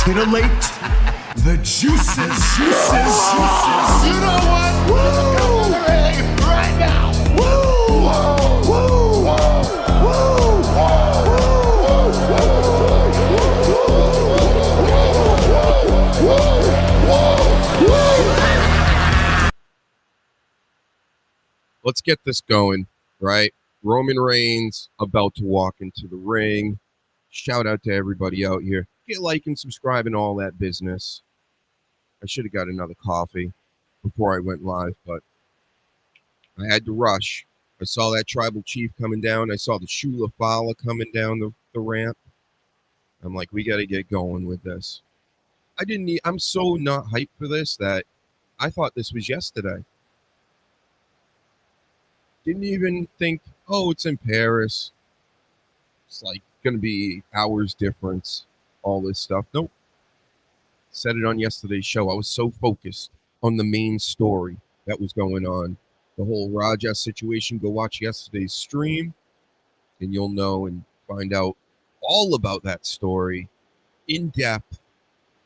titillate the juices. You know what? Woo! Right now. Woo! Woo! Let's get this going, right? Roman Reigns about to walk into the ring. Shout out to everybody out here. Get like and subscribe and all that business. I should have got another coffee before I went live, but I had to rush. I saw that tribal chief coming down. I saw the Shula Fala coming down the ramp. I'm like, we got to get going with this. I'm so not hyped for this that I thought this was yesterday. Didn't even think, oh, it's in Paris. It's like going to be hours difference, all this stuff. Nope. Said it on yesterday's show. I was so focused on the main story that was going on. The whole Raja situation. Go watch yesterday's stream and you'll know and find out all about that story in depth.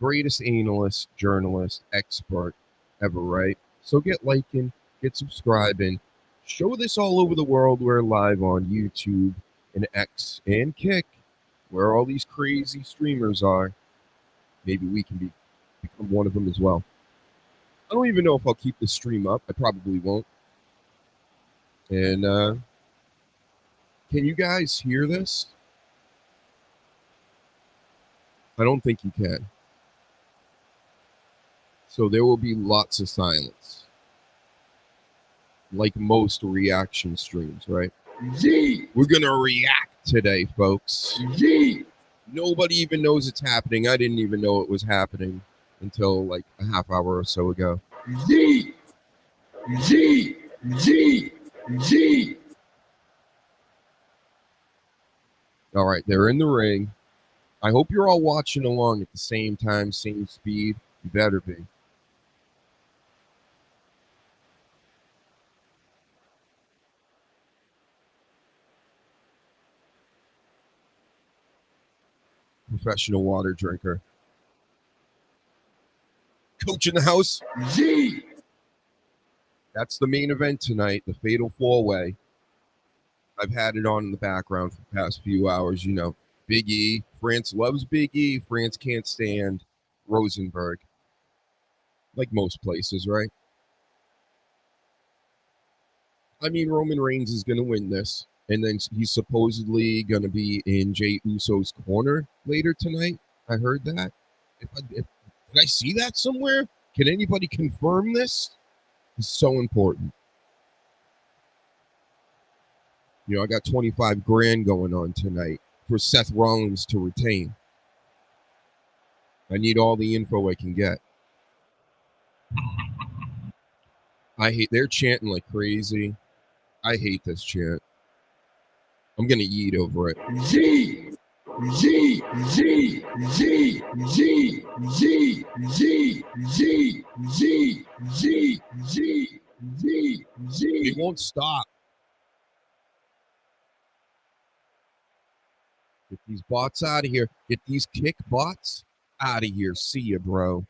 Greatest analyst, journalist, expert ever, right? So get liking, get subscribing. Show this all over the world. We're live on YouTube and X and Kick, where all these crazy streamers are. Maybe we can become one of them as well. I don't even know if I'll keep the stream up. I probably won't. And can you guys hear this? I don't think you can. So there will be lots of silence. Like most reaction streams, right? Yee! We're going to react today, folks. Yee! Nobody even knows it's happening. I didn't even know it was happening until like a half hour or so ago. Yee! Yee! Yee! Yee! All right, they're in the ring. I hope you're all watching along at the same time, same speed. You better be. Professional water drinker. Coach in the house. Yee! That's the main event tonight, the Fatal 4-Way. I've had it on in the background for the past few hours. You know, Big E. France loves Big E. France can't stand Rosenberg. Like most places, right? I mean, Roman Reigns is going to win this. And then he's supposedly going to be in Jey Uso's corner later tonight. I heard that. Did I see that somewhere? Can anybody confirm this? It's so important. You know, I got 25 grand going on tonight for Seth Rollins to retain. I need all the info I can get. They're chanting like crazy. I hate this chant. I'm going to yeet over it. Yee! Yee! Yee! Yee! Yee! Yee! Yee! Yee! Yee! Yee! Yee! Yee! Yee! They won't stop. Get these bots out of here. Get these kick bots out of here. See ya, bro.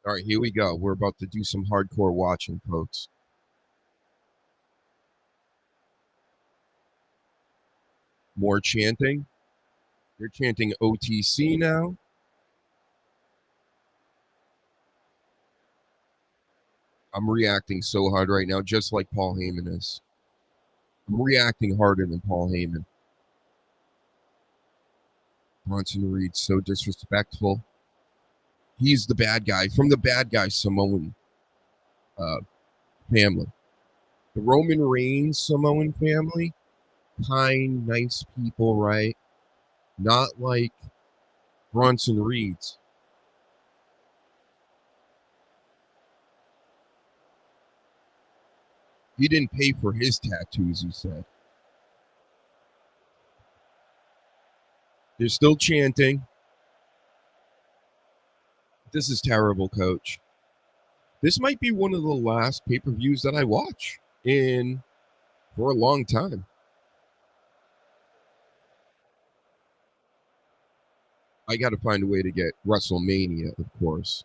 All right, here we go. We're about to do some hardcore watching, folks. More chanting. They're chanting OTC now. I'm reacting so hard right now, just like Paul Heyman is. I'm reacting harder than Paul Heyman. Bronson Reed, so disrespectful. He's the bad guy from the bad guy Samoan family. The Roman Reigns Samoan family. Kind, nice people, right? Not like Bronson Reed's. He didn't pay for his tattoos, he said. They're still chanting. This is terrible, Coach. This might be one of the last pay-per-views that I watch for a long time. I got to find a way to get WrestleMania, of course.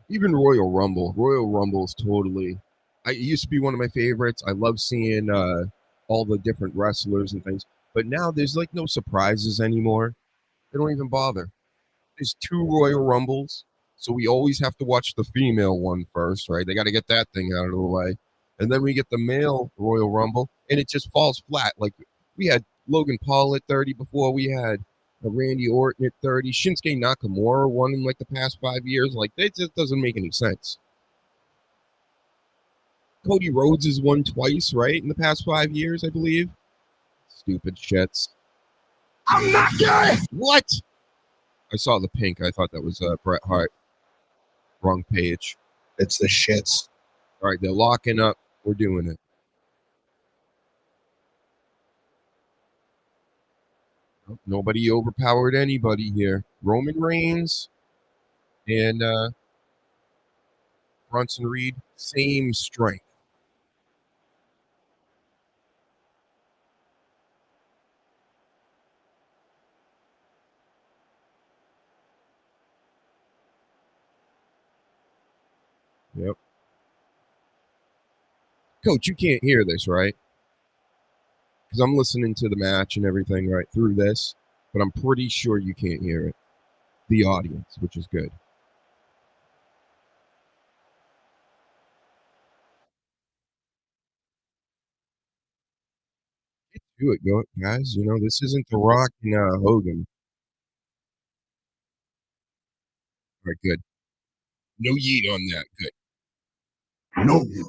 Even Royal Rumble. Royal Rumble's totally. It used to be one of my favorites. I love seeing all the different wrestlers and things. But now there's like no surprises anymore. They don't even bother. There's 2 Royal Rumbles, so we always have to watch the female one first, right? They got to get that thing out of the way. And then we get the male Royal Rumble, and it just falls flat. Like we had Logan Paul at 30 before, we had Randy Orton at 30. Shinsuke Nakamura won in like the past 5 years. Like that just doesn't make any sense. Cody Rhodes has won twice, right, in the past 5 years, I believe. Stupid shits. I'm not gay. What? I saw the pink. I thought that was Bret Hart. Wrong page. It's the shits. All right, they're locking up. We're doing it. Nobody overpowered anybody here. Roman Reigns and Bronson Reed, same strength. Yep. Coach, you can't hear this, right? Because I'm listening to the match and everything right through this, but I'm pretty sure you can't hear it. The audience, which is good. Get to it, go, guys. You know, this isn't The Rock and Hogan. All right, good. No yeet on that. Good. No yeet.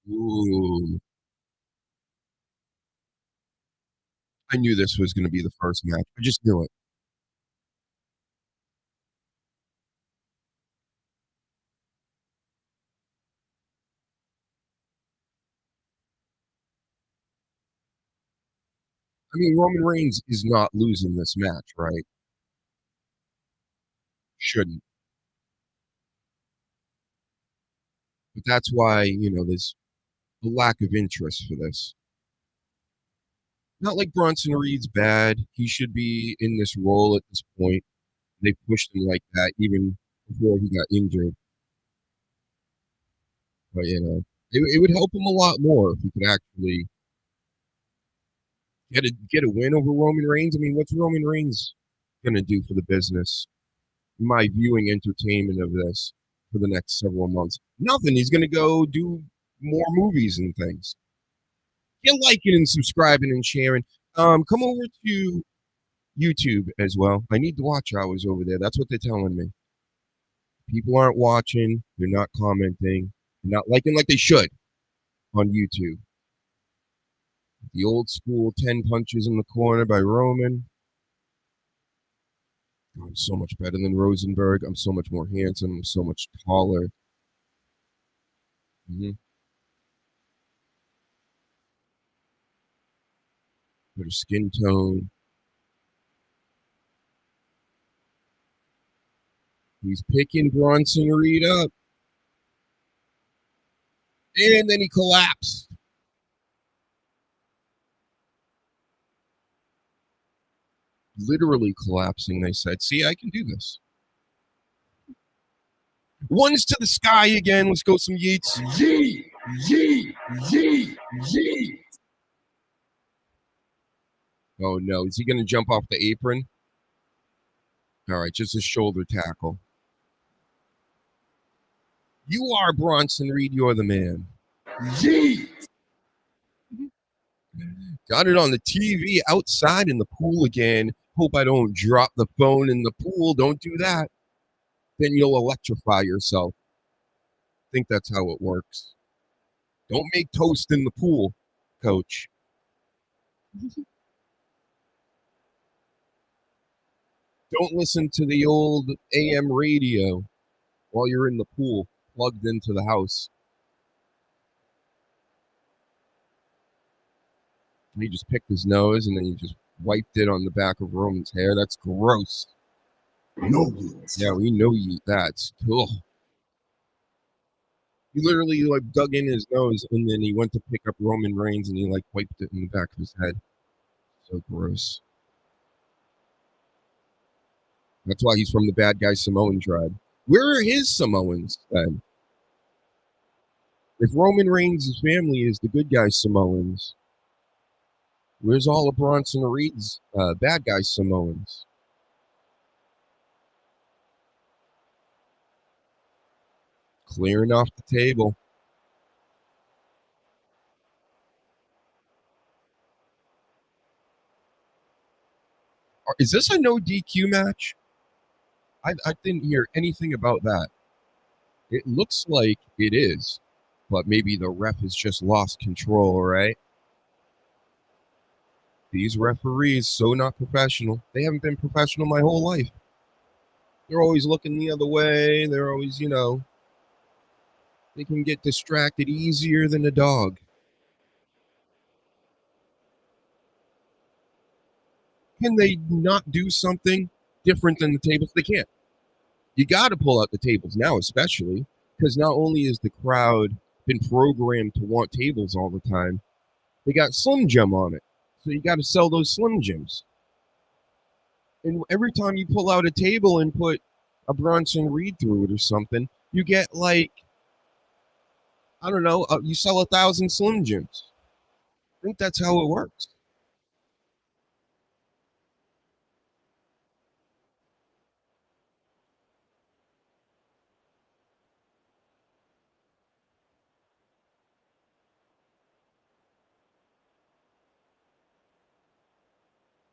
Ooh. I knew this was going to be the first match. I just knew it. I mean, Roman Reigns is not losing this match, right? Shouldn't. But that's why, there's a lack of interest for this. Not like Bronson Reed's bad. He should be in this role at this point. They pushed him like that even before he got injured. But, it would help him a lot more if he could actually get a win over Roman Reigns. I mean, what's Roman Reigns going to do for the business? My viewing entertainment of this for the next several months. Nothing. He's going to go do more movies and things. Get liking and subscribing and sharing. Come over to YouTube as well. I need the watch hours over there. That's what they're telling me. People aren't watching. They're not commenting. They're not liking like they should on YouTube. The old school 10 punches in the corner by Roman. I'm so much better than Rosenberg. I'm so much more handsome. I'm so much taller. Better skin tone. He's picking Bronson Reed up. And then he collapsed. Literally collapsing, they said. See, I can do this. One's to the sky again. Let's go some yeets. Yeet, yeet, yeet, yeet. Oh, no. Is he going to jump off the apron? All right, just a shoulder tackle. You are Bronson Reed. You're the man. Yeet. Got it on the TV outside in the pool again. Hope I don't drop the phone in the pool. Don't do that. Then you'll electrify yourself. Think that's how it works. Don't make toast in the pool, coach. Don't listen to the old AM radio while you're in the pool, plugged into the house. He just picked his nose and then he just wiped it on the back of Roman's hair. That's gross. No yeet. Yeah, we know you eat that. Ugh. He literally like dug in his nose, and then he went to pick up Roman Reigns, and he like wiped it in the back of his head. So gross. That's why he's from the bad guy Samoan tribe. Where are his Samoans then? If Roman Reigns' family is the good guy Samoans, where's all of Bronson Reed's bad guy Samoans? Clearing off the table. Is this a no DQ match? I didn't hear anything about that. It looks like it is, but maybe the ref has just lost control, right? These referees, so not professional. They haven't been professional my whole life. They're always looking the other way. They're always, they can get distracted easier than a dog. Can they not do something different than the tables? They can't. You got to pull out the tables now, especially because not only is the crowd been programmed to want tables all the time, they got Slim Jim on it. So you got to sell those Slim Jims. And every time you pull out a table and put a Bronson Reed through it or something, you get like, I don't know, you sell 1,000 Slim Jims. I think that's how it works.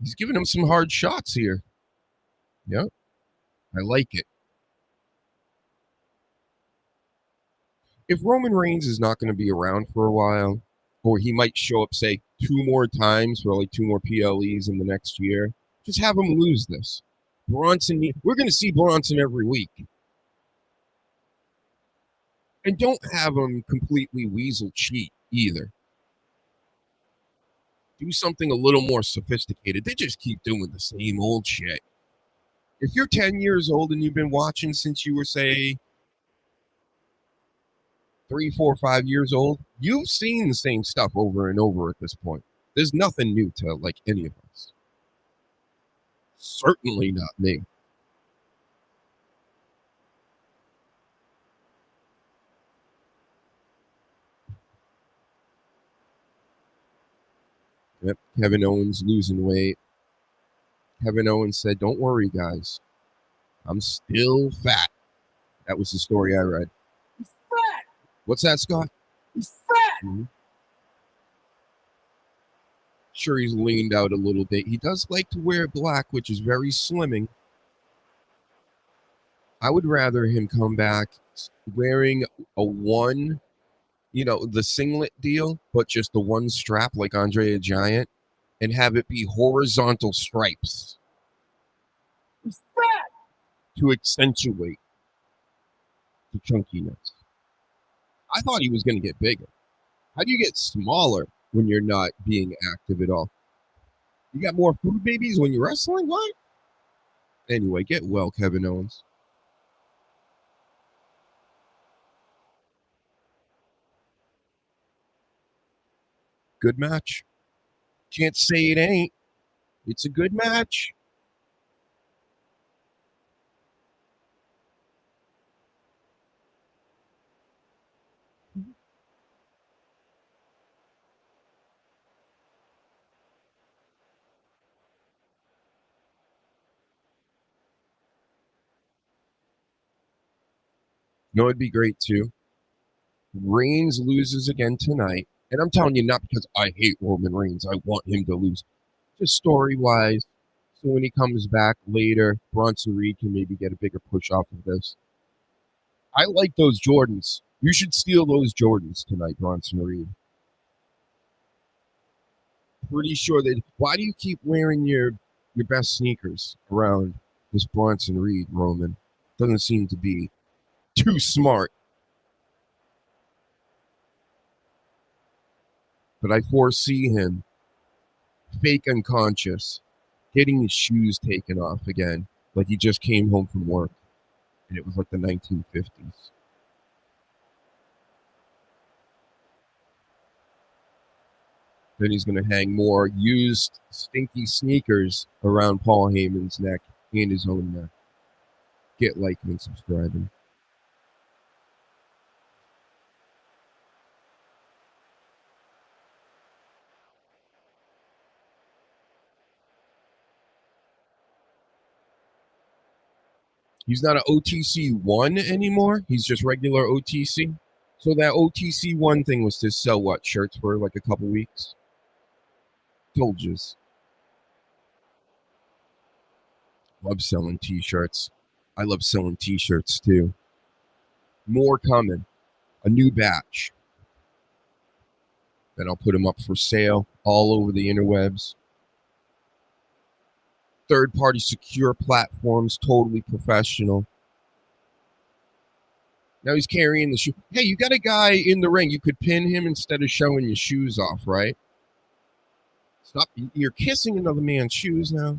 He's giving him some hard shots here. Yeah, I like it. If Roman Reigns is not going to be around for a while, or he might show up, say, 2 more times for like 2 more PLEs in the next year, just have him lose this. Bronson, we're going to see Bronson every week. And don't have him completely weasel cheat either. Do something a little more sophisticated. They just keep doing the same old shit. If you're 10 years old and you've been watching since you were, say, 3, 4, 5 years old, you've seen the same stuff over and over at this point. There's nothing new to like any of us. Certainly not me. Yep, Kevin Owens losing weight. Kevin Owens said, "Don't worry, guys. I'm still fat." That was the story I read. He's fat. What's that, Scott? He's fat. Mm-hmm. Sure, he's leaned out a little bit. He does like to wear black, which is very slimming. I would rather him come back wearing a one, the singlet deal, but just the one strap like Andre the Giant, and have it be horizontal stripes. He's fat. To accentuate the chunkiness. I thought he was going to get bigger. How do you get smaller when you're not being active at all? You got more food babies when you're wrestling? What? Anyway, get well, Kevin Owens. Good match. Can't say it ain't. It's a good match. It'd be great too. Reigns loses again tonight. And I'm telling you, not because I hate Roman Reigns. I want him to lose. Just story-wise. So when he comes back later, Bronson Reed can maybe get a bigger push off of this. I like those Jordans. You should steal those Jordans tonight, Bronson Reed. Pretty sure that. Why do you keep wearing your best sneakers around this Bronson Reed, Roman? Doesn't seem to be too smart. But I foresee him fake unconscious, getting his shoes taken off again, like he just came home from work, and it was like the 1950s. Then he's going to hang more used stinky sneakers around Paul Heyman's neck and his own neck. Get liking and subscribing. He's not an OTC 1 anymore. He's just regular OTC. So that OTC 1 thing was to sell what? Shirts for like a couple weeks? Told yous. Love selling t-shirts. I love selling t-shirts too. More coming. A new batch. Then I'll put them up for sale all over the interwebs. Third-party secure platforms, totally professional. Now he's carrying the shoe. Hey, you got a guy in the ring. You could pin him instead of showing your shoes off, right? Stop. You're kissing another man's shoes now.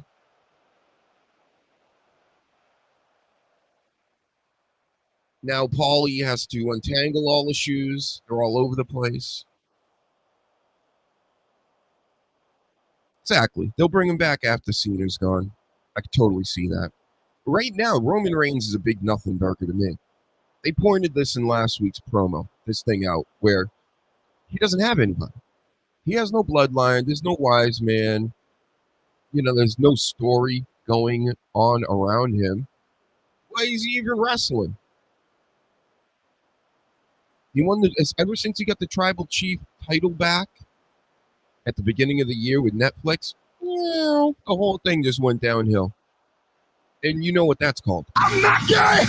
Now Paulie has to untangle all the shoes. They're all over the place. Exactly. They'll bring him back after Cena's gone. I could totally see that. Right now, Roman Reigns is a big nothing burger to me. They pointed this in last week's promo, this thing out, where he doesn't have anybody. He has no bloodline. There's no wise man. You know, there's no story going on around him. Why is he even wrestling? He won ever since he got the Tribal Chief title back at the beginning of the year with Netflix. Yeah, the whole thing just went downhill. And you know what that's called. I'm not gay.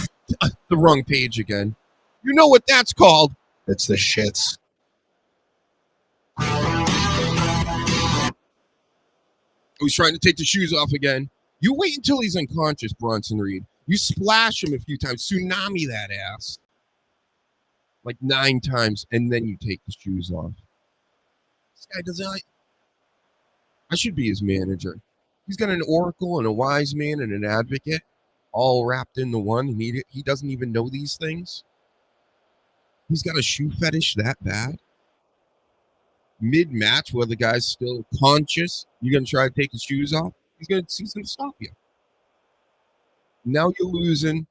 The wrong page again. You know what that's called. It's the shits. He's trying to take the shoes off again. You wait until he's unconscious, Bronson Reed. You splash him a few times, tsunami that ass. Like 9 times, and then you take the shoes off. This guy doesn't like... I should be his manager. He's got an oracle and a wise man and an advocate all wrapped into one, and he doesn't even know these things. He's got a shoe fetish that bad. Mid-match, where the guy's still conscious, you're going to try to take his shoes off? He's going to stop you. Now you're losing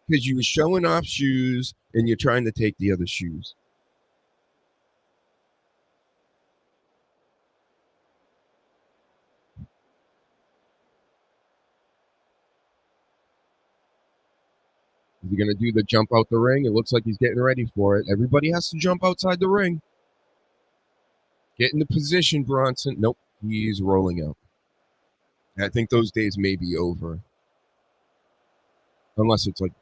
because you were showing off shoes and you're trying to take the other shoes. Is he going to do the jump out the ring? It looks like he's getting ready for it. Everybody has to jump outside the ring. Get into position, Bronson. Nope, he's rolling out. I think those days may be over. Unless it's like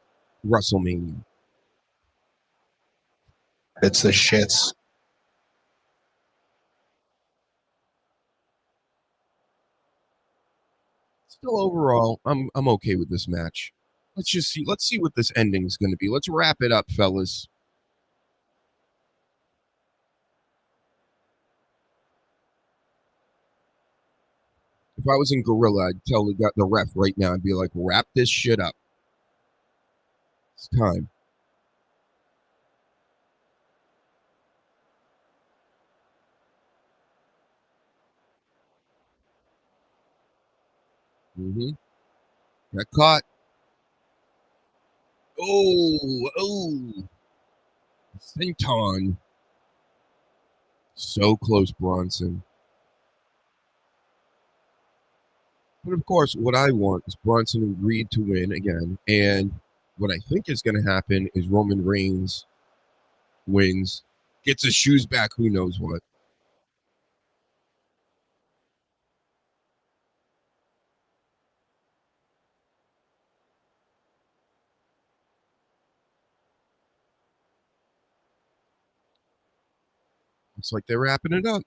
WrestleMania. It's the shits. Still overall, I'm okay with this match. Let's just see. Let's see what this ending is going to be. Let's wrap it up, fellas. If I was in Gorilla, I'd tell the ref right now. I'd be like, wrap this shit up. It's time. Got caught. Oh. Senton. So close, Bronson. But of course, what I want is Bronson agreed to win again. And what I think is going to happen is Roman Reigns wins, gets his shoes back, who knows what. It's like they're wrapping it up.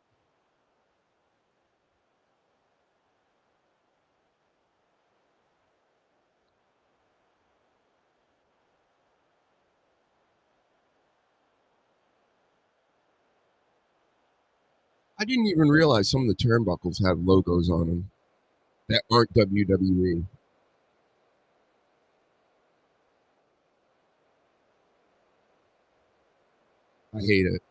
I didn't even realize some of the turnbuckles have logos on them that aren't WWE. I hate it.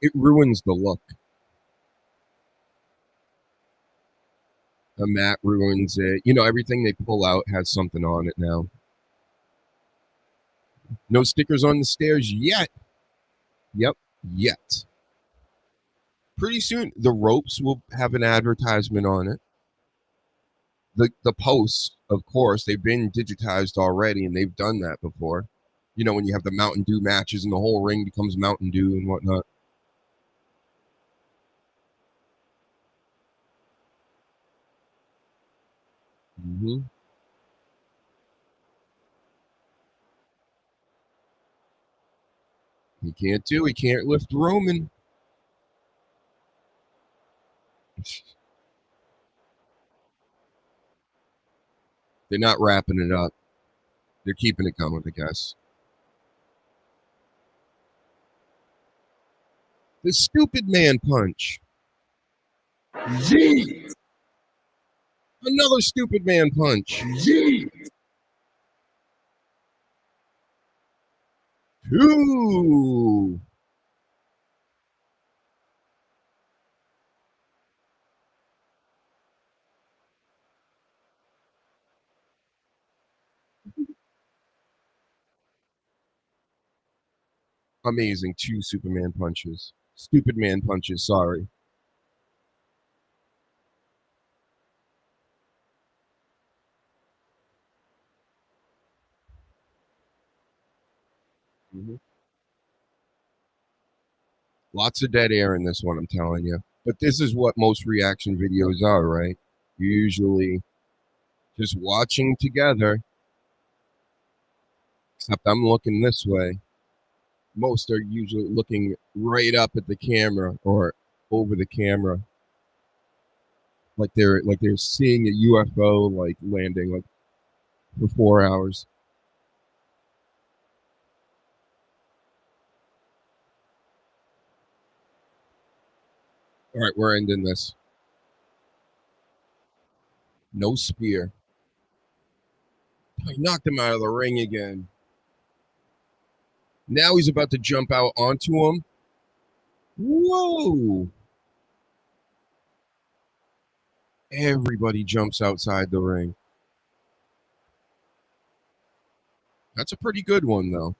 It ruins the look. The mat ruins it. You know, everything they pull out has something on it now. No stickers on the stairs yet. Yep, yet. Pretty soon, the ropes will have an advertisement on it. The posts, of course, they've been digitized already, and they've done that before. You know, when you have the Mountain Dew matches and the whole ring becomes Mountain Dew and whatnot. Mm-hmm. He can't lift Roman. They're not wrapping it up. They're keeping it going, I guess. The stupid man punch. Yeet. Another stupid man punch. Yeet. Two. Amazing. Two Superman punches. Stupid man punches, sorry. Mm-hmm. Lots of dead air in this one, I'm telling you. But this is what most reaction videos are, right? Usually just watching together, except I'm looking this way. Most are usually looking right up at the camera or over the camera. Like they're seeing a UFO like landing like for 4 hours. All right, we're ending this. No spear. He knocked him out of the ring again. Now he's about to jump out onto him. Whoa! Everybody jumps outside the ring. That's a pretty good one, though,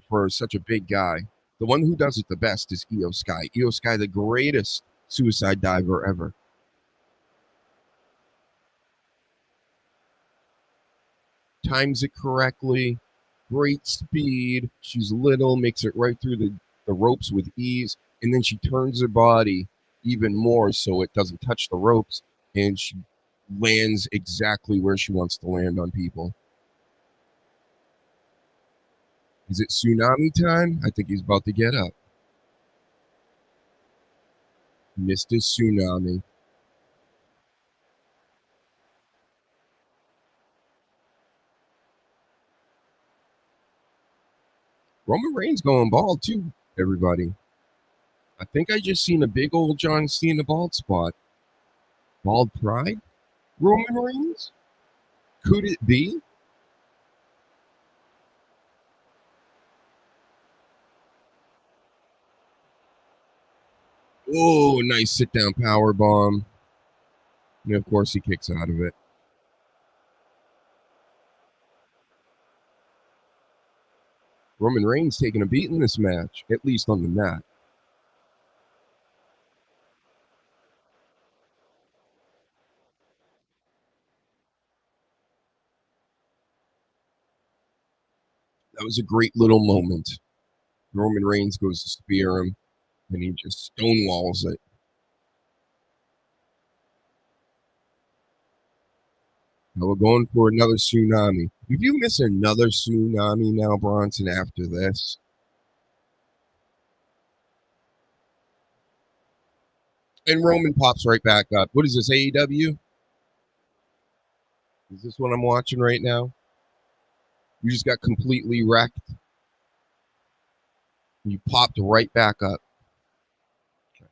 for such a big guy. The one who does it the best is Io Sky. Io Sky, the greatest suicide diver ever. Times it correctly. Great speed. She's little, makes it right through the ropes with ease. And then she turns her body even more so it doesn't touch the ropes. And she lands exactly where she wants to land on people. Is it tsunami time? I think he's about to get up. Missed his tsunami. Roman Reigns going bald too, everybody. I think I just seen a big old John Cena bald spot. Bald pride? Roman Reigns? Could it be? Oh, nice sit down power bomb. And of course he kicks out of it. Roman Reigns taking a beat in this match, at least on the mat. That was a great little moment. Roman Reigns goes to spear him, and he just stonewalls it. Now we're going for another tsunami. If you miss another tsunami now, Bronson, after this, and Roman pops right back up. What is this, AEW? Is this what I'm watching right now? You just got completely wrecked. You popped right back up. Okay.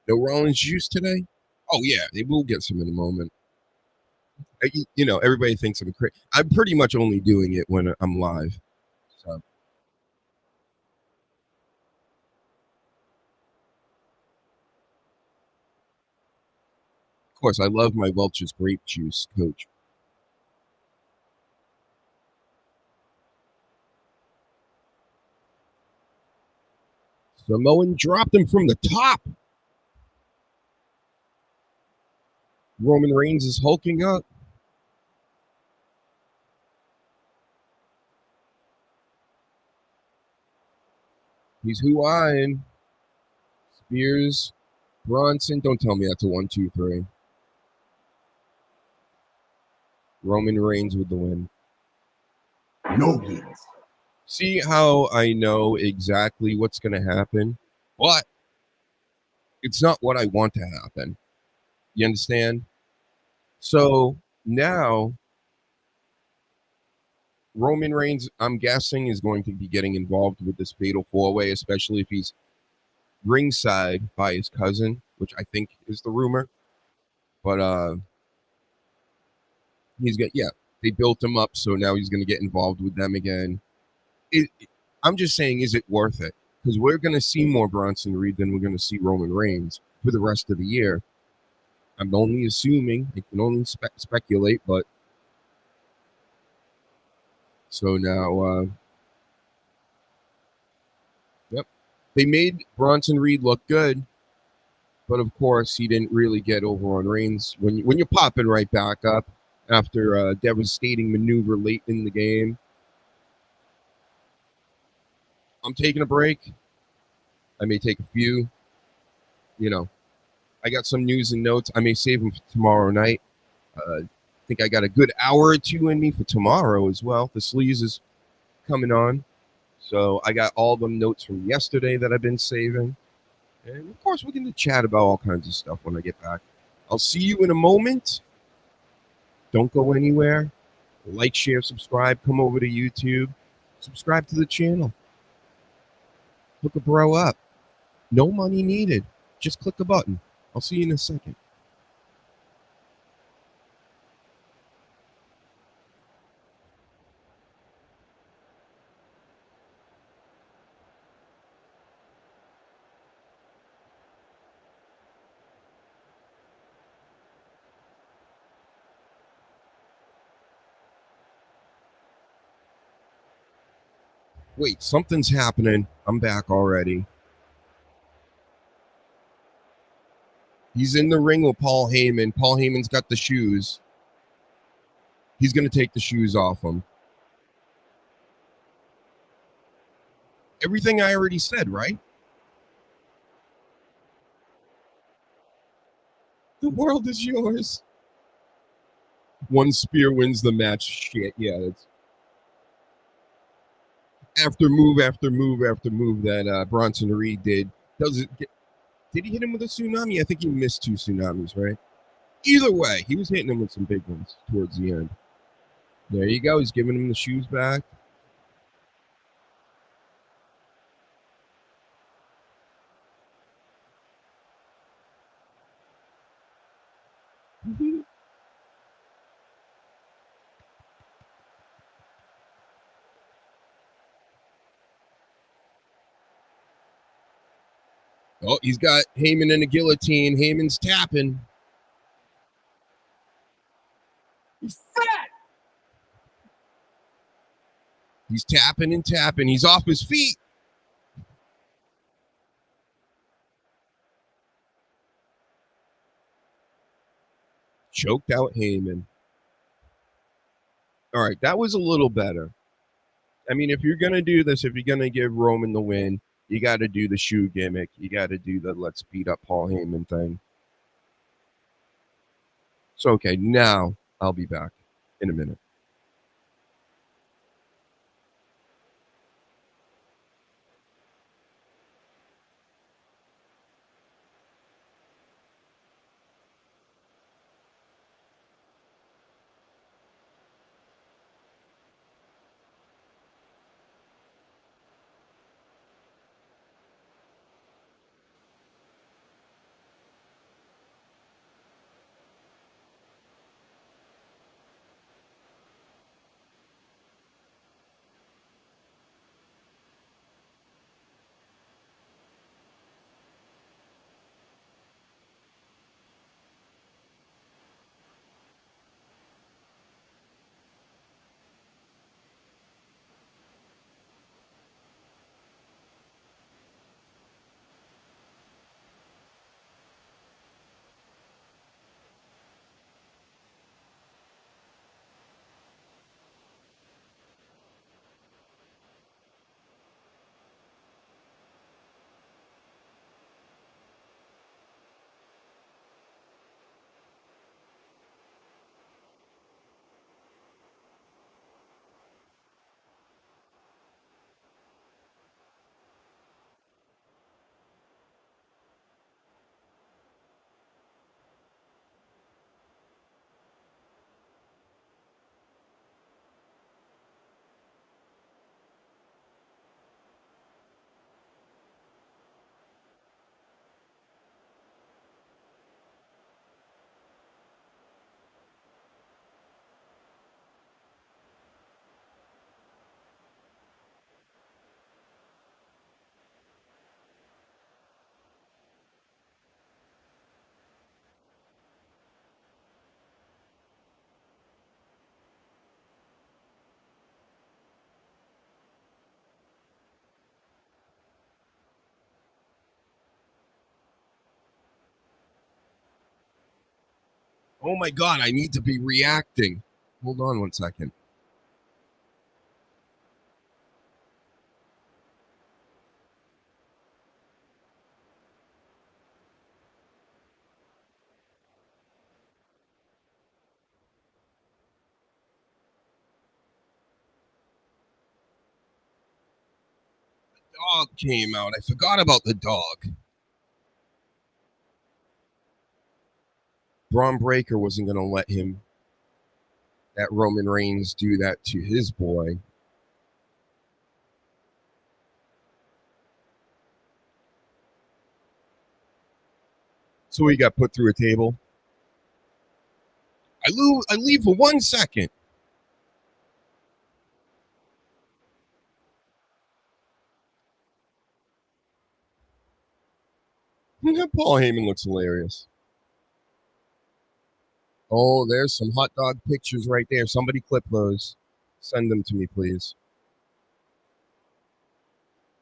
No Rollins juice today? Oh yeah, they will get some in a moment. You know, everybody thinks I'm crazy. I'm pretty much only doing it when I'm live. So, of course, I love my Welch's grape juice, Coach. Samoan dropped him from the top. Roman Reigns is hulking up. He's hoo-eyeing. Spears, Bronson. Don't tell me that's a 1, 2, 3. Roman Reigns with the win. No hits. See how I know exactly what's going to happen? But it's not what I want to happen. You understand? So now Roman Reigns, I'm guessing, is going to be getting involved with this fatal four-way, especially if he's ringside by his cousin, which I think is the rumor. But they built him up, so now he's going to get involved with them again. I'm just saying, is it worth it? Because we're going to see more Bronson Reed than we're going to see Roman Reigns for the rest of the year. I'm only assuming. I can only speculate, but so now, yep, they made Bronson Reed look good, but of course he didn't really get over on Reigns. When you're popping right back up after a devastating maneuver late in the game, I'm taking a break. I may take a few. You know, I got some news and notes. I may save them for tomorrow night. I think I got a good hour or two in me for tomorrow as well. The sleaze is coming on. So I got all the notes from yesterday that I've been saving. And of course, we're going to chat about all kinds of stuff when I get back. I'll see you in a moment. Don't go anywhere. Like, share, subscribe. Come over to YouTube. Subscribe to the channel. Hook a bro up. No money needed. Just click a button. I'll see you in a second. Wait, something's happening. I'm back already. He's in the ring with Paul Heyman. Paul Heyman's got the shoes. He's going to take the shoes off him. Everything I already said, right? The world is yours. One spear wins the match. Shit, yeah. That's after move after move after move that Bronson Reed did. Did he hit him with a tsunami? I think he missed 2 tsunamis, right? Either way, he was hitting him with some big ones towards the end. There you go. He's giving him the shoes back. Oh, he's got Heyman in a guillotine. Heyman's tapping. He's fat. He's tapping and tapping. He's off his feet. Choked out Heyman. All right, that was a little better. I mean, if you're going to do this, if you're going to give Roman the win, you got to do the shoe gimmick. You got to do the let's beat up Paul Heyman thing. So, okay, now I'll be back in a minute. Oh my God, I need to be reacting. Hold on 1 second. Dog came out. I forgot about the dog. Braun Breaker wasn't going to let him, that Roman Reigns, do that to his boy. So he got put through a table. I leave for 1 second. Paul Heyman looks hilarious. Oh, there's some hot dog pictures right there. Somebody clip those. Send them to me, please.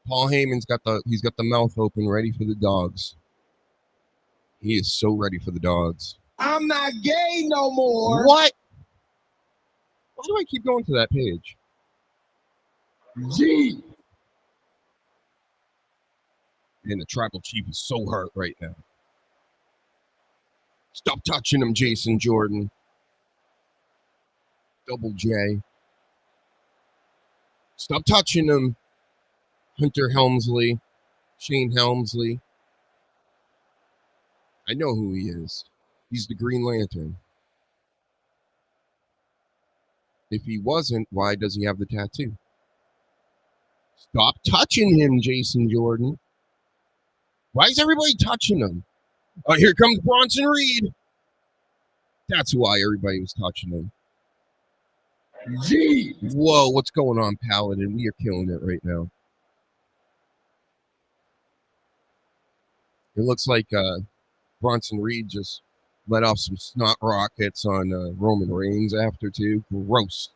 Paul Heyman's got the mouth open, ready for the dogs. He is so ready for the dogs. I'm not gay no more. What? Why do I keep going to that page? G. And the tribal chief is so hurt right now. Stop touching him, Jason Jordan. Double J. Stop touching him, Hunter Helmsley, Shane Helmsley. I know who he is. He's the Green Lantern. If he wasn't, why does he have the tattoo? Stop touching him, Jason Jordan. Why is everybody touching him? Oh, here comes Bronson Reed. That's why everybody was touching him. G. Whoa, what's going on, Paladin? We are killing it right now. It looks like Bronson Reed just let off some snot rockets on Roman Reigns after, too. Gross.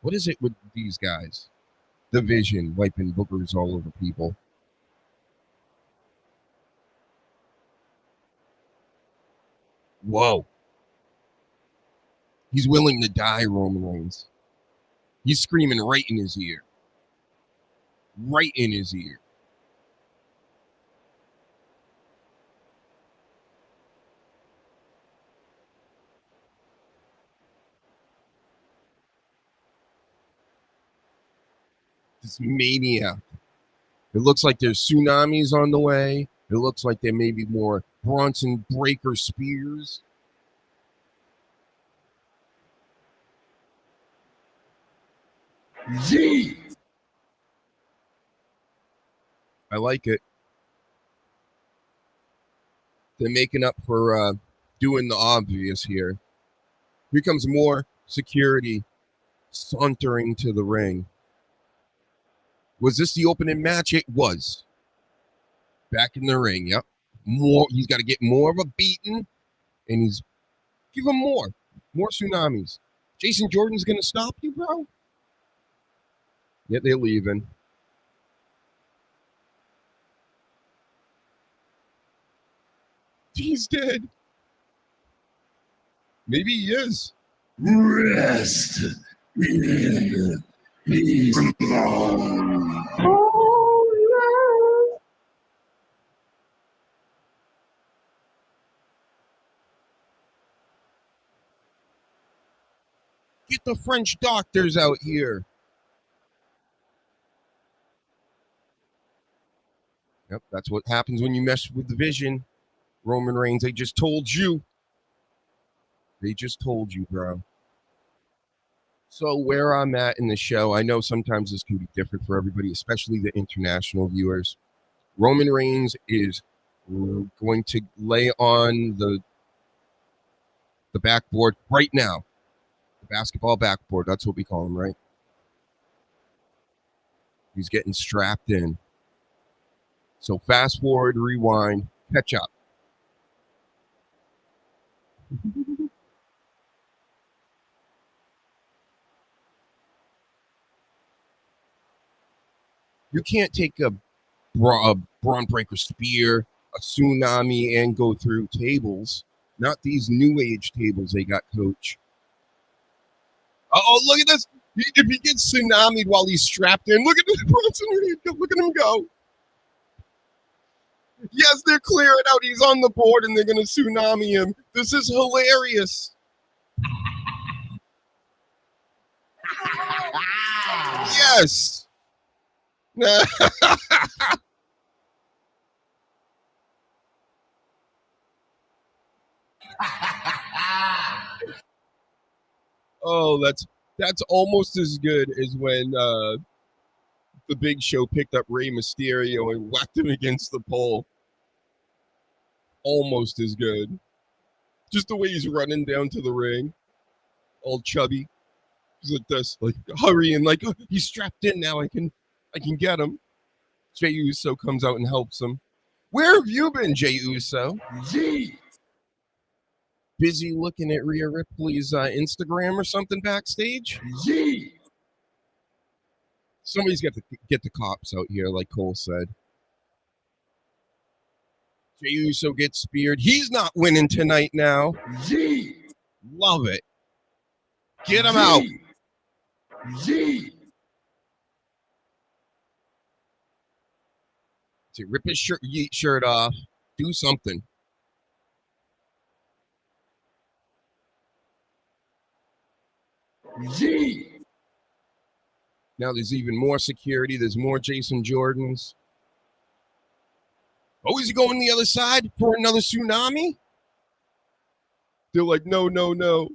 What is it with these guys? The Vision wiping boogers all over people. Whoa. He's willing to die, Roman Reigns. He's screaming right in his ear. Right in his ear. This mania. It looks like there's tsunamis on the way. It looks like there may be more Bronson Breaker spears. G. I like it. They're making up for doing the obvious here. Here comes more security sauntering to the ring. Was this the opening match? It was. Back in the ring, yep. More. He's got to get more of a beating, and he's give him more tsunamis. Jason Jordan's gonna stop you, bro. Yet they're leaving. He's dead. Maybe he is. Rest in peace. Get the French doctors out here. Yep, that's what happens when you mess with the Vision. Roman Reigns, they just told you. They just told you, bro. So where I'm at in the show, I know sometimes this can be different for everybody, especially the international viewers. Roman Reigns is going to lay on the backboard right now. The basketball backboard, that's what we call him, right? He's getting strapped in. So fast forward, rewind, catch up. You can't take a Braun Breaker spear, a tsunami, and go through tables. Not these new age tables they got, coach. Oh, look at this. If he gets tsunamied while he's strapped in, look at this Bronson Reed. Look at him go. Yes, they're clearing out. He's on the board and they're going to tsunami him. This is hilarious. Yes. Oh, that's almost as good as when the Big Show picked up Rey Mysterio and whacked him against the pole. Almost as good. Just the way he's running down to the ring, all chubby. He's like this, like hurrying, like oh, he's strapped in now. I can get him. Jey Uso comes out and helps him. Where have you been, Jey Uso? Gee. Busy looking at Rhea Ripley's Instagram or something backstage? Gee. Somebody's got to get the cops out here, like Cole said. Jey Uso gets speared. He's not winning tonight now. Gee. Love it. Get him out. Gee. To rip his shirt off. Do something. Gee. Now there's even more security. There's more Jason Jordans. Oh, is he going the other side for another tsunami? They're like, no, no, no.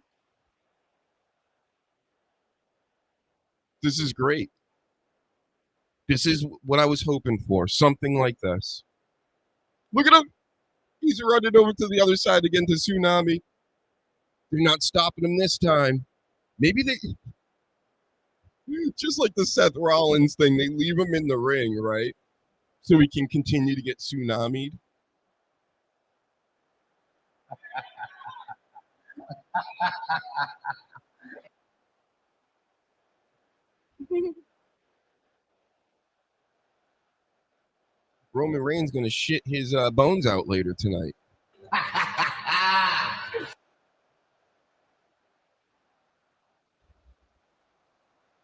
This is great. This is what I was hoping for. Something like this. Look at him. He's running over to the other side again to tsunami. They're not stopping him this time. Maybe they... Just like the Seth Rollins thing, they leave him in the ring, right? So he can continue to get tsunamied. Roman Reigns going to shit his bones out later tonight.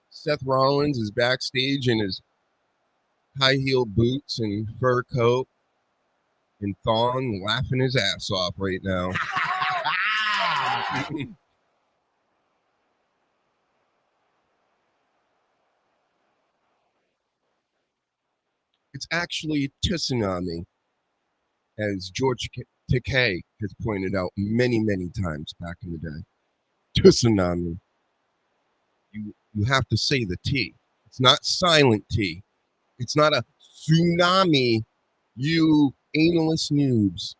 Seth Rollins is backstage in his high-heeled boots and fur coat and thong, laughing his ass off right now. It's actually tsunami, as George Takei has pointed out many, many times back in the day. Tsunami. You have to say the T. It's not silent T. It's not a tsunami, you analist noobs.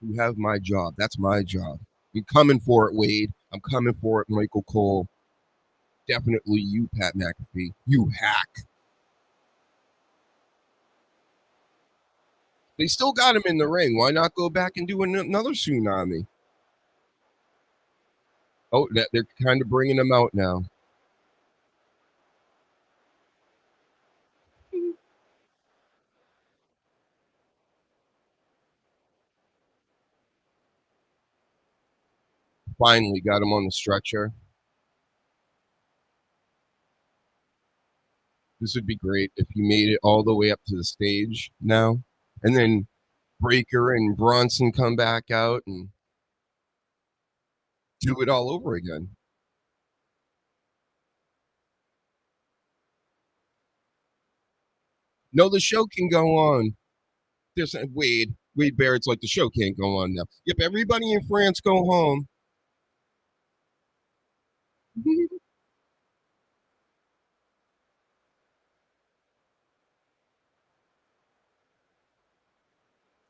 You have my job. That's my job. I'm coming for it, Wade. I'm coming for it, Michael Cole. Definitely you, Pat McAfee. You hack. They still got him in the ring. Why not go back and do another tsunami? Oh, they're kind of bringing him out now. Finally got him on the stretcher. This would be great if he made it all the way up to the stage now. And then Breaker and Bronson come back out and do it all over again. No, the show can go on. There's Wade Barrett's like, the show can't go on now. Yep, everybody in France go home.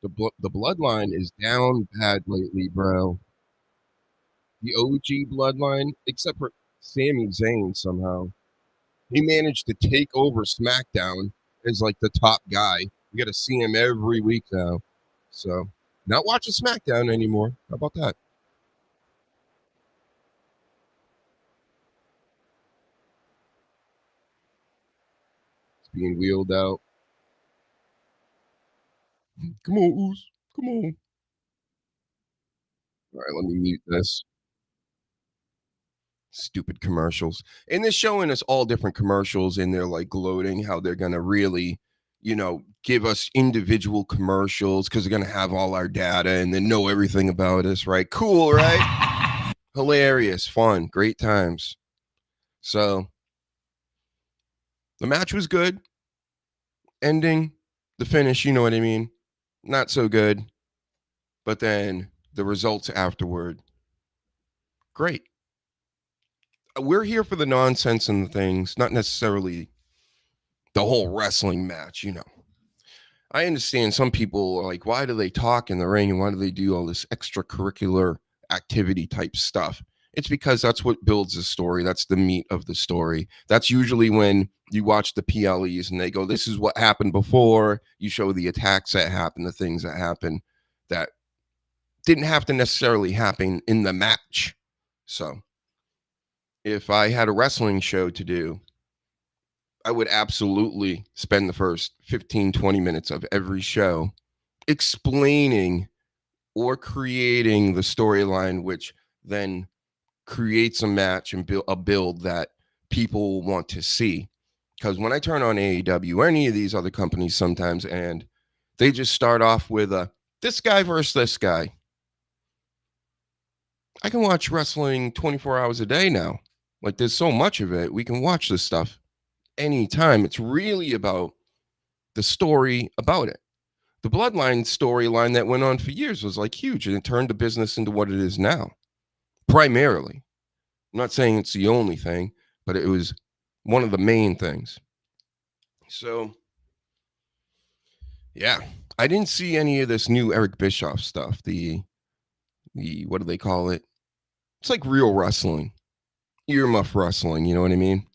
The bloodline is down bad lately, bro. The OG bloodline, except for Sami Zayn somehow. He managed to take over SmackDown as like the top guy. We got to see him every week now. So, not watching SmackDown anymore. How about that? It's being wheeled out. Come on, Oos. Come on. All right, let me mute this. Stupid commercials. And they're showing us all different commercials and they're like gloating how they're gonna really, give us individual commercials because they're gonna have all our data and then know everything about us, right? Cool, right? Hilarious, fun, great times. So the match was good. Ending, the finish, you know what I mean? Not so good. But then the results afterward, great. We're here for the nonsense and the things, not necessarily the whole wrestling match. I understand some people are like, why do they talk in the ring and why do they do all this extracurricular activity type stuff? It's because that's what builds the story. That's the meat of the story. That's usually when you watch the PLEs and they go, this is what happened before. You show the attacks that happen, the things that happen that didn't have to necessarily happen in the match. So if I had a wrestling show to do, I would absolutely spend the first 15, 20 minutes of every show explaining or creating the storyline, which then creates a match and build a build that people want to see. Because when I turn on AEW or any of these other companies sometimes, and they just start off with this guy versus this guy, I can watch wrestling 24 hours a day now. Like there's so much of it. We can watch this stuff anytime. It's really about the story about it. The Bloodline storyline that went on for years was like huge and it turned the business into what it is now. Primarily. I'm not saying it's the only thing, but it was one of the main things. So, yeah, I didn't see any of this new Eric Bischoff stuff. The what do they call it? It's like real wrestling. Earmuff wrestling, you know what I mean?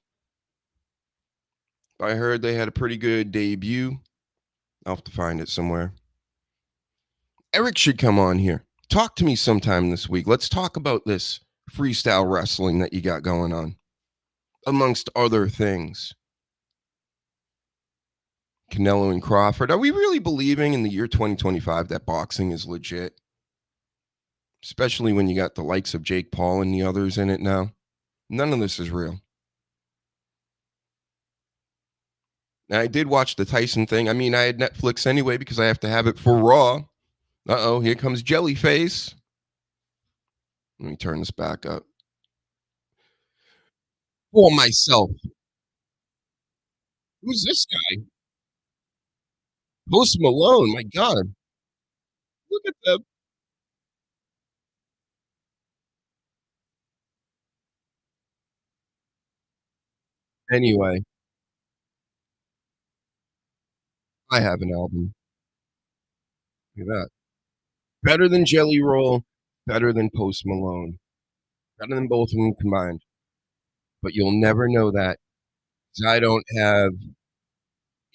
I heard they had a pretty good debut. I'll have to find it somewhere. Eric should come on here. Talk to me sometime this week. Let's talk about this freestyle wrestling that you got going on, amongst other things. Canelo and Crawford. Are we really believing in the year 2025 that boxing is legit? Especially when you got the likes of Jake Paul and the others in it now. None of this is real. Now, I did watch the Tyson thing. I mean, I had Netflix anyway because I have to have it for Raw. Uh-oh, here comes Jellyface. Let me turn this back up. For myself. Who's this guy? Post Malone. My God. Look at them. Anyway, I have an album. Look at that. Better than Jelly Roll. Better than Post Malone. Better than both of them combined. But you'll never know that because I don't have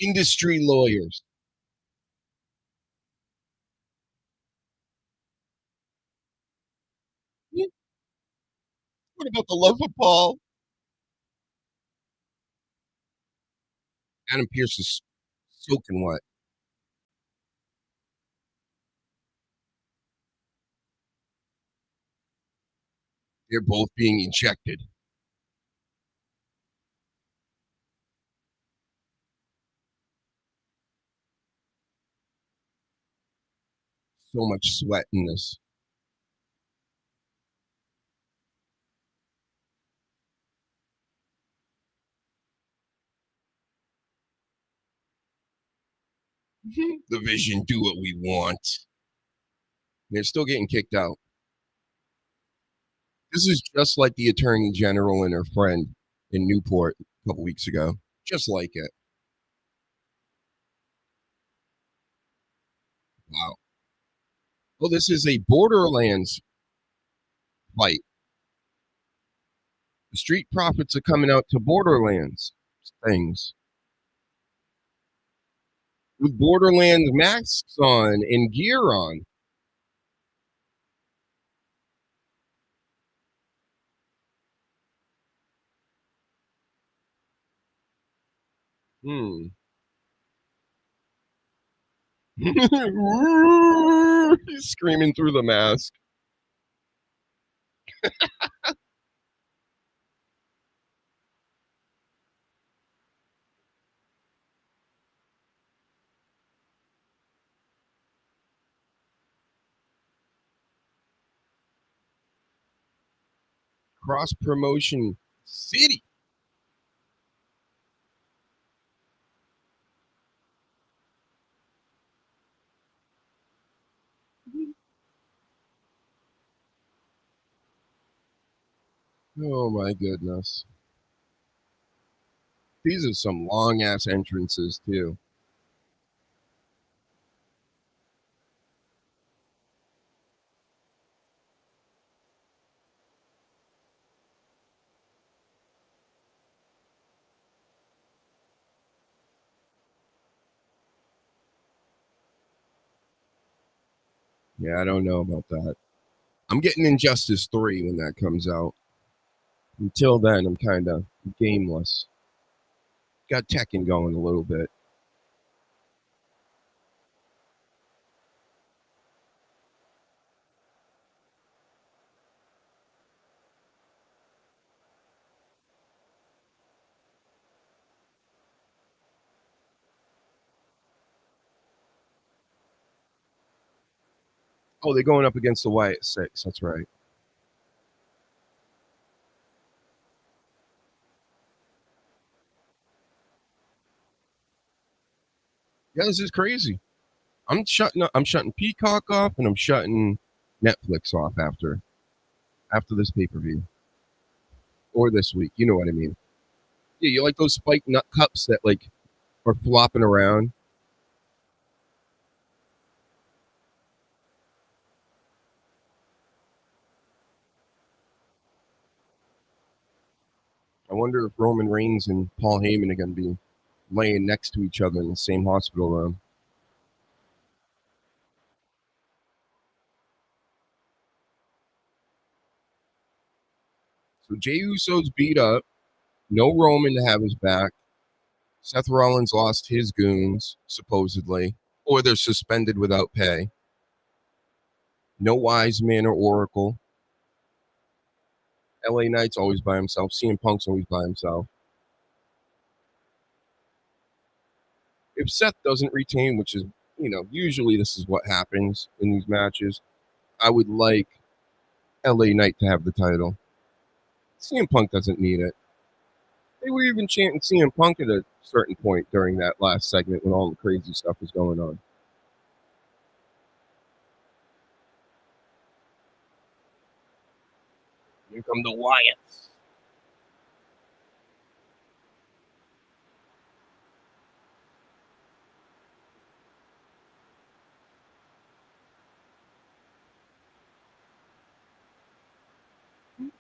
industry lawyers. Hmm, what about the love of Paul? Adam Pierce is soaking wet. They're both being ejected. So much sweat in this. The Vision do what we want. They're still getting kicked out. This is just like the Attorney General and her friend in Newport a couple weeks ago. Just like it. Wow. Well, this is a Borderlands fight. The Street Profits are coming out to Borderlands things with Borderlands masks on and gear on. Hmm. He's screaming through the mask. Cross promotion city. Oh my goodness. These are some long ass entrances too. Yeah, I don't know about that. I'm getting Injustice 3 when that comes out. Until then, I'm kind of gameless. Got Tekken going a little bit. Oh, they're going up against the Wyatt Six. That's right. Yeah, this is crazy. I'm shutting Peacock off and I'm shutting Netflix off after this pay-per-view. Or this week. You know what I mean. Yeah, you like those spiked nut cups that like are flopping around? I wonder if Roman Reigns and Paul Heyman are going to be laying next to each other in the same hospital room. So Jey Uso's beat up. No Roman to have his back. Seth Rollins lost his goons, supposedly, or they're suspended without pay. No Wise Man or Oracle. LA Knight's always by himself. CM Punk's always by himself. If Seth doesn't retain, which is, usually this is what happens in these matches, I would like LA Knight to have the title. CM Punk doesn't need it. They were even chanting CM Punk at a certain point during that last segment when all the crazy stuff was going on. Here come the Wyatts.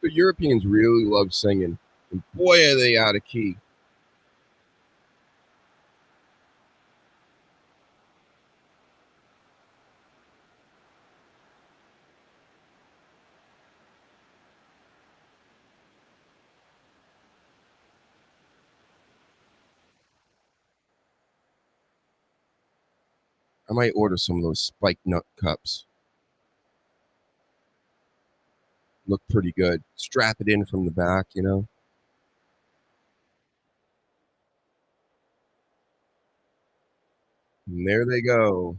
The Europeans really love singing, and boy, are they out of key. I might order some of those spiked nut cups. Look pretty good. Strap it in from the back. And there they go.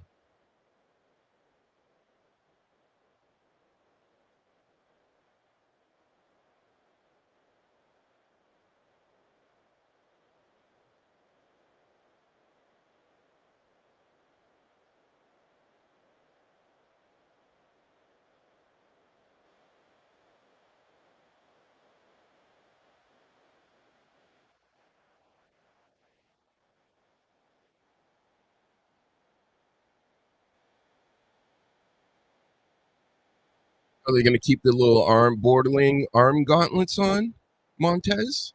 Are they going to keep the little bordering arm gauntlets on, Montez?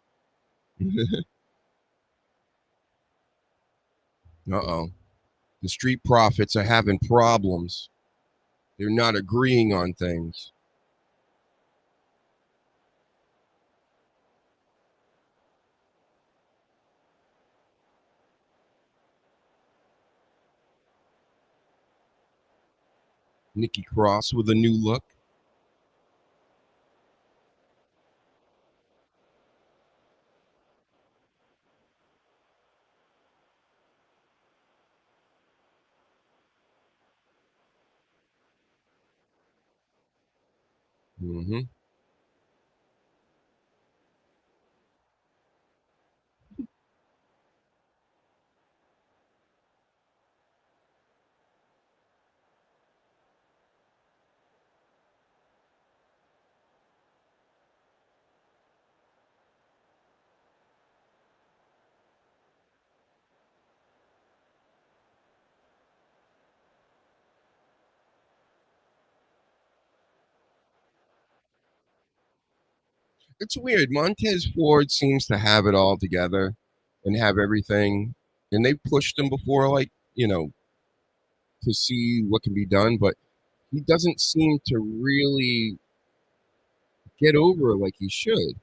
Uh-oh. The Street Profits are having problems. They're not agreeing on things. Nikki Cross with a new look. Mm-hmm. It's weird. Montez Ford seems to have it all together and have everything. And they've pushed him before, like, to see what can be done, but he doesn't seem to really get over like he should.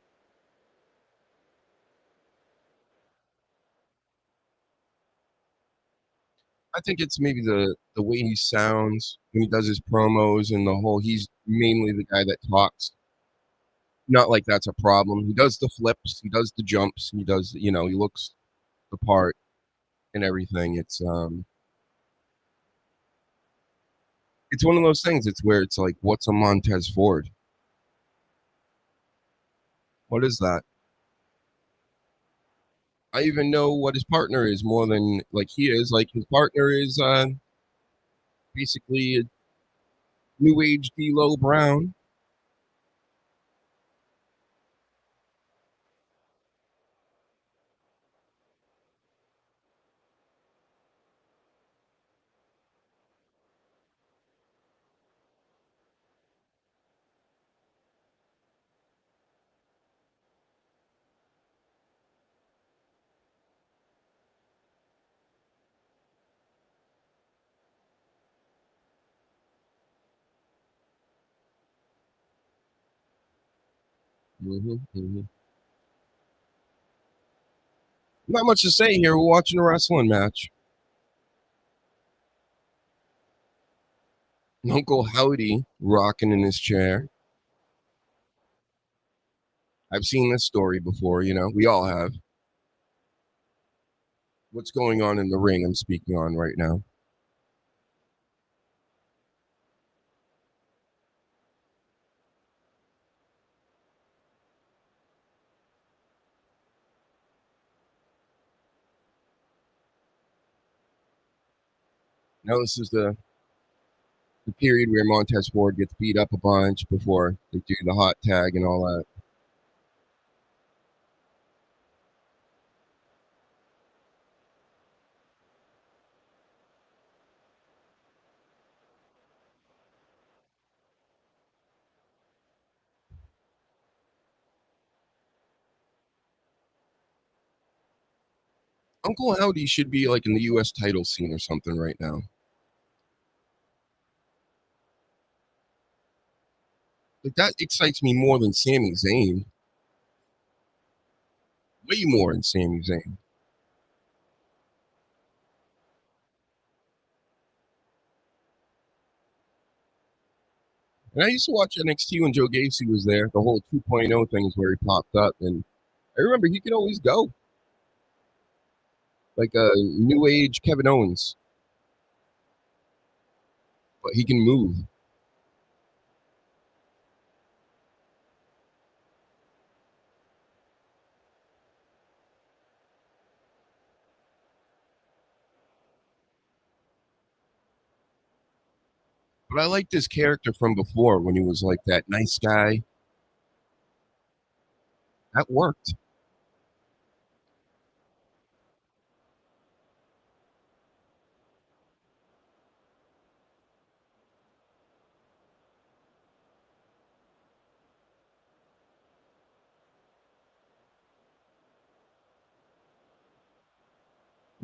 I think it's maybe the way he sounds when he does his promos and the whole he's mainly the guy that talks. Not like that's a problem. He does the flips, he does the jumps, he does, he looks the part and everything. It's one of those things. It's where it's like, what's a Montez Ford? What is that? I even know what his partner is more than like he is. Like his partner is basically a new age D'Lo Brown. Hmm. Not much to say here. We're watching a wrestling match. Uncle Howdy rocking in his chair. I've seen this story before, we all have. What's going on in the ring I'm speaking on right now? Now this is the period where Montez Ford gets beat up a bunch before they do the hot tag and all that. Uncle Howdy should be like in the U.S. title scene or something right now. Like that excites me more than Sami Zayn. Way more than Sami Zayn. And I used to watch NXT when Joe Gacy was there. The whole 2.0 thing is where he popped up, and I remember he could always go like a new age Kevin Owens, but he can move. But I liked his character from before when he was like that nice guy. That worked.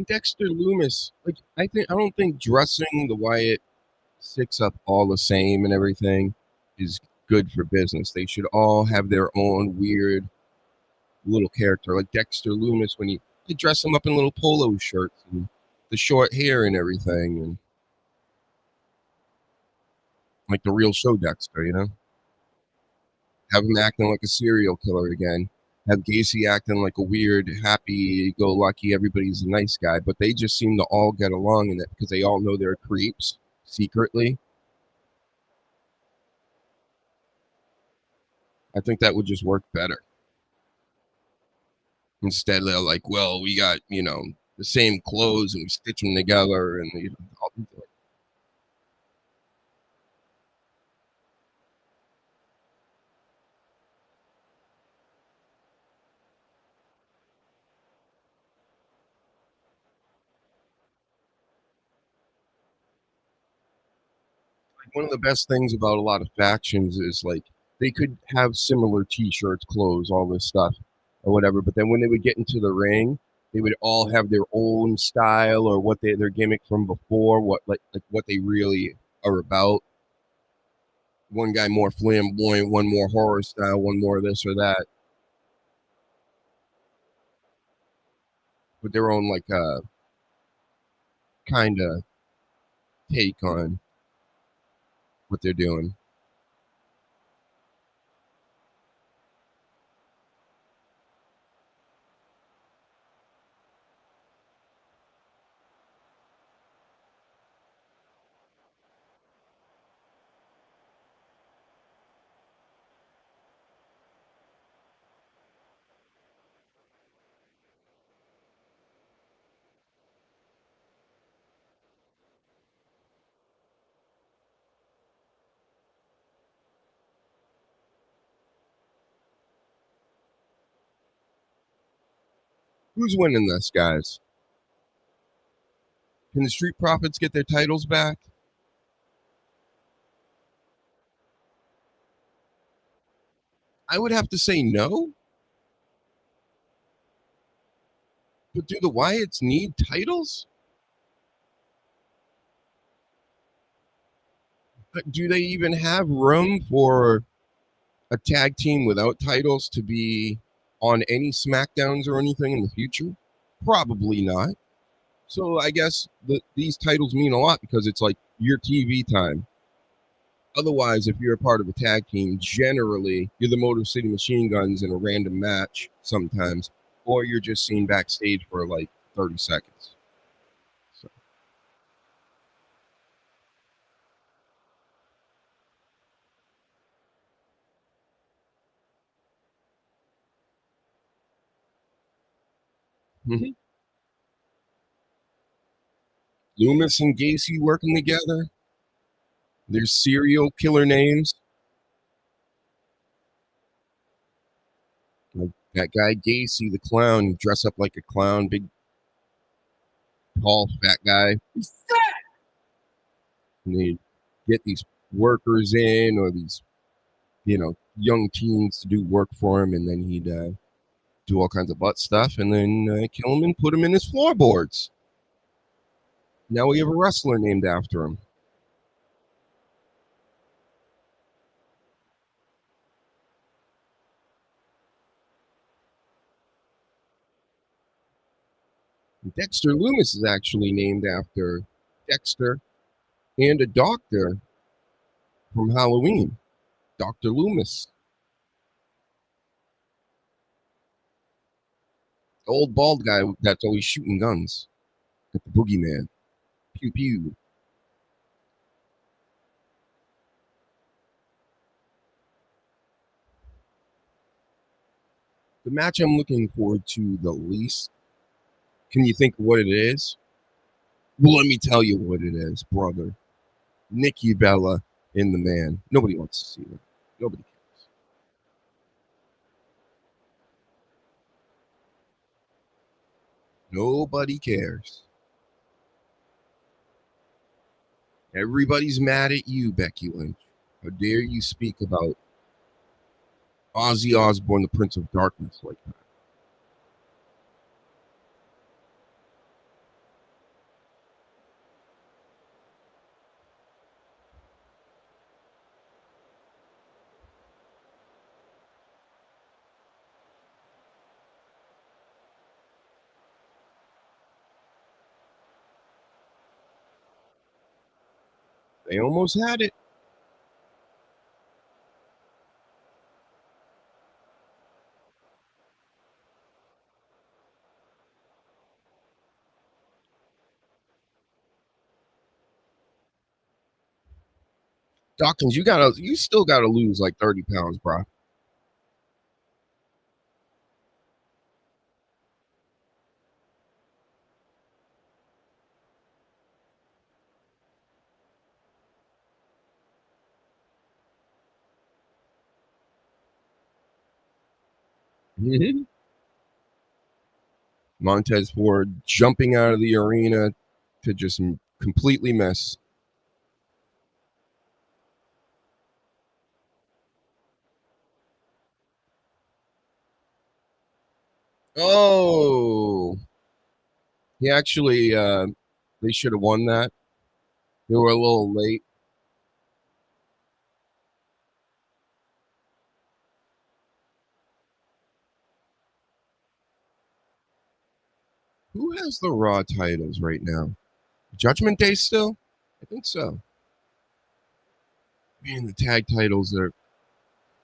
Dexter Loomis, like I don't think dressing the Wyatt Six up all the same and everything is good for business. They should all have their own weird little character, like Dexter Loomis when you dress him up in little polo shirts and the short hair and everything, and like the real show Dexter, have him acting like a serial killer again. Have Gacy acting like a weird, happy-go-lucky, everybody's a nice guy, but they just seem to all get along in it because they all know they're creeps secretly. I think that would just work better. Instead, they're like, well, we got, the same clothes and we stitch them together. And, one of the best things about a lot of factions is like they could have similar T-shirts, clothes, all this stuff, or whatever. But then when they would get into the ring, they would all have their own style or what their gimmick from before, what like what they really are about. One guy more flamboyant, one more horror style, one more this or that. With their own like kind of take on what they're doing. Who's winning this, guys? Can the Street Profits get their titles back? I would have to say no. But do the Wyatts need titles? Do they even have room for a tag team without titles to be on any SmackDowns or anything in the future? Probably not. So I guess these titles mean a lot because it's like your TV time. Otherwise, if you're a part of a tag team, generally you're the Motor City Machine Guns in a random match sometimes, or you're just seen backstage for like 30 seconds. So. Mm-hmm. Loomis and Gacy working together. Their serial killer names. Like that guy Gacy, the clown, dress up like a clown, big, tall, fat guy. And they get these workers in or these, young teens to do work for him, and then he'd do all kinds of butt stuff, and then kill him and put him in his floorboards. Now we have a wrestler named after him. Dexter Loomis is actually named after Dexter and a doctor from Halloween, Dr. Loomis. The old bald guy that's always shooting guns at the boogeyman. Pew pew. The match I'm looking forward to the least, can you think of what it is? Well, let me tell you what it is, brother. Nikki Bella in the Man. Nobody wants to see that. Nobody cares. Nobody cares. Everybody's mad at you, Becky Lynch. How dare you speak about Ozzy Osbourne, the Prince of Darkness, like that? They almost had it. Dawkins, you still gotta lose like 30 pounds, bro. Mm-hmm. Montez Ford jumping out of the arena to just completely miss. Oh, he actually, they should have won that. They were a little late. Who has the Raw titles right now? Judgment Day still? I think so. Man, the tag titles are.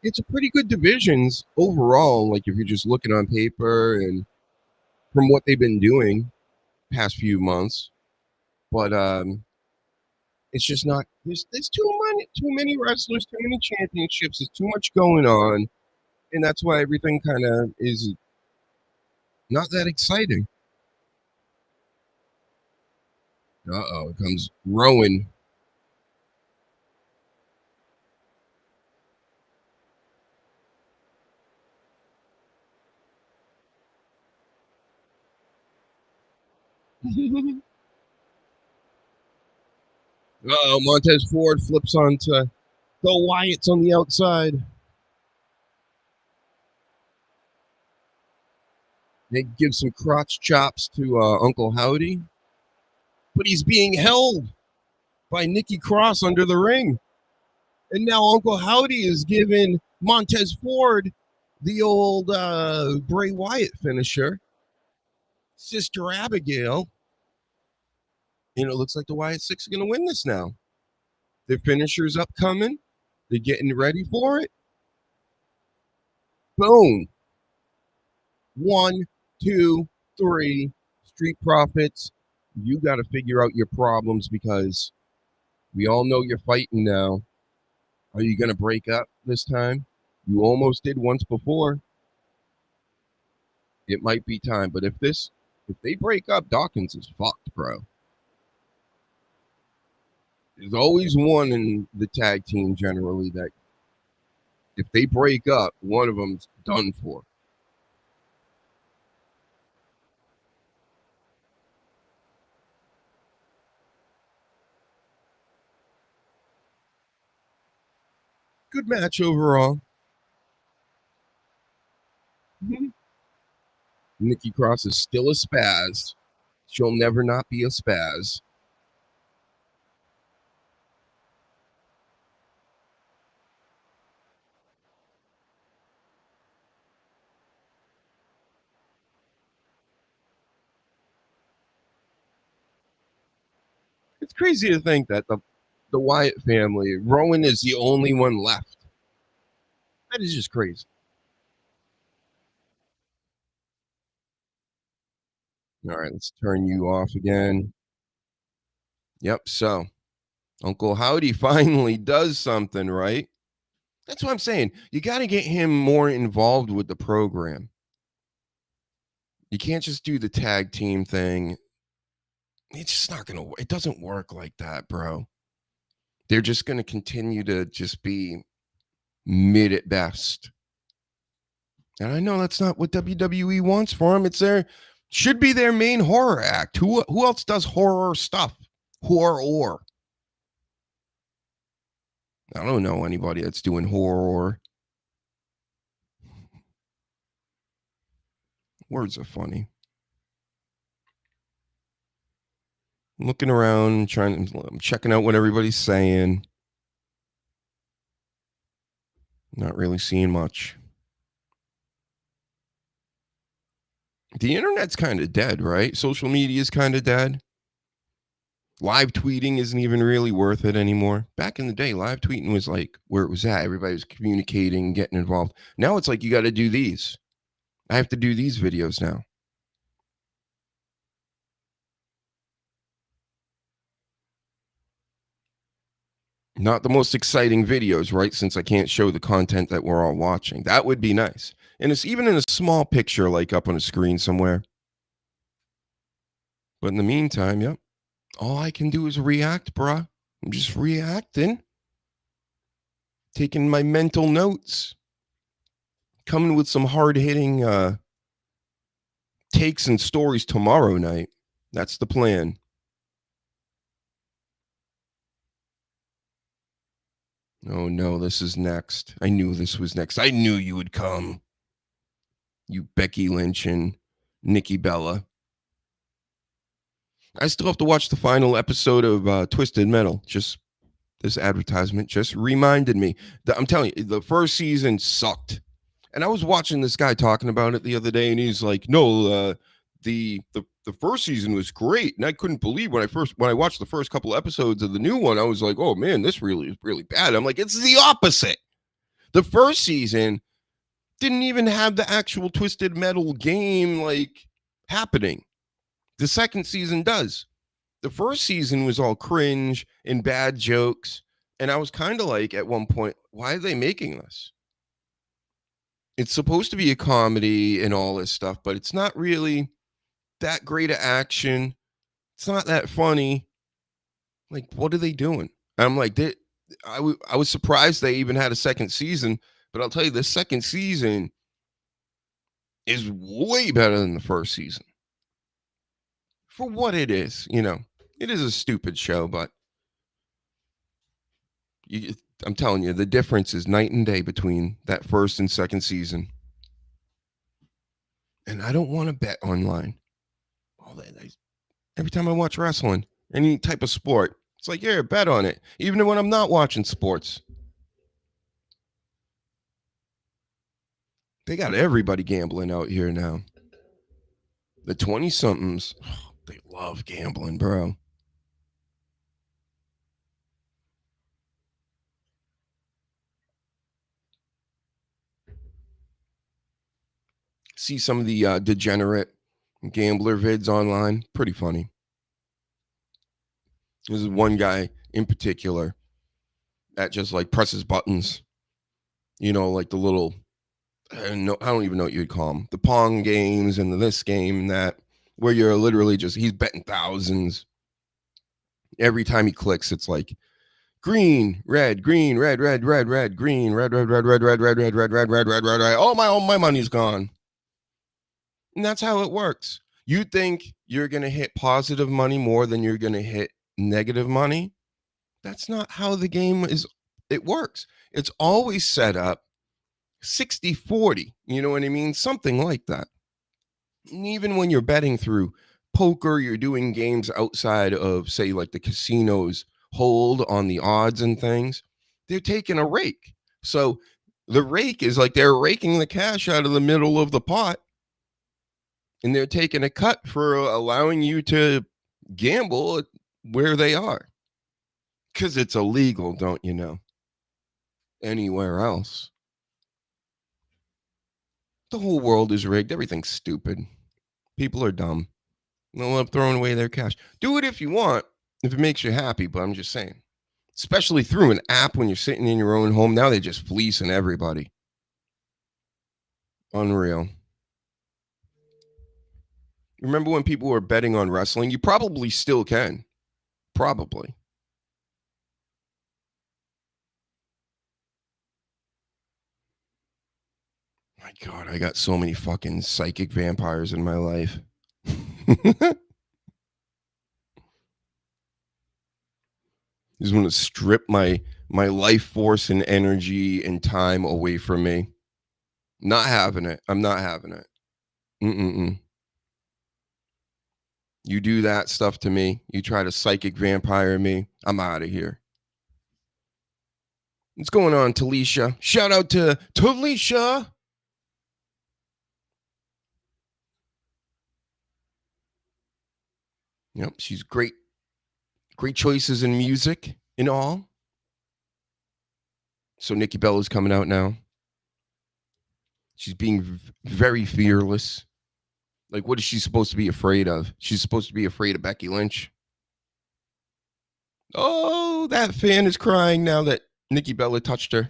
It's a pretty good divisions overall. Like if you're just looking on paper and from what they've been doing past few months, but it's just not. There's too many wrestlers, too many championships. There's too much going on, and that's why everything kind of is not that exciting. Here comes Rowan. Montez Ford flips onto the Wyatts on the outside. They give some crotch chops to Uncle Howdy, but he's being held by Nikki Cross under the ring. And now Uncle Howdy is giving Montez Ford the old Bray Wyatt finisher, Sister Abigail. And it looks like the Wyatt Six are going to win this now. Their finisher's upcoming. They're getting ready for it. Boom. 1, 2, 3. Street Profits. You got to figure out your problems because we all know you're fighting now. Are you going to break up this time? You almost did once before. It might be time. But if they break up, Dawkins is fucked, bro. There's always one in the tag team generally that if they break up, one of them's done for. Good match overall. Nikki Cross is still a spaz. She'll never not be a spaz. It's crazy to think that the Wyatt family, Rowan is the only one left. That is just crazy. All right, let's turn you off again. Yep, so Uncle Howdy finally does something, right? That's what I'm saying. You got to get him more involved with the program. You can't just do the tag team thing. It's just not going to work. It doesn't work like that, bro. They're just going to continue to just be mid at best. And I know that's not what WWE wants for them. Should be their main horror act. Who else does horror stuff? Horror. I don't know anybody that's doing horror. Words are funny. I'm looking around, I'm checking out what everybody's saying. Not really seeing much. The internet's kind of dead, right? Social media is kind of dead. Live tweeting isn't even really worth it anymore. Back in the day, live tweeting was like where it was at. Everybody was communicating, getting involved. Now it's like you got to do these. I have to do these videos now. Not the most exciting videos, right? Since I can't show the content that we're all watching. That would be nice. And it's even in a small picture, like up on a screen somewhere. But in the meantime, yep. All I can do is react, bruh. I'm just reacting. Taking my mental notes. Coming with some hard-hitting takes and stories tomorrow night. That's the plan. Oh no, this is next. I knew this was next. I knew you would come. You Becky Lynch and Nikki Bella. I still have to watch the final episode of Twisted Metal. Just this advertisement just reminded me that I'm telling you, the first season sucked. And I was watching this guy talking about it the other day, and he's like, "No, the first season was great." And I couldn't believe when I watched the first couple episodes of the new one, I was like, "Oh man, this really is really bad." I'm like, it's the opposite. The first season didn't even have the actual Twisted Metal game like happening. The second season does. The first season was all cringe and bad jokes. And I was kind of like, at one point, why are they making this? It's supposed to be a comedy and all this stuff, but it's not really that great of action. It's not that funny. Like, what are they doing? And I'm like, I was surprised they even had a second season, but I'll tell you, the second season is way better than the first season. For what it is, it is a stupid show, but I'm telling you, the difference is night and day between that first and second season. And I don't want to bet online. Every time I watch wrestling, any type of sport, it's like, yeah, bet on it. Even when I'm not watching sports. They got everybody gambling out here now. The 20-somethings, they love gambling, bro. See some of the degenerate gambler vids online. Pretty funny. There's one guy in particular that just like presses buttons. Like the little, I don't even know what you'd call them. The Pong games and this game and that, where you're literally he's betting thousands. Every time he clicks, it's like green, red, green, red, red, red, red, green, red, red, red, red, red, red, red, red, red, red, red, red, red. All my money's gone. And that's how it works. You think you're going to hit positive money more than you're going to hit negative money? That's not how the game it works. It's always set up 60-40. You know what I mean? Something like that. And even when you're betting through poker, you're doing games outside of, say, like the casinos hold on the odds and things, they're taking a rake. So the rake is like they're raking the cash out of the middle of the pot. And they're taking a cut for allowing you to gamble where they are. Because it's illegal, don't you know? Anywhere else. The whole world is rigged. Everything's stupid. People are dumb. They'll love throwing away their cash. Do it if you want, if it makes you happy, but I'm just saying. Especially through an app when you're sitting in your own home. Now they're just fleecing everybody. Unreal. Remember when people were betting on wrestling? You probably still can. Probably. My God, I got so many fucking psychic vampires in my life. Just want to strip my life force and energy and time away from me. Not having it. I'm not having it. You do that stuff to me. You try to psychic vampire me. I'm out of here. What's going on, Talisha? Shout out to Talisha. Yep, she's great. Great choices in music and all. So Nikki Bella's coming out now. She's being very fearless. Like, what is she supposed to be afraid of? She's supposed to be afraid of Becky Lynch. Oh, that fan is crying now that Nikki Bella touched her.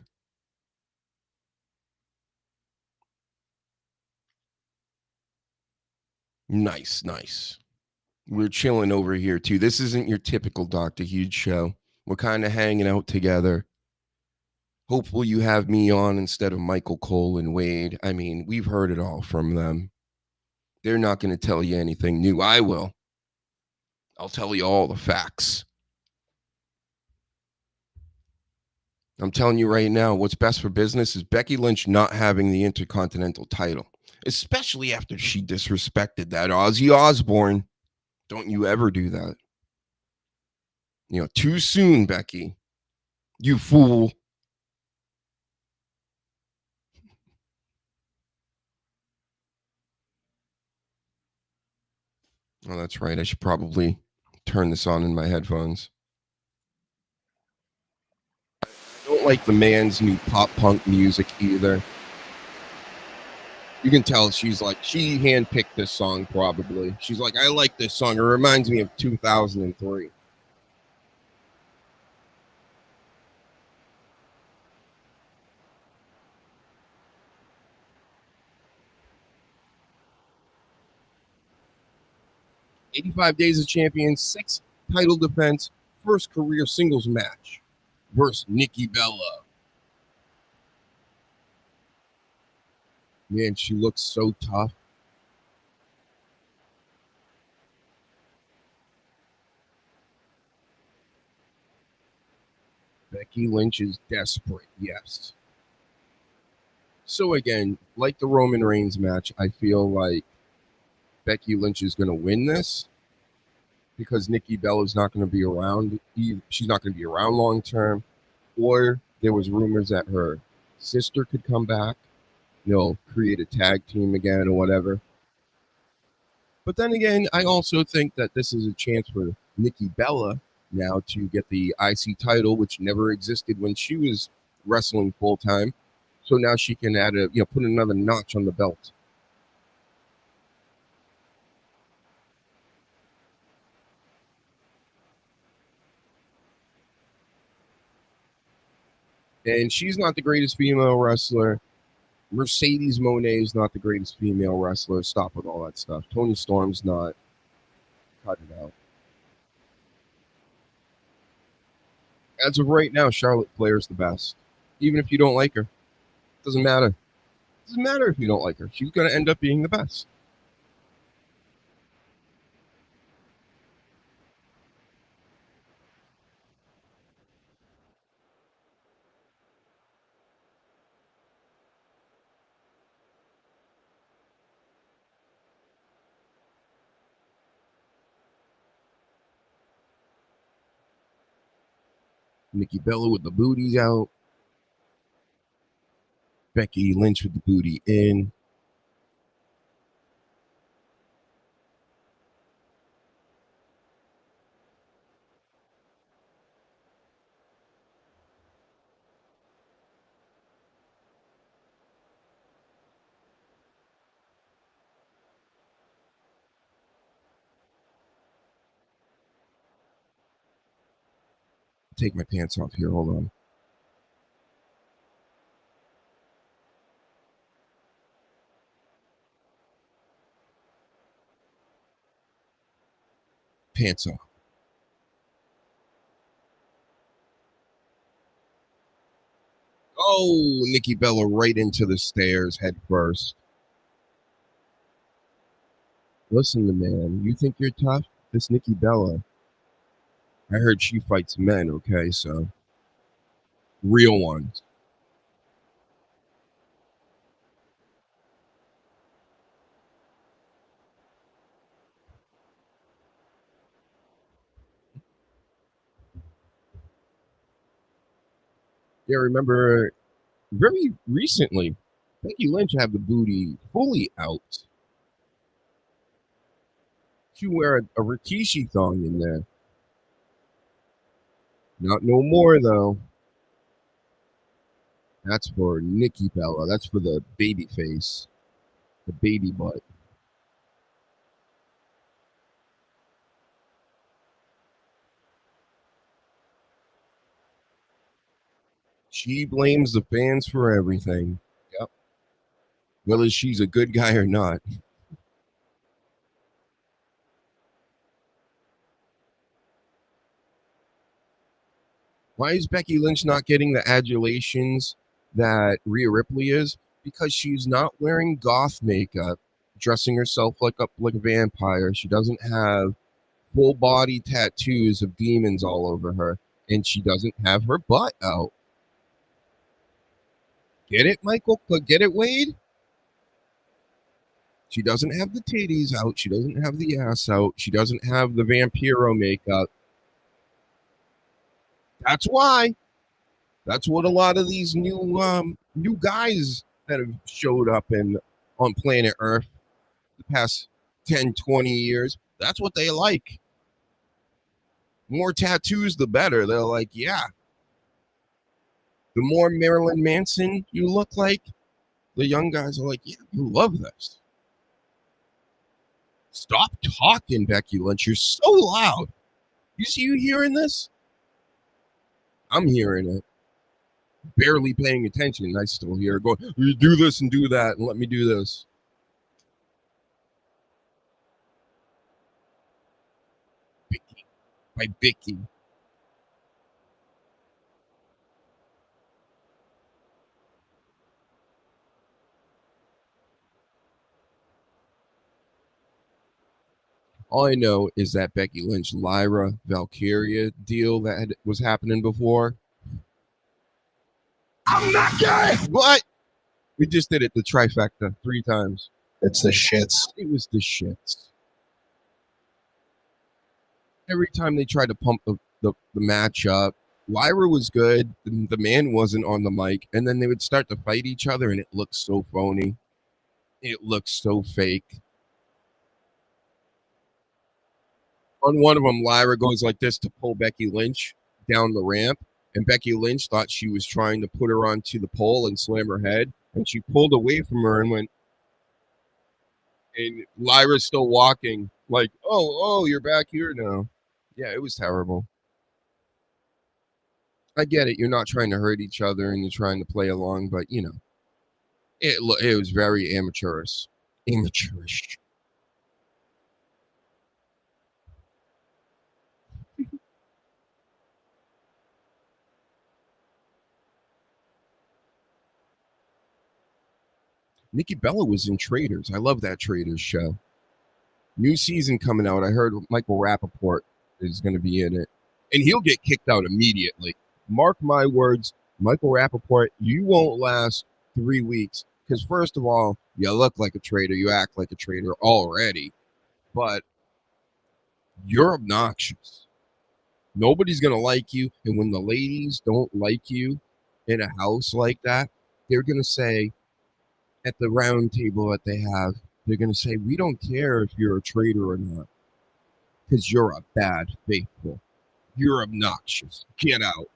Nice, nice. We're chilling over here, too. This isn't your typical Dr. Huge show. We're kind of hanging out together. Hopefully you have me on instead of Michael Cole and Wade. I mean, we've heard it all from them. They're not going to tell you anything new. I will. I'll tell you all the facts. I'm telling you right now, what's best for business is Becky Lynch not having the Intercontinental title. especially after she disrespected that Ozzy Osbourne. Don't you ever do that. Too soon, Becky. You fool. Oh, that's right. I should probably turn this on in my headphones. I don't like the man's new pop punk music either. You can tell she handpicked this song probably. She's like, I like this song. It reminds me of 2003. "85 Days of Champions, 6th title defense, first career singles match versus Nikki Bella." Man, she looks so tough. Becky Lynch is desperate, yes. So again, like the Roman Reigns match, I feel like Becky Lynch is going to win this because Nikki Bella's not going to be around. She's not going to be around long term. Or there was rumors that her sister could come back, create a tag team again or whatever. But then again, I also think that this is a chance for Nikki Bella now to get the IC title, which never existed when she was wrestling full time. So now she can put another notch on the belt. And she's not the greatest female wrestler. Mercedes Moné is not the greatest female wrestler. Stop with all that stuff. Toni Storm's not. Cut it out. As of right now, Charlotte Flair's the best. Even if you don't like her. Doesn't matter. Doesn't matter if you don't like her. She's going to end up being the best. Nikki Bella with the booties out. Becky Lynch with the booty in. Take my pants off here. Hold on. Pants off. Oh, Nikki Bella right into the stairs head first. Listen, man, you think you're tough? This Nikki Bella, I heard she fights men, okay? So, real ones. Yeah, remember very recently, Becky Lynch had the booty fully out. She wear a Rikishi thong in there. Not no more, though. That's for Nikki Bella. That's for the baby face. The baby butt. She blames the fans for everything. Yep. Whether she's a good guy or not. Why is Becky Lynch not getting the adulations that Rhea Ripley is? Because she's not wearing goth makeup, dressing herself like a vampire. She doesn't have full body tattoos of demons all over her, and she doesn't have her butt out. Get it, Michael? Get it, Wade? She doesn't have the titties out. She doesn't have the ass out. She doesn't have the Vampiro makeup. That's why. That's what a lot of these new guys that have showed up on planet Earth the past 10, 20 years, that's what they like. More tattoos, the better. They're like, yeah. The more Marilyn Manson you look like, the young guys are like, yeah, you love this. Stop talking, Becky Lynch. You're so loud. You hearing this? I'm hearing it. Barely paying attention. I still hear it going, you do this and do that and let me do this. Bicky. By Bicky. All I know is that Becky Lynch, Lyra, Valkyria deal that was happening before. I'm not gay. What? We just did it, the trifecta, 3 times. It's the shits. It was the shits. Every time they tried to pump the match up, Lyra was good. The man wasn't on the mic. And then they would start to fight each other, and it looked so phony. It looked so fake. On one of them, Lyra goes like this to pull Becky Lynch down the ramp. And Becky Lynch thought she was trying to put her onto the pole and slam her head. And she pulled away from her and went. And Lyra's still walking like, oh, you're back here now. Yeah, it was terrible. I get it. You're not trying to hurt each other and you're trying to play along. But, you know, it was very amateurish. Amateurish. Nikki Bella was in Traders. I love that Traders show. New season coming out. I heard Michael Rappaport is going to be in it. And he'll get kicked out immediately. Mark my words, Michael Rappaport, you won't last 3 weeks. Because first of all, you look like a traitor. You act like a traitor already. But you're obnoxious. Nobody's going to like you. And when the ladies don't like you in a house like that, they're going to say, at the round table that they have, they're going to say, we don't care if you're a traitor or not, because you're a bad faithful. You're obnoxious. Get out.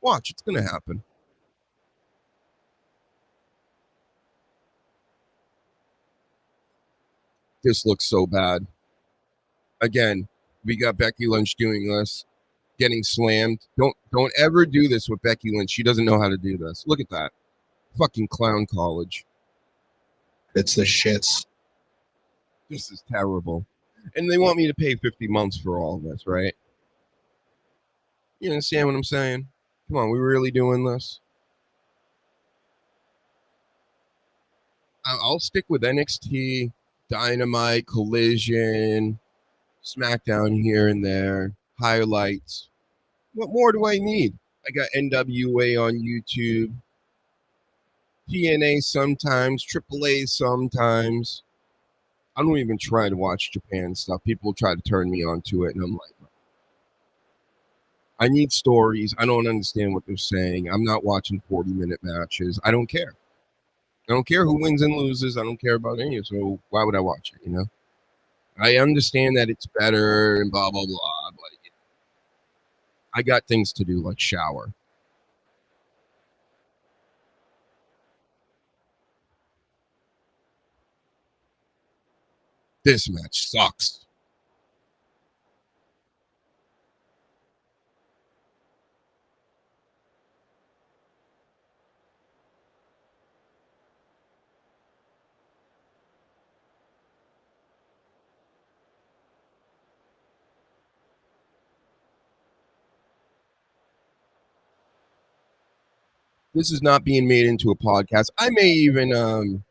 Watch, it's going to happen. This looks so bad. Again, we got Becky Lynch doing this, getting slammed. Don't ever do this with Becky Lynch. She doesn't know how to do this. Look at that. Fucking clown college. It's the shits. This is terrible. And they want me to pay 50 months for all of this, right? You understand what I'm saying? Come on, we really doing this? I'll stick with NXT, Dynamite, Collision, SmackDown here and there, highlights. What more do I need? I got NWA on YouTube, TNA sometimes, AAA sometimes. I don't even try to watch Japan stuff. People try to turn me on to it, and I'm like, I need stories. I don't understand what they're saying. I'm not watching 40-minute matches. I don't care. I don't care who wins and loses. I don't care about any of it. So why would I watch it, you know? I understand that it's better and blah, blah, blah, but I got things to do like shower. This match sucks. This is not being made into a podcast. I may even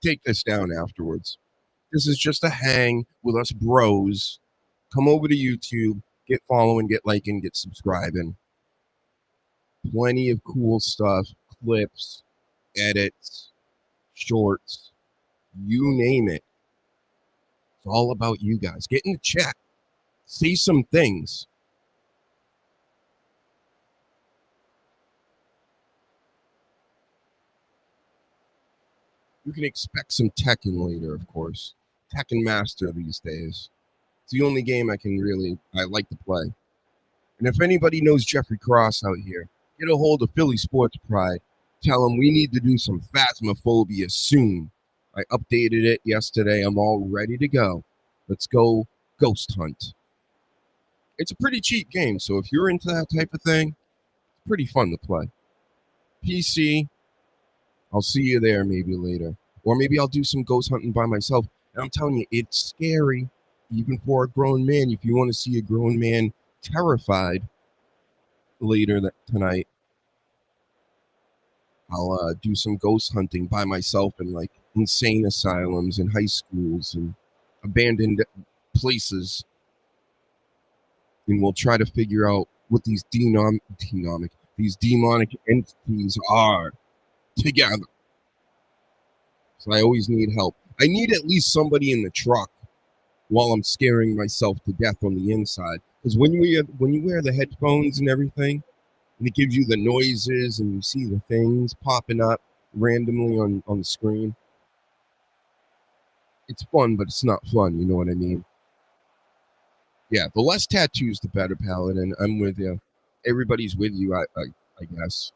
take this down afterwards. This is just a hang with us bros. Come over to YouTube, get following, get liking, get subscribing. Plenty of cool stuff, clips, edits, shorts, you name it. It's all about you guys. Get in the chat. Say some things. You can expect some Tekken later, of course. Tekken Master these days. It's the only game I like to play. And if anybody knows Jeffrey Cross out here, get a hold of Philly Sports Pride. Tell him we need to do some Phasmophobia soon. I updated it yesterday. I'm all ready to go. Let's go Ghost Hunt. It's a pretty cheap game, so if you're into that type of thing, it's pretty fun to play. PC, I'll see you there maybe later. Or maybe I'll do some ghost hunting by myself. And I'm telling you, it's scary, even for a grown man. If you want to see a grown man terrified later tonight, I'll do some ghost hunting by myself in like insane asylums and high schools and abandoned places. And we'll try to figure out what these demonic entities are together. So I always need help. I need at least somebody in the truck while I'm scaring myself to death on the inside. Because when you wear the headphones and everything, and it gives you the noises and you see the things popping up randomly on the screen, it's fun, but it's not fun. You know what I mean? Yeah, the less tattoos, the better, Paladin. I'm with you. Everybody's with you, I guess.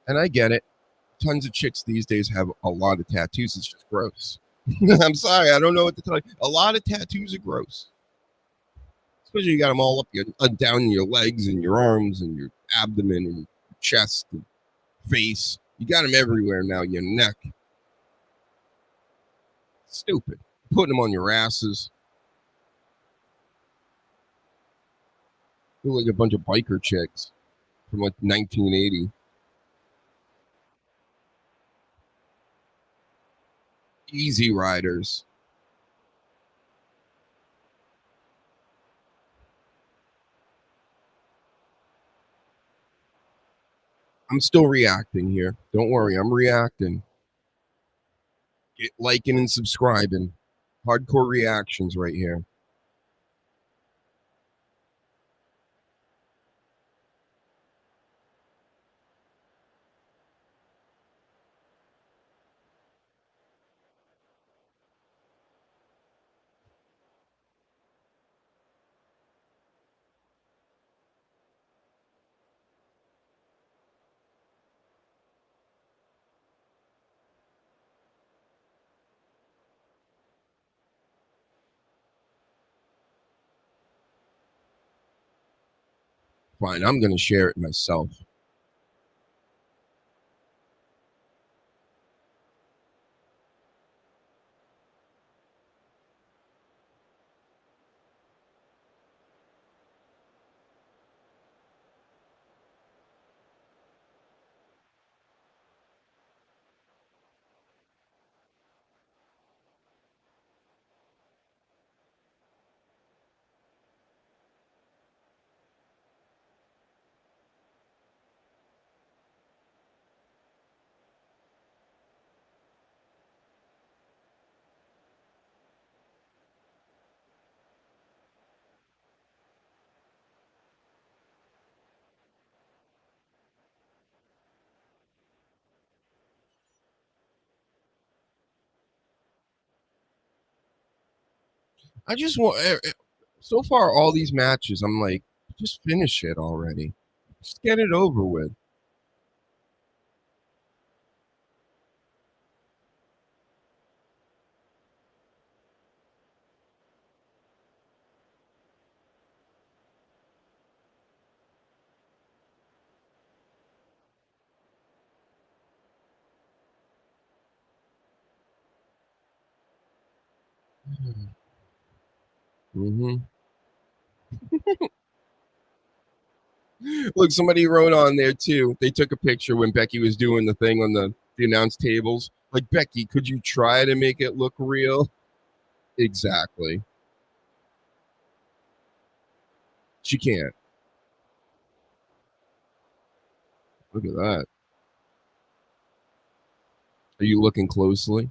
And I get it. Tons of chicks these days have a lot of tattoos. It's just gross. I'm sorry. I don't know what to tell you. A lot of tattoos are gross. Especially you got them all up down your legs and your arms and your abdomen and your chest and face. You got them everywhere now. Your neck. Stupid. Putting them on your asses. Look like a bunch of biker chicks from like 1980. Easy Riders. I'm still reacting here. Don't worry, I'm reacting. Get liking and subscribing. Hardcore reactions right here. Fine, I'm going to share it myself. I just want, so far, all these matches, I'm like, just finish it already. Just get it over with. Mm-hmm. Look, somebody wrote on there too. They took a picture when Becky was doing the thing on the announce tables. Like, Becky, could you try to make it look real? Exactly. She can't. Look at that. Are you looking closely?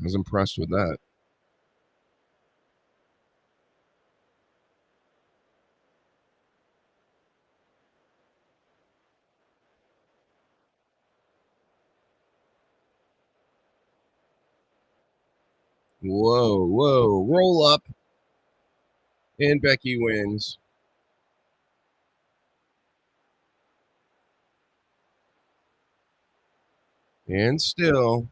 I was impressed with that. Whoa, whoa. Roll up. And Becky wins. And still.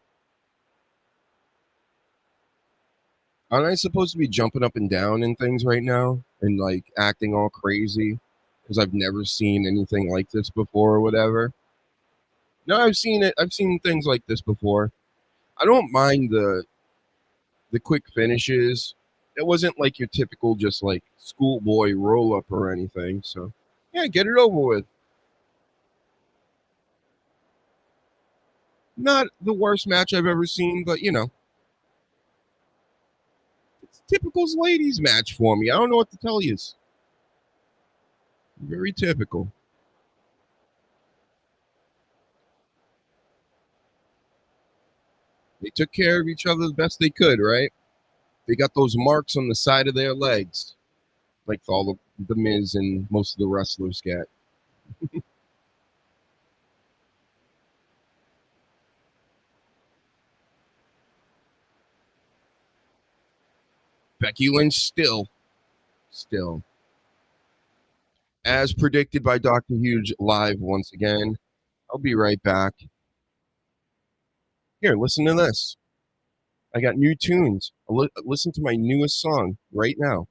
Aren't I supposed to be jumping up and down and things right now? And like acting all crazy? Because I've never seen anything like this before or whatever. No, I've seen it. I've seen things like this before. I don't mind the quick finishes. It wasn't like your typical just like schoolboy roll up or anything. So yeah, get it over with. Not the worst match I've ever seen, but you know, it's typical ladies match for me. I don't know what to tell you. Very typical. They took care of each other the best they could, right? They got those marks on the side of their legs, like all of the Miz and most of the wrestlers get. Becky Lynch still. As predicted by Dr. Huge live once again. I'll be right back. Here, listen to this. I got new tunes. Listen to my newest song right now.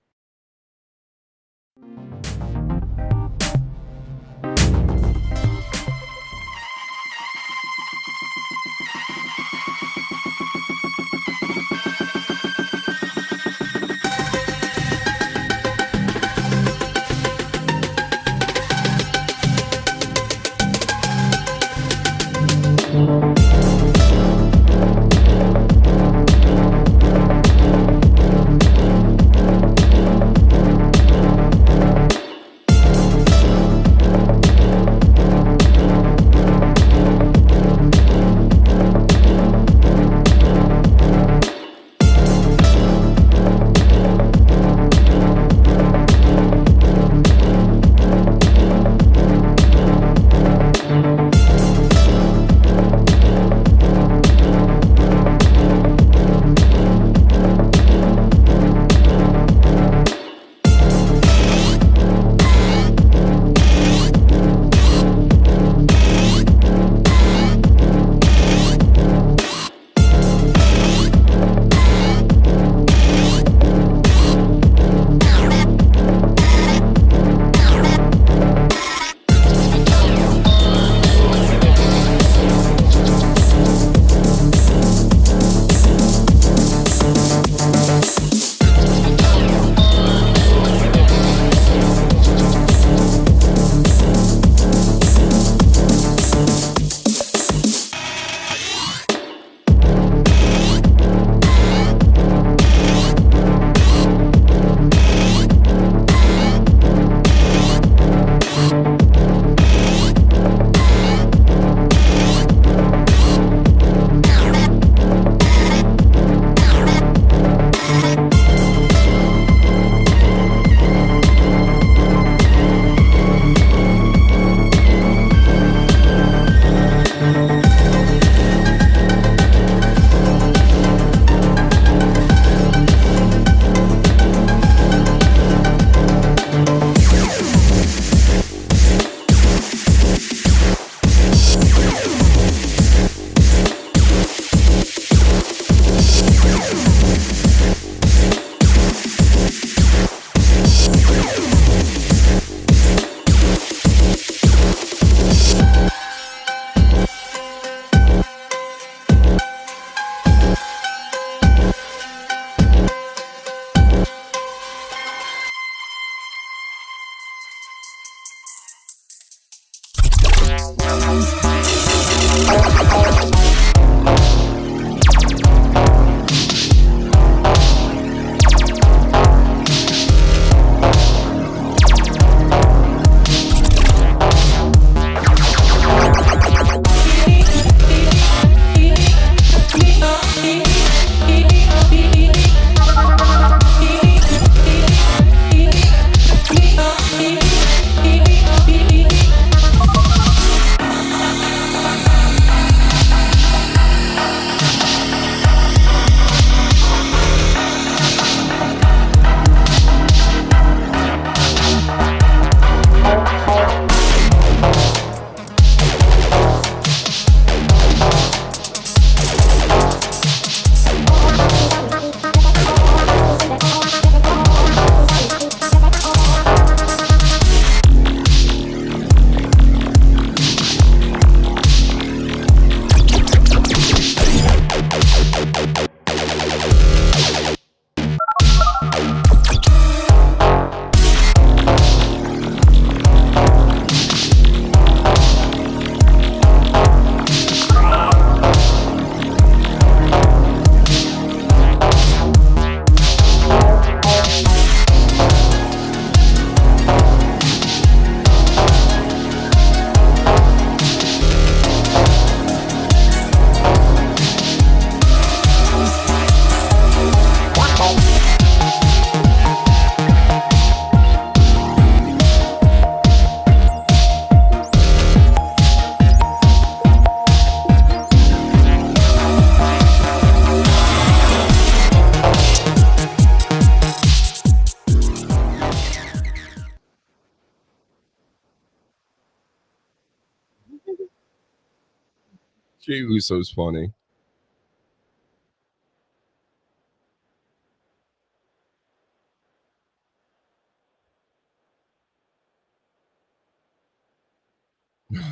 Jey Uso's funny.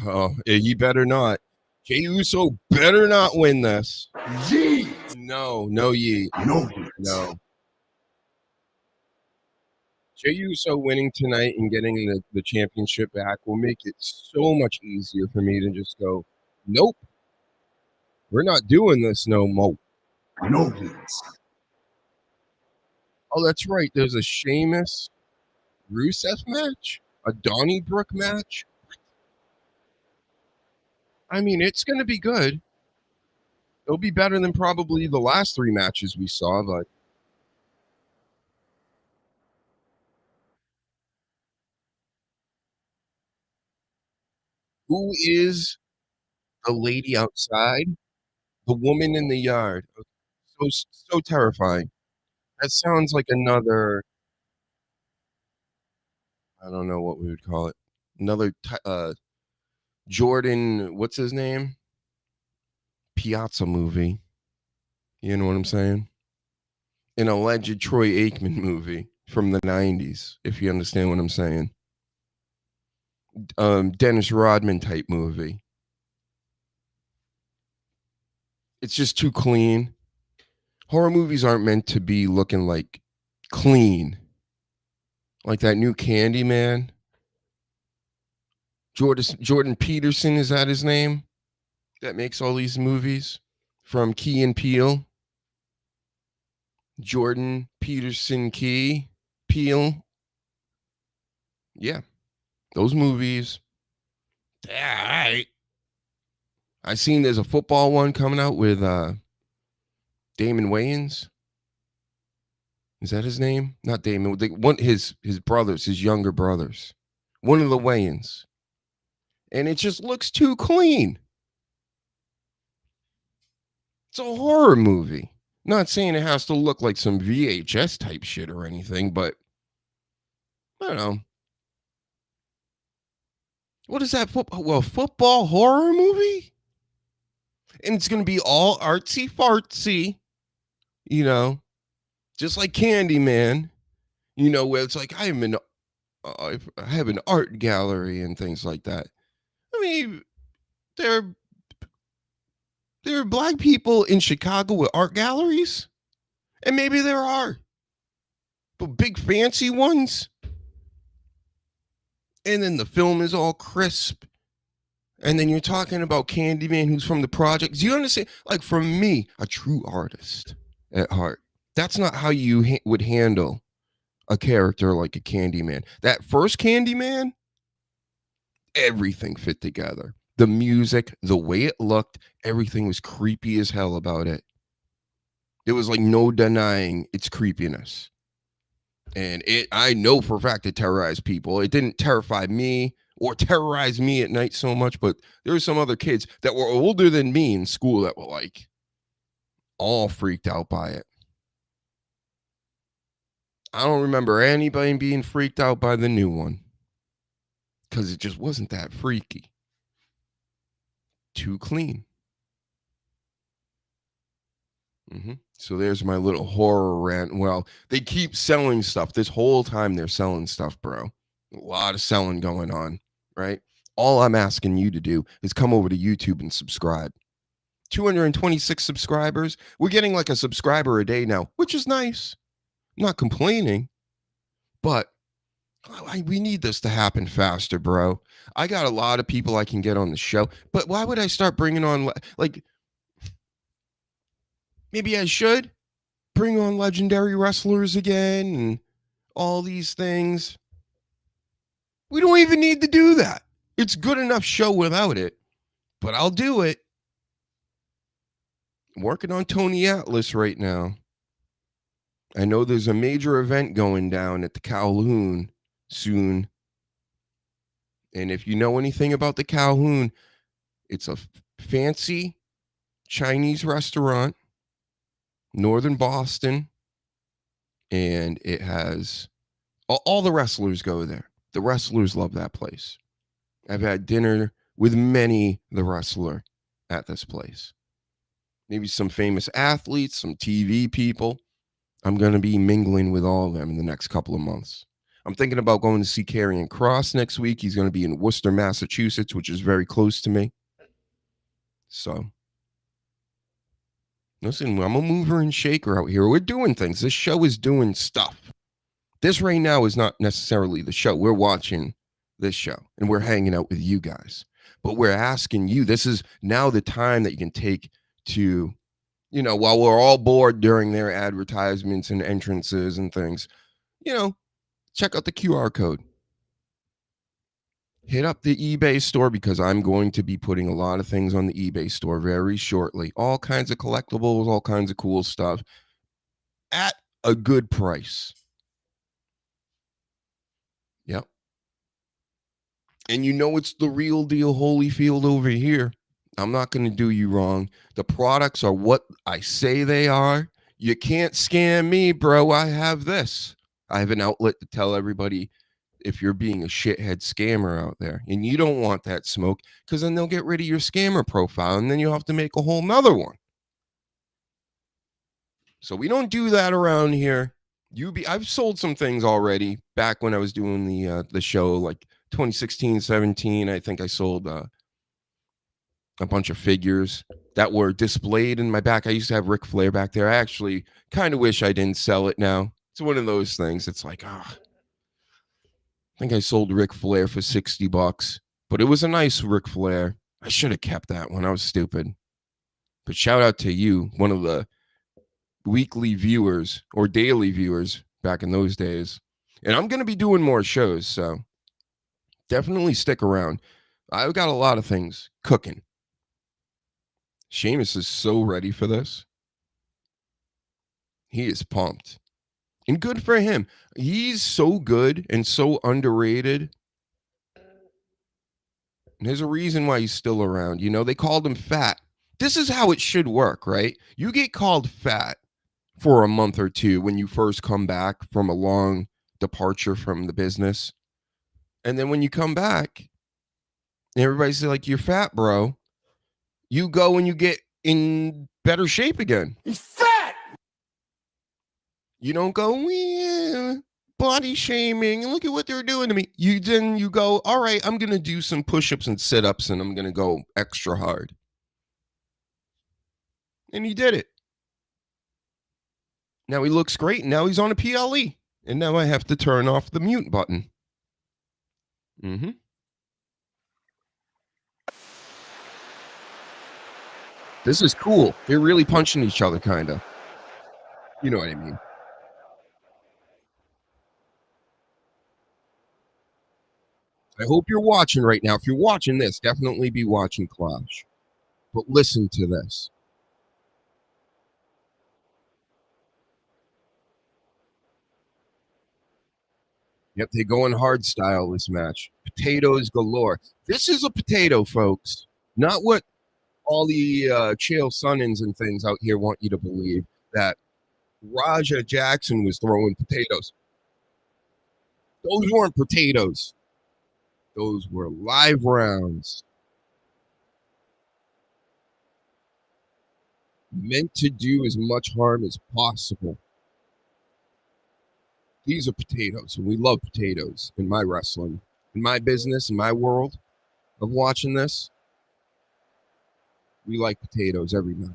Oh, he better not. Jey Uso better not win this. Yeet. No Yeet. No hits. No. Jey Uso winning tonight and getting the championship back will make it so much easier for me to just go, nope, we're not doing this no more. No hits. Oh, that's right. There's a Sheamus Rusev match, a Donnybrook match. I mean, it's going to be good. It'll be better than probably the last 3 matches we saw, but who is the lady outside? The woman in the yard. So terrifying. That sounds like another, I don't know what we would call it. Another Jordan, what's his name? Piazza movie. You know what I'm saying? An alleged Troy Aikman movie from the 90s, if you understand what I'm saying. Dennis Rodman type movie. It's just too clean. Horror movies aren't meant to be looking like clean. Like that new Candyman. Jordan Peterson, is that his name? That makes all these movies from Key and Peele. Jordan Peterson Peele. Yeah. Those movies. Yeah, all right. I seen there's a football one coming out with Damon Wayans. Is that his name? Not Damon. His brothers, his younger brothers. One of the Wayans. And it just looks too clean. It's a horror movie. Not saying it has to look like some VHS type shit or anything, but I don't know. What is that football horror movie? And it's going to be all artsy fartsy, just like Candyman, where it's like I have an art gallery and things like that. I mean, there are black people in Chicago with art galleries, and maybe there are, but big fancy ones. And then the film is all crisp. And then you're talking about Candyman, who's from the projects. Do you understand? Like, for me, a true artist at heart, that's not how you would handle a character like a Candyman. That first Candyman, everything fit together. The music, the way it looked, everything was creepy as hell about it. There was like no denying its creepiness. And I know for a fact it terrorized people. It didn't terrify me or terrorize me at night so much, but there were some other kids that were older than me in school that were like all freaked out by it. I don't remember anybody being freaked out by the new one because it just wasn't that freaky. Too clean. So there's my little horror rant. Well, they keep selling stuff. This whole time they're selling stuff, bro. A lot of selling going on, right? All I'm asking you to do is come over to YouTube and subscribe. 226 subscribers. We're getting like a subscriber a day now, which is nice. I'm not complaining, but we need this to happen faster, bro. I got a lot of people I can get on the show, but why would I start bringing on, like, maybe I should bring on legendary wrestlers again and all these things. We don't even need to do that. It's good enough show without it, but I'll do it. I'm working on Tony Atlas right now. I know there's a major event going down at the Kowloon soon. And if you know anything about the Kowloon, it's a fancy Chinese restaurant, northern Boston, and it has all the wrestlers go there. The wrestlers love that place. I've had dinner with many the wrestler, at this place. Maybe some famous athletes, some TV people. I'm going to be mingling with all of them in the next couple of months. I'm thinking about going to see Karrion Kross next week. He's going to be in Worcester, Massachusetts, which is very close to me. So, listen, I'm a mover and shaker out here. We're doing things. This show is doing stuff. This right now is not necessarily the show. We're watching this show and we're hanging out with you guys. But we're asking you, this is now the time that you can take to, while we're all bored during their advertisements and entrances and things, check out the QR code. Hit up the eBay store because I'm going to be putting a lot of things on the eBay store very shortly. All kinds of collectibles, all kinds of cool stuff at a good price. Yep. And it's the real deal Holyfield over here. I'm not going to do you wrong. The products are what I say they are. You can't scam me, bro. I have this. I have an outlet to tell everybody if you're being a shithead scammer out there. And you don't want that smoke because then they'll get rid of your scammer profile and then you'll have to make a whole nother one. So we don't do that around here. I've sold some things already back when I was doing the show, like 2016, 17. I think I sold a bunch of figures that were displayed in my back. I used to have Ric Flair back there. I actually kind of wish I didn't sell it now. It's one of those things. It's like, I think I sold Ric Flair for $60, but it was a nice Ric Flair. I should have kept that one. I was stupid. But shout out to you, one of the weekly viewers or daily viewers back in those days. And I'm going to be doing more shows, so definitely stick around. I've got a lot of things cooking. Seamus is so ready for this. He is pumped. And good for him. He's so good and so underrated. And there's a reason why he's still around. They called him fat. This is how it should work, right? You get called fat for a month or two when you first come back from a long departure from the business. And then when you come back, everybody's like, you're fat, bro. You go and you get in better shape again. He's fat! You don't go, body shaming, and look at what they're doing to me. You go, all right, I'm going to do some push-ups and sit-ups, and I'm going to go extra hard. And he did it. Now he looks great, and now he's on a PLE. And now I have to turn off the mute button. Mm-hmm. This is cool. They're really punching each other, kind of. You know what I mean. I hope you're watching right now. If you're watching this, definitely be watching Clash. But listen to this. Yep, they go in hard style this match. Potatoes galore. This is a potato, folks. Not what all the Chael Sonnens and things out here want you to believe, that Raja Jackson was throwing potatoes. Those weren't potatoes. Those were live rounds. Meant to do as much harm as possible. These are potatoes, and we love potatoes in my wrestling, in my business, in my world of watching this. We like potatoes every match.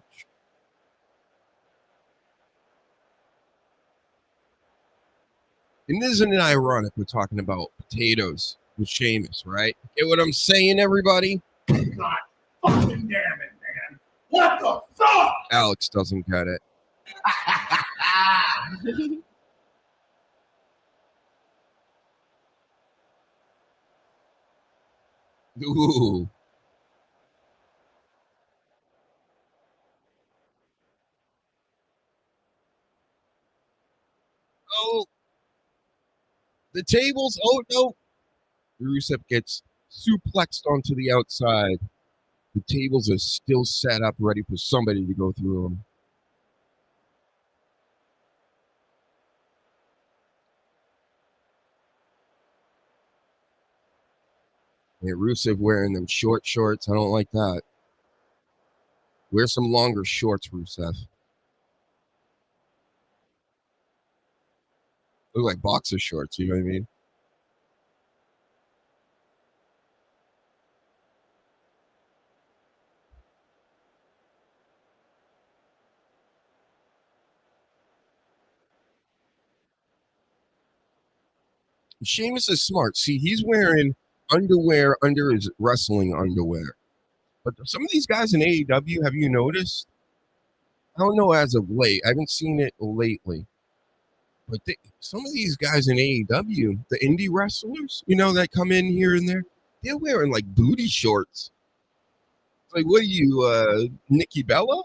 And isn't it ironic we're talking about potatoes with Seamus, right? Get what I'm saying, everybody? God fucking damn it, man. What the fuck? Alex doesn't get it. Ooh. Oh. The tables. Oh, no. Rusev gets suplexed onto the outside. The tables are still set up, ready for somebody to go through them. Yeah, Rusev wearing them short shorts. I don't like that. Wear some longer shorts, Rusev. Look like boxer shorts, you know what I mean? Sheamus is smart. See, he's wearing underwear under his wrestling underwear. But some of these guys in AEW, have you noticed? I don't know as of late. I haven't seen it lately. But some of these guys in AEW, the indie wrestlers, that come in here and there, they're wearing like booty shorts. It's like, what are you, Nikki Bella?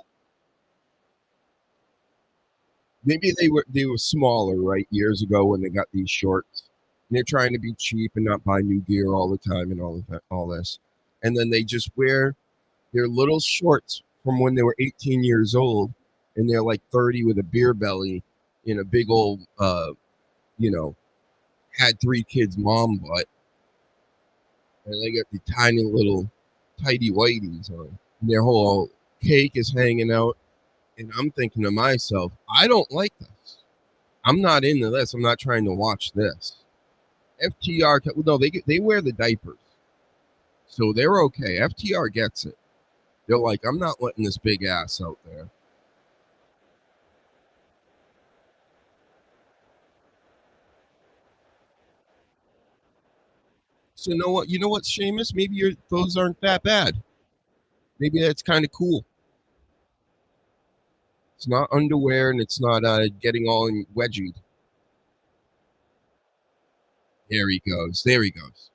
Maybe they were smaller, right, years ago when they got these shorts. And they're trying to be cheap and not buy new gear all the time and all this. And then they just wear their little shorts from when they were 18 years old, and they're like 30 with a beer belly in a big old, had 3 kids mom butt. And they got the tiny little tighty whities on. And their whole cake is hanging out. And I'm thinking to myself, I don't like this. I'm not into this. I'm not trying to watch this. FTR, no, they wear the diapers. So they're okay. FTR gets it. They're like, I'm not letting this big ass out there. So you know what, Sheamus? Maybe your clothes aren't that bad. Maybe that's kind of cool. It's not underwear and it's not getting all wedgied. There he goes. There he goes.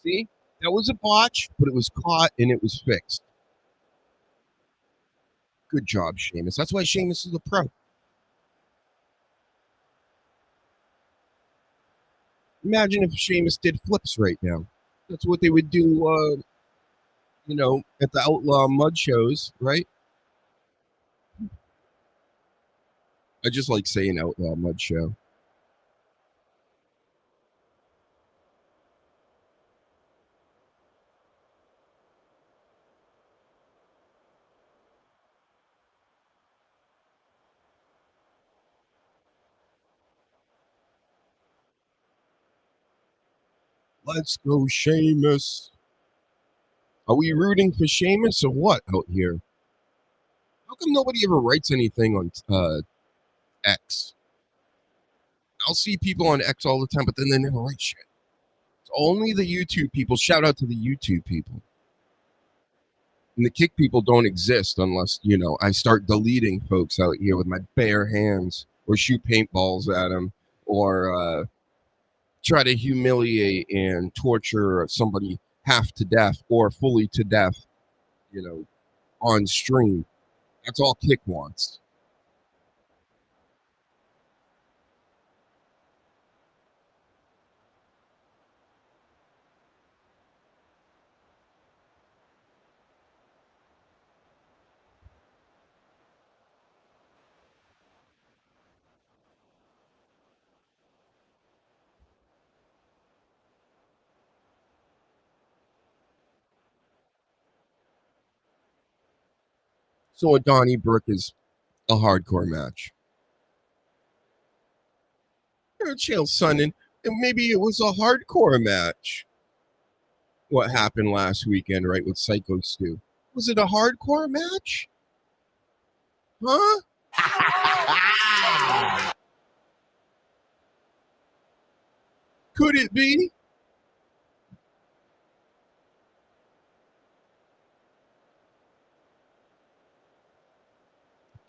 See? That was a botch, but it was caught and it was fixed. Good job, Sheamus. That's why Sheamus is a pro. Imagine if Sheamus did flips right now. That's what they would do, at the Outlaw Mud shows, right? I just like saying Outlaw Mud show. Let's go, Sheamus. Are we rooting for Sheamus or what out here? How come nobody ever writes anything on X? I'll see people on X all the time, but then they never write shit. It's only the YouTube people. Shout out to the YouTube people. And the kick people don't exist unless, I start deleting folks out here with my bare hands or shoot paintballs at them or try to humiliate and torture somebody half to death or fully to death, on stream. That's all Kick wants. So a Donnybrook is a hardcore match. Chill, son, and maybe it was a hardcore match. What happened last weekend, right, with Psycho Stu? Was it a hardcore match? Huh? Could it be?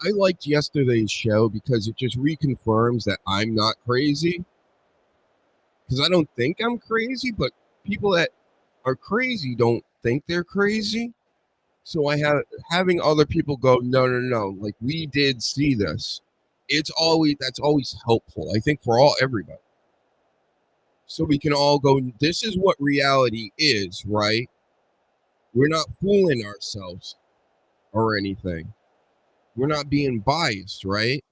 I liked yesterday's show because it just reconfirms that I'm not crazy. Because I don't think I'm crazy, but people that are crazy don't think they're crazy. So having other people go, no, like we did see this. That's always helpful, I think, for everybody. So we can all go, this is what reality is, right? We're not fooling ourselves or anything. We're not being biased, right?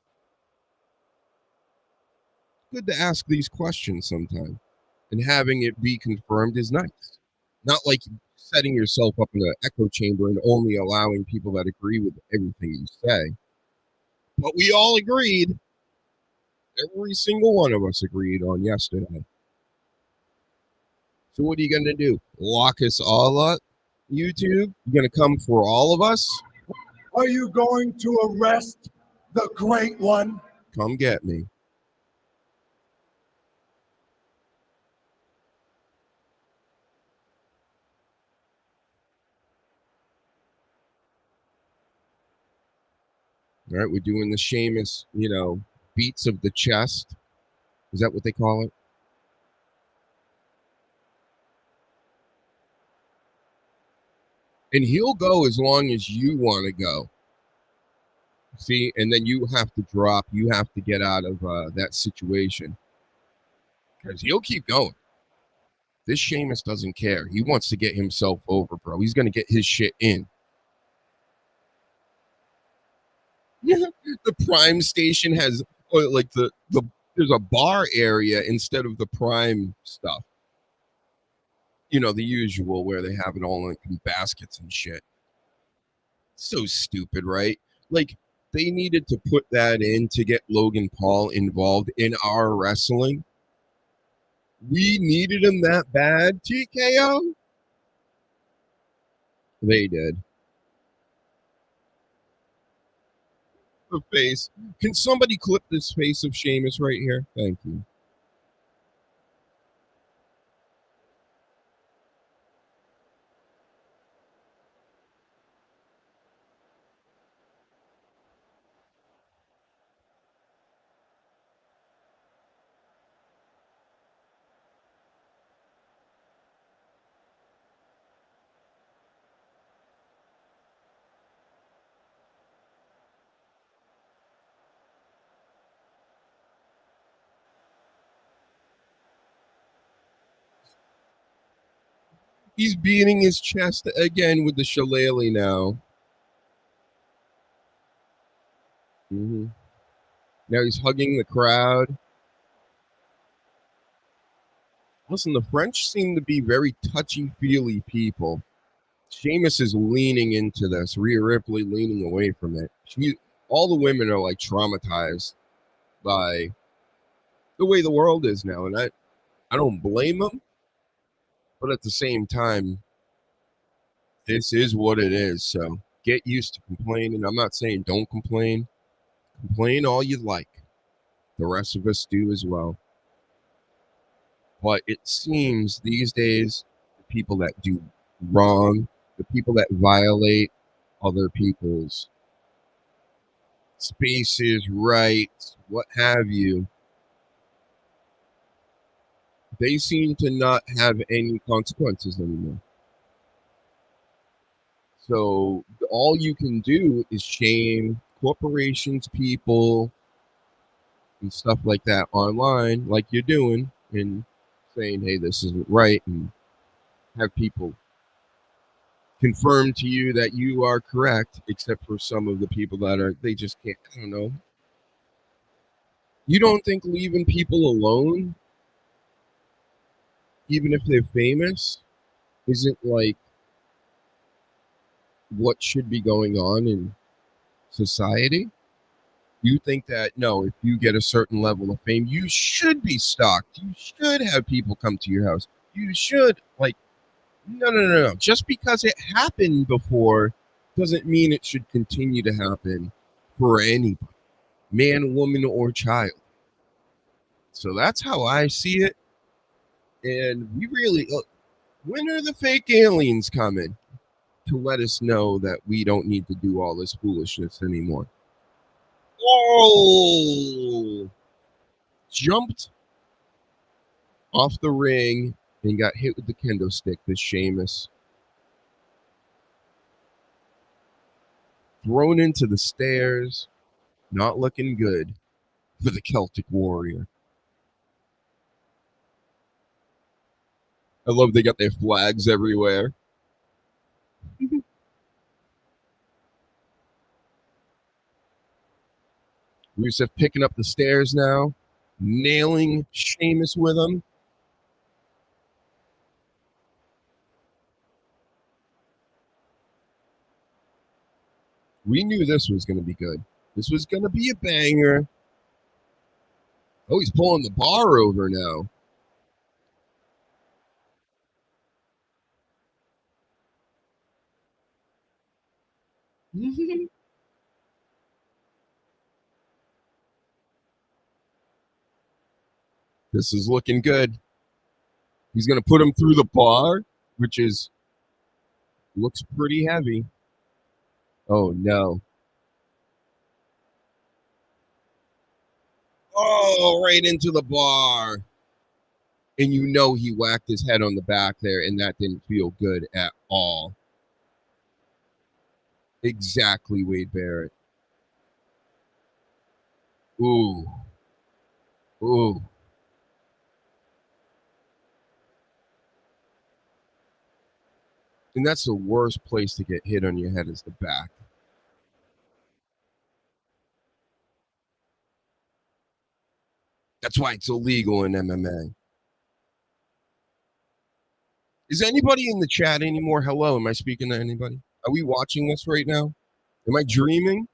Good to ask these questions sometime. And having it be confirmed is nice. Not like setting yourself up in an echo chamber and only allowing people that agree with everything you say. But we all agreed. Every single one of us agreed on yesterday. So what are you going to do? Lock us all up? YouTube? You going to come for all of us? Are you going to arrest the Great One? Come get me. All right, we're doing the Seamus, beats of the chest. Is that what they call it? And he'll go as long as you want to go. See, and then you have to drop. You have to get out of that situation. Because he'll keep going. This Seamus doesn't care. He wants to get himself over, bro. He's going to get his shit in. The Prime station has, like, there's a bar area instead of the Prime stuff. The usual where they have it all in baskets and shit. So stupid, right? Like, they needed to put that in to get Logan Paul involved in our wrestling. We needed him that bad, TKO? They did. The face. Can somebody clip this face of Seamus right here? Thank you. He's beating his chest again with the shillelagh now. Now he's hugging the crowd. Listen, the French seem to be very touchy-feely people. Seamus is leaning into this. Rhea Ripley leaning away from it. All the women are like traumatized by the way the world is now, and I don't blame them. But at the same time, this is what it is. So get used to complaining. I'm not saying don't complain. Complain all you like. The rest of us do as well. But it seems these days, the people that do wrong, the people that violate other people's spaces, rights, what have you, they seem to not have any consequences anymore. So all you can do is shame corporations, people, and stuff like that online, like you're doing, and saying, hey, this isn't right, and have people confirm to you that you are correct, except for some of the people that they just can't. I don't know. You don't think leaving people alone, even if they're famous, isn't like what should be going on in society? You think that, no, if you get a certain level of fame, you should be stalked. You should have people come to your house. You should, no. Just because it happened before doesn't mean it should continue to happen for anybody, man, woman, or child. So that's how I see it. And we really, when are the fake aliens coming to let us know that we don't need to do all this foolishness anymore? Oh, jumped off the ring and got hit with the kendo stick, this Seamus. Thrown into the stairs, not looking good for the Celtic Warrior. I love they got their flags everywhere. Rusev picking up the stairs now, nailing Sheamus with him. We knew this was going to be good. This was going to be a banger. Oh, he's pulling the bar over now. This is looking good. He's going to put him through the bar, which looks pretty heavy. Oh, no. Oh, right into the bar. And you know he whacked his head on the back there, and that didn't feel good at all. Exactly, Wade Barrett. Ooh. Ooh. And that's the worst place to get hit on your head is the back. That's why it's illegal in MMA. Is anybody in the chat anymore? Hello, am I speaking to anybody? Are we watching this right now? Am I dreaming?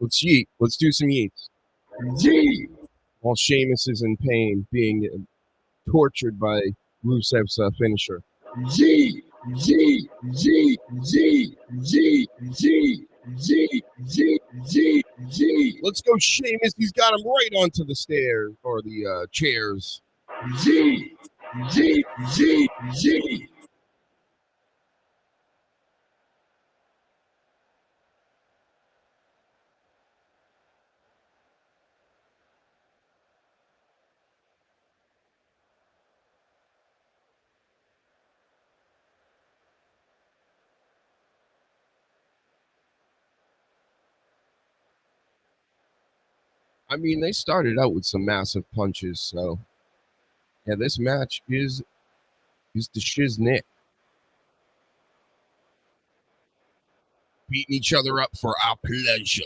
Let's yeet. Let's do some yeets. Yeet! While Sheamus is in pain, being tortured by Rusev's finisher. Yeet! Yeet! Yeet! Yeet! Yeet! Yeet! Yeet! Yeet! Yeet! Yeet! Let's go, Sheamus. He's got him right onto the stairs or the chairs. Yeet! Yeet! Yeet! Yeet! I mean, they started out with some massive punches, so yeah, this match is the shiznit. Beating each other up for our pleasure.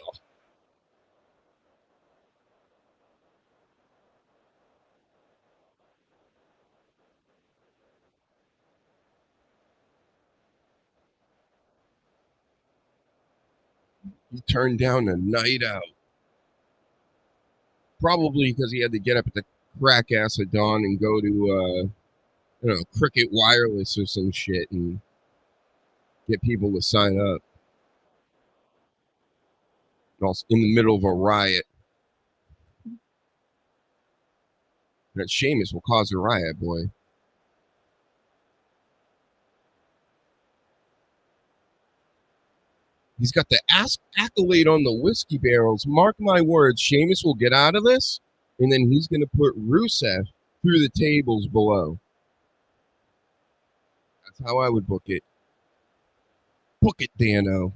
He turned down a night out. Probably because he had to get up at the crack ass of dawn and go to Cricket Wireless or some shit and get people to sign up. Also in the middle of a riot. That Sheamus will cause a riot, boy. He's got the accolade on the whiskey barrels. Mark my words, Sheamus will get out of this, and then he's going to put Rusev through the tables below. That's how I would book it. Book it, Dano.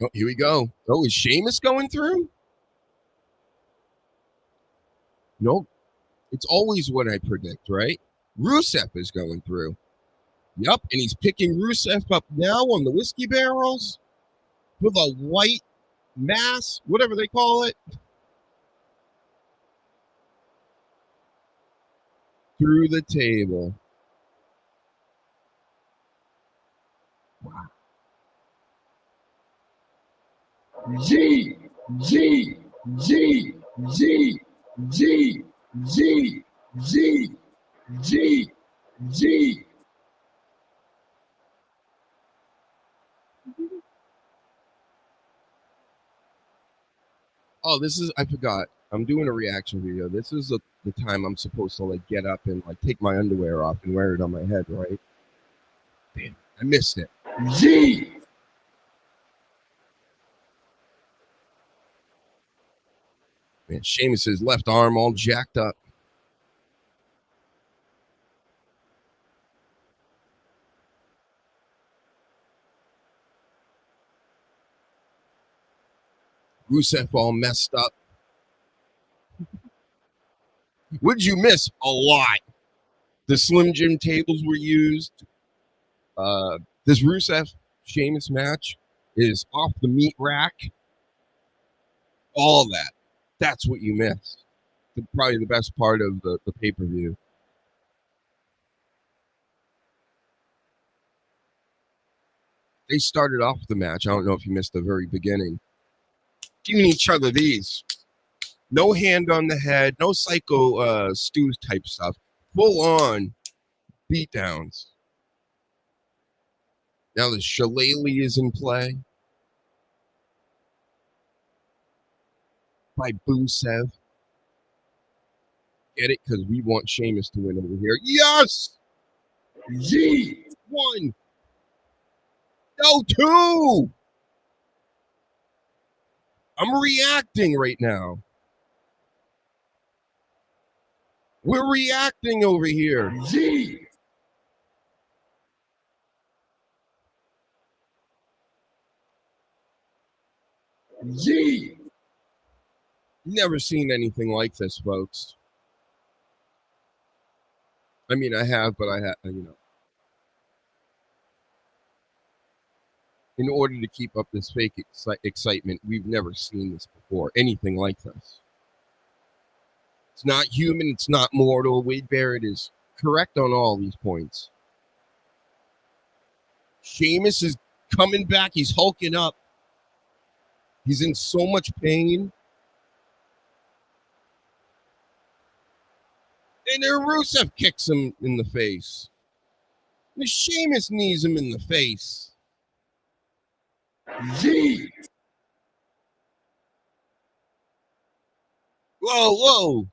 Oh, here we go. Oh, is Sheamus going through? Nope. It's always what I predict, right? Rusev is going through. Yep, and he's picking Rusev up now on the whiskey barrels with a white mass, whatever they call it. Through the table. Wow. G, G, G, G, G, G, G, G, G. Oh, I forgot. I'm doing a reaction video. This is the time I'm supposed to like get up and like take my underwear off and wear it on my head, right? Damn, I missed it. G. Man, Sheamus's left arm all jacked up. Rusev all messed up. What did you miss? A lot. The Slim Jim tables were used. This Rusev, Sheamus match is off the meat rack. All that. That's what you missed. Probably the best part of the pay-per-view. They started off the match. I don't know if you missed the very beginning. Giving each other these. No hand on the head. No Psycho Stu type stuff. Full on beatdowns. Now the shillelagh is in play. By Rusev. Get it? Because we want Sheamus to win over here. Yes! Yee! 1. No, 2! I'm reacting right now. We're reacting over here. Yee! Yee! Never seen anything like this, folks. I mean, I have, but I have, in order to keep up this fake excitement, we've never seen this before. Anything like this. It's not human. It's not mortal. Wade Barrett is correct on all these points. Sheamus is coming back. He's hulking up. He's in so much pain. And then Rusev kicks him in the face. And Sheamus knees him in the face. Yeet! Whoa, whoa.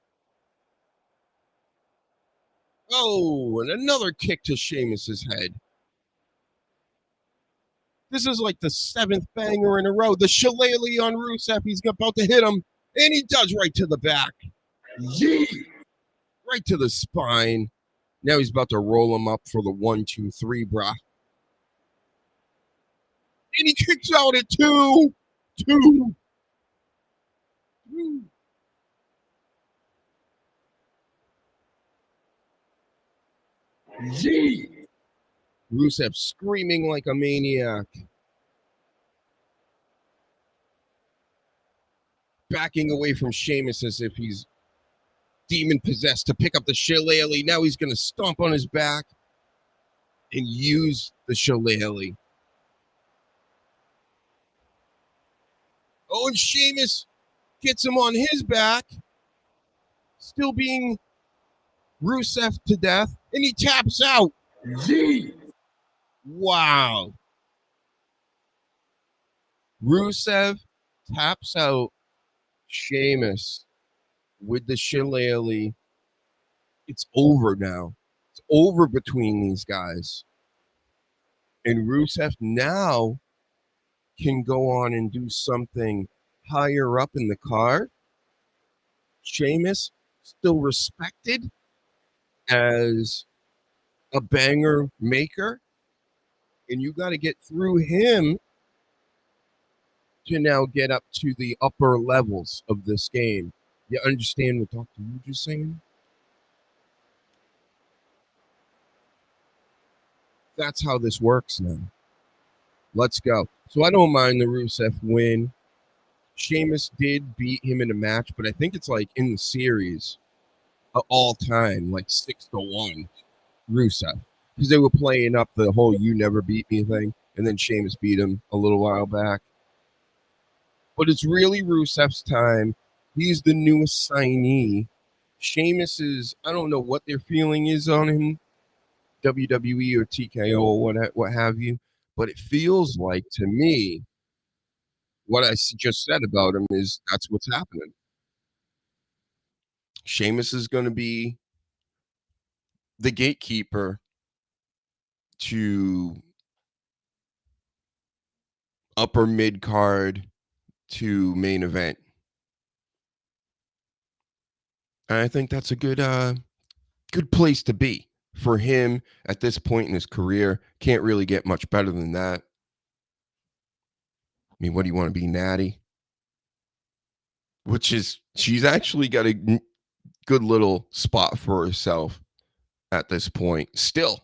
Oh, and another kick to Sheamus's head. This is like the 7th banger in a row. The shillelagh on Rusev. He's about to hit him. And he does right to the back. Yeet! Right to the spine. Now he's about to roll him up for the 1, 2, 3, brah. And he kicks out at 2. 2. 2. Yee! Rusev screaming like a maniac. Backing away from Sheamus as if he's demon-possessed to pick up the shillelagh. Now he's going to stomp on his back and use the shillelagh. Oh, and Sheamus gets him on his back, still being Rusev to death, and he taps out. Yee! Wow. Rusev taps out Sheamus with the shillelagh. It's over now. It's over between these guys. And Rusev now can go on and do something higher up in the card. Sheamus still respected as a banger maker. And you got to get through him to now get up to the upper levels of this game. You understand what Dr. Huge is saying? That's how this works now. Let's go. So I don't mind the Rusev win. Sheamus did beat him in a match, but I think it's like in the series all time, like 6-1 Rusev. Because they were playing up the whole "you never beat me" thing, and then Sheamus beat him a little while back. But it's really Rusev's time. He's the newest signee. Sheamus is, I don't know what their feeling is on him, WWE or TKO or what have you, but it feels like to me, what I just said about him is that's what's happening. Sheamus is going to be the gatekeeper to upper mid card to main event. And I think that's a good place to be for him at this point in his career. Can't really get much better than that. I mean, what do you want to be, Natty? Which is, she's actually got a good little spot for herself at this point. Still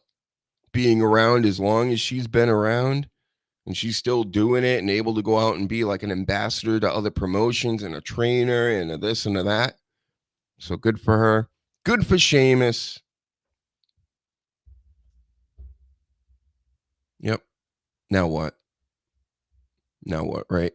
being around as long as she's been around And she's still doing it and able to go out and be like an ambassador to other promotions and a trainer and a this and a that. So good for her. Good for Sheamus. Yep. Now what? Now what, right?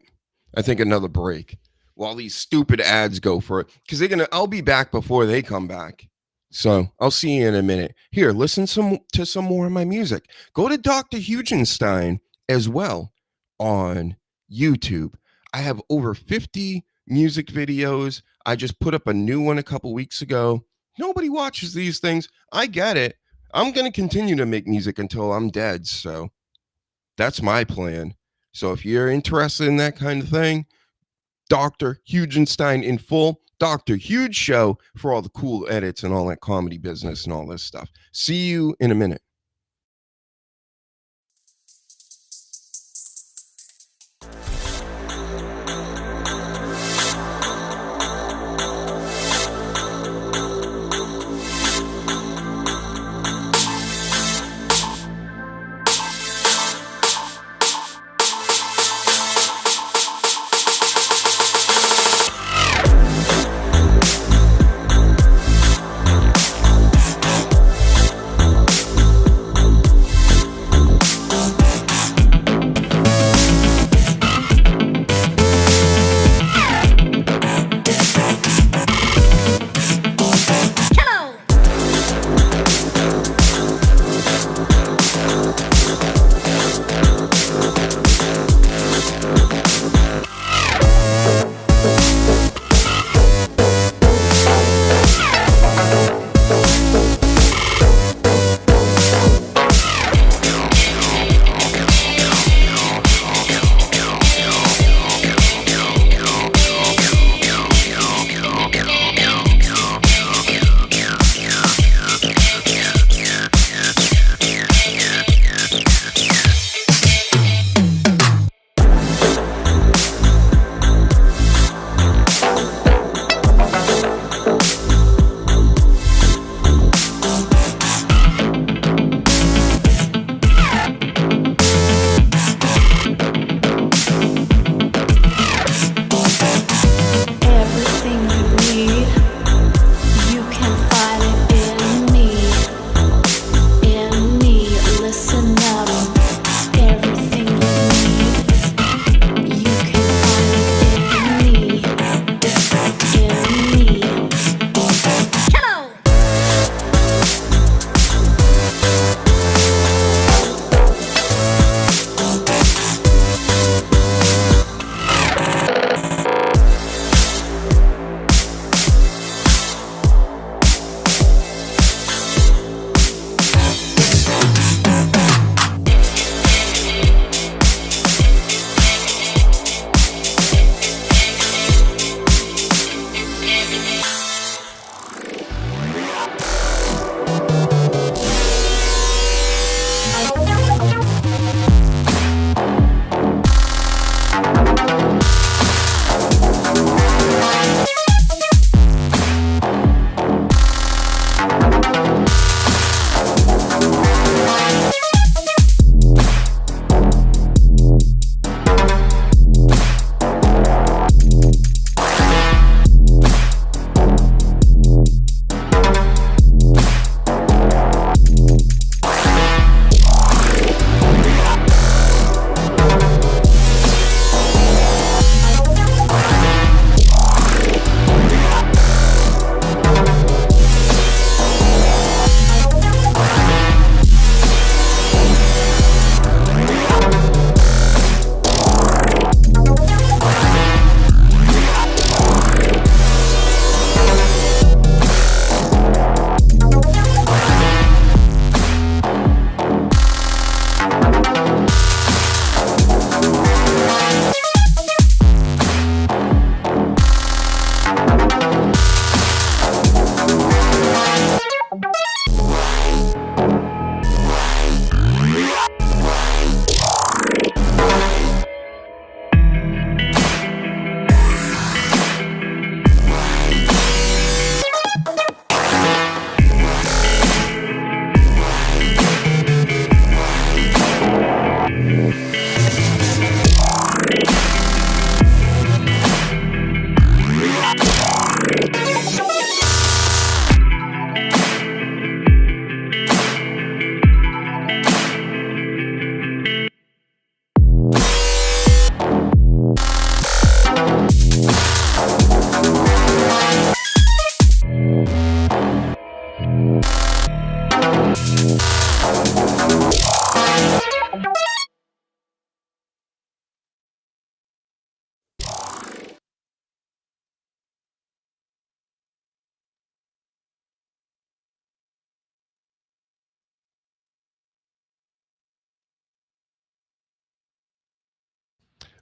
I think another break while these stupid ads go for it. Because I'll be back before they come back. So I'll see you in a minute. Here, listen to some more of my music. Go to Dr. HUGENSTEIN as well on YouTube. I have over 50 music videos. I just put up a new one a couple weeks ago. Nobody watches these things. I get it. I'm going to continue to make music until I'm dead. So that's my plan. So if you're interested in that kind of thing, Dr. HUGENSTEIN in full, Dr. Huge Show for all the cool edits and all that comedy business and all this stuff. See you in a minute.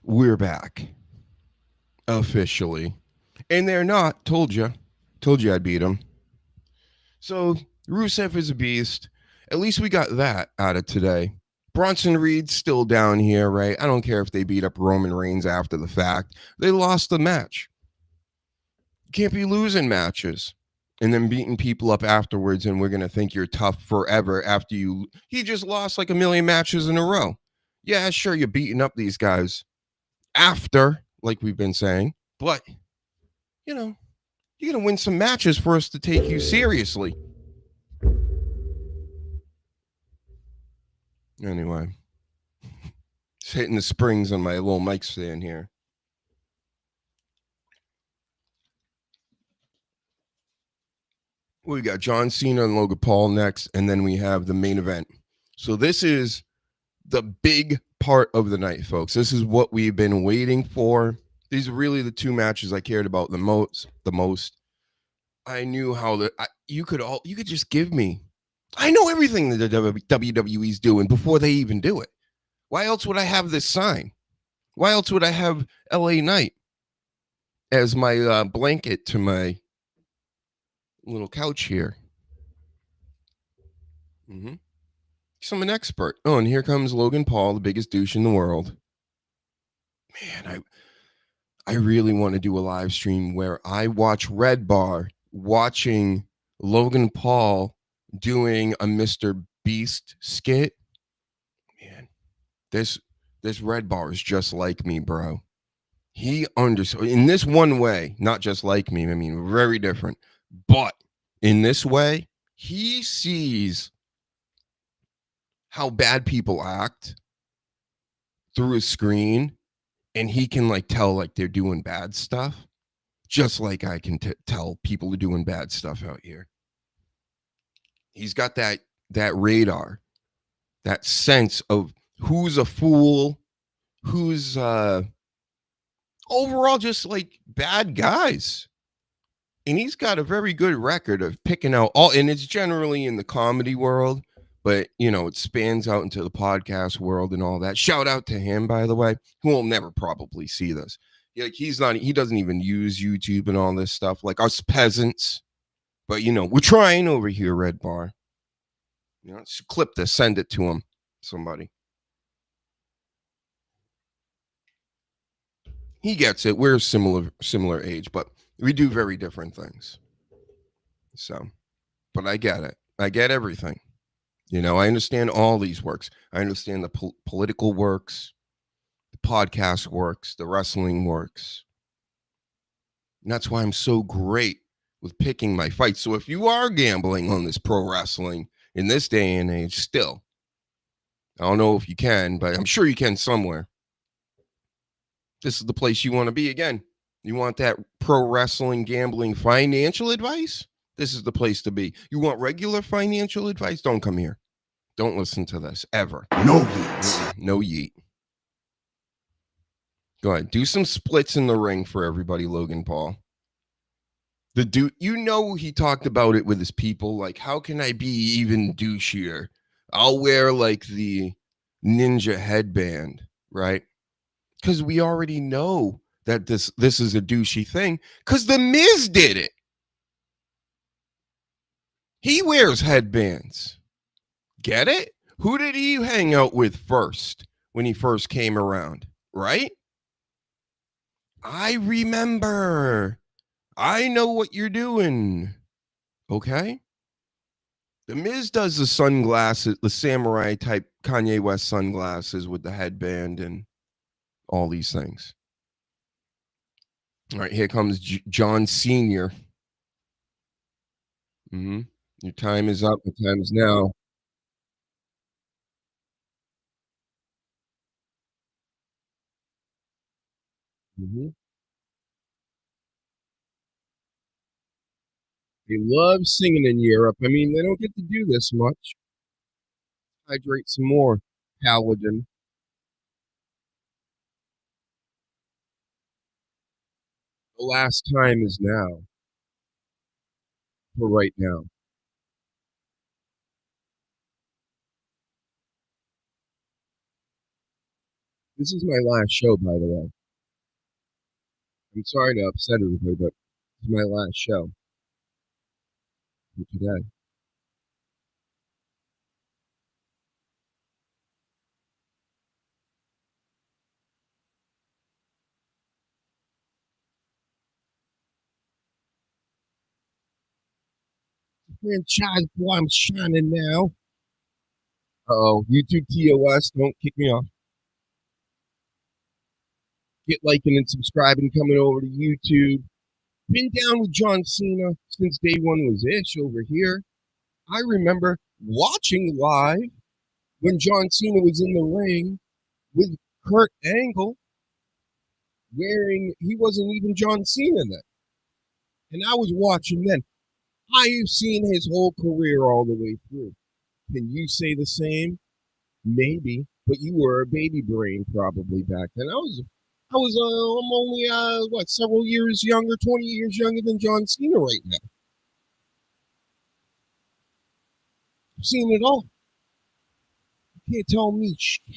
We're back. Officially. And they're not. Told you. Told you I'd beat them. So, Rusev is a beast. At least we got that out of today. Bronson Reed's still down here, right? I don't care if they beat up Roman Reigns after the fact. They lost the match. You can't be losing matches and then beating people up afterwards, and we're going to think you're tough forever after you. He just lost like a million matches in a row. Yeah, sure, you're beating up these guys after, like we've been saying, but, you know, you're going to win some matches for us to take you seriously. Anyway, just hitting the springs on my little mic stand here. We got John Cena and Logan Paul next, and then we have the main event. So this is the big part of the night, folks. This is what we've been waiting for. These are really the two matches I cared about the most. I knew how you could just give me. I know everything that the WWE's doing before they even do it. Why else would I have this sign? Why else would I have LA Knight as my blanket to my little couch here? Mm-hmm. So I'm an expert. Oh, and here comes Logan Paul, the biggest douche in the world. Man, I really want to do a live stream where I watch Red Bar watching Logan Paul doing a Mr. Beast skit. Man, this Red Bar is just like me, bro. He understood in this one way, not just like me. I mean, very different. But in this way, he sees how bad people act through a screen, and he can like tell like they're doing bad stuff, just like I can tell people are doing bad stuff out here. He's got that radar, that sense of who's a fool, who's overall just like bad guys. And he's got a very good record of picking out all, and it's generally in the comedy world, but you know, it spans out into the podcast world and all that. Shout out to him, by the way, who will never probably see this. Like he doesn't even use YouTube and all this stuff like us peasants. But you know, we're trying over here, Red Bar. You know, let's clip this, send it to him, somebody. He gets it. We're similar age, but we do very different things. So, but I get it. I get everything. You know, I understand all these works. I understand the political works, the podcast works, the wrestling works. And that's why I'm so great with picking my fights. So if you are gambling on this pro wrestling in this day and age, still, I don't know if you can, but I'm sure you can somewhere. This is the place you want to be again. You want that pro wrestling gambling financial advice? This is the place to be. You want regular financial advice? Don't come here. Don't listen to this ever. No yeets. No yeet. Go ahead. Do some splits in the ring for everybody, Logan Paul. The dude, you know, he talked about it with his people. Like, how can I be even douchier? I'll wear like the ninja headband, right? Because we already know that this is a douchey thing. Because the Miz did it. He wears headbands. Get it? Who did he hang out with first when he first came around? Right? I remember. I know what you're doing. Okay? The Miz does the sunglasses, the samurai type Kanye West sunglasses with the headband and all these things. All right, here comes John Sr. Mm-hmm. Your time is up. The time is now. Mm-hmm. They love singing in Europe. I mean, they don't get to do this much. Hydrate some more, Paladin. The last time is now. For right now. This is my last show, by the way. I'm sorry to upset everybody, but this is my last show for today. Franchise boy, I'm shining now. Uh-oh, YouTube TOS, don't kick me off. Get liking and subscribing, coming over to YouTube. Been down with John Cena since day one was ish over here. I remember watching live when John Cena was in the ring with Kurt Angle he wasn't even John Cena then. And I was watching then. I've seen his whole career all the way through. Can you say the same? Maybe, but you were a baby brain probably back then. I'm only several years younger, 20 years younger than John Cena right now. I've seen it all. You can't tell me shit.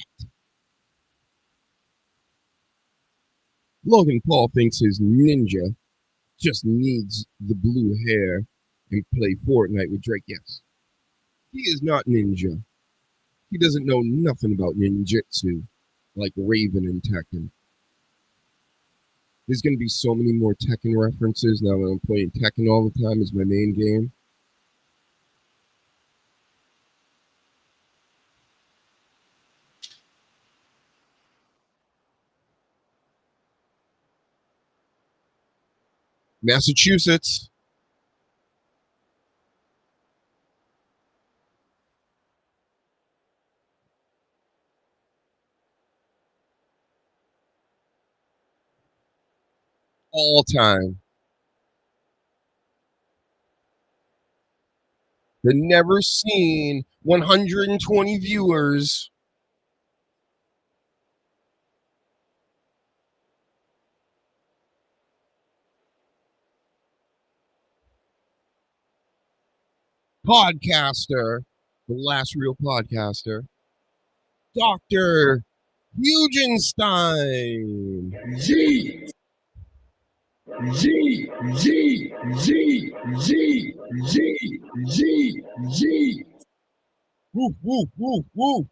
Logan Paul thinks his ninja just needs the blue hair and play Fortnite with Drake. Yes. He is not ninja. He doesn't know nothing about ninjutsu like Raven and Tekken. There's going to be so many more Tekken references now that I'm playing Tekken all the time as my main game. Massachusetts. All time. The never seen 120 viewers. Podcaster. The last real podcaster. Dr. HUGENSTEIN. G, G, G, G, G, G, G, G. Woo, woo, woo, woo.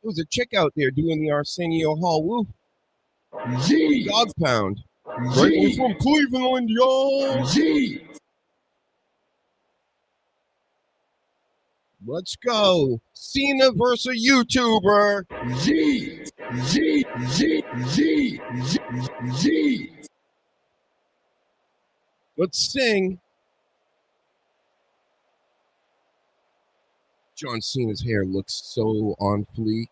There was a chick out there doing the Arsenio Hall woo. G, Dog pound. Right? G, We're from Cleveland, y'all. G. Let's go. Cena versus YouTuber. G, G, G, G, G, G. Let's sing. John Cena's hair looks so on fleek.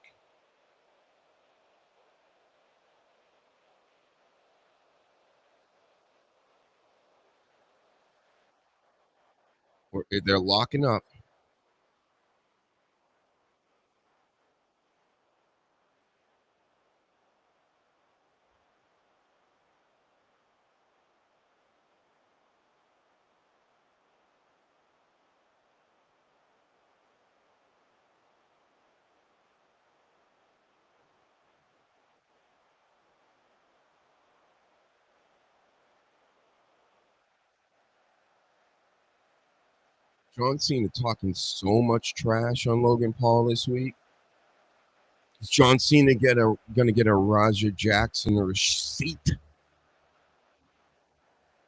They're locking up. John Cena talking so much trash on Logan Paul this week. Is John Cena gonna get a Roger Jackson receipt?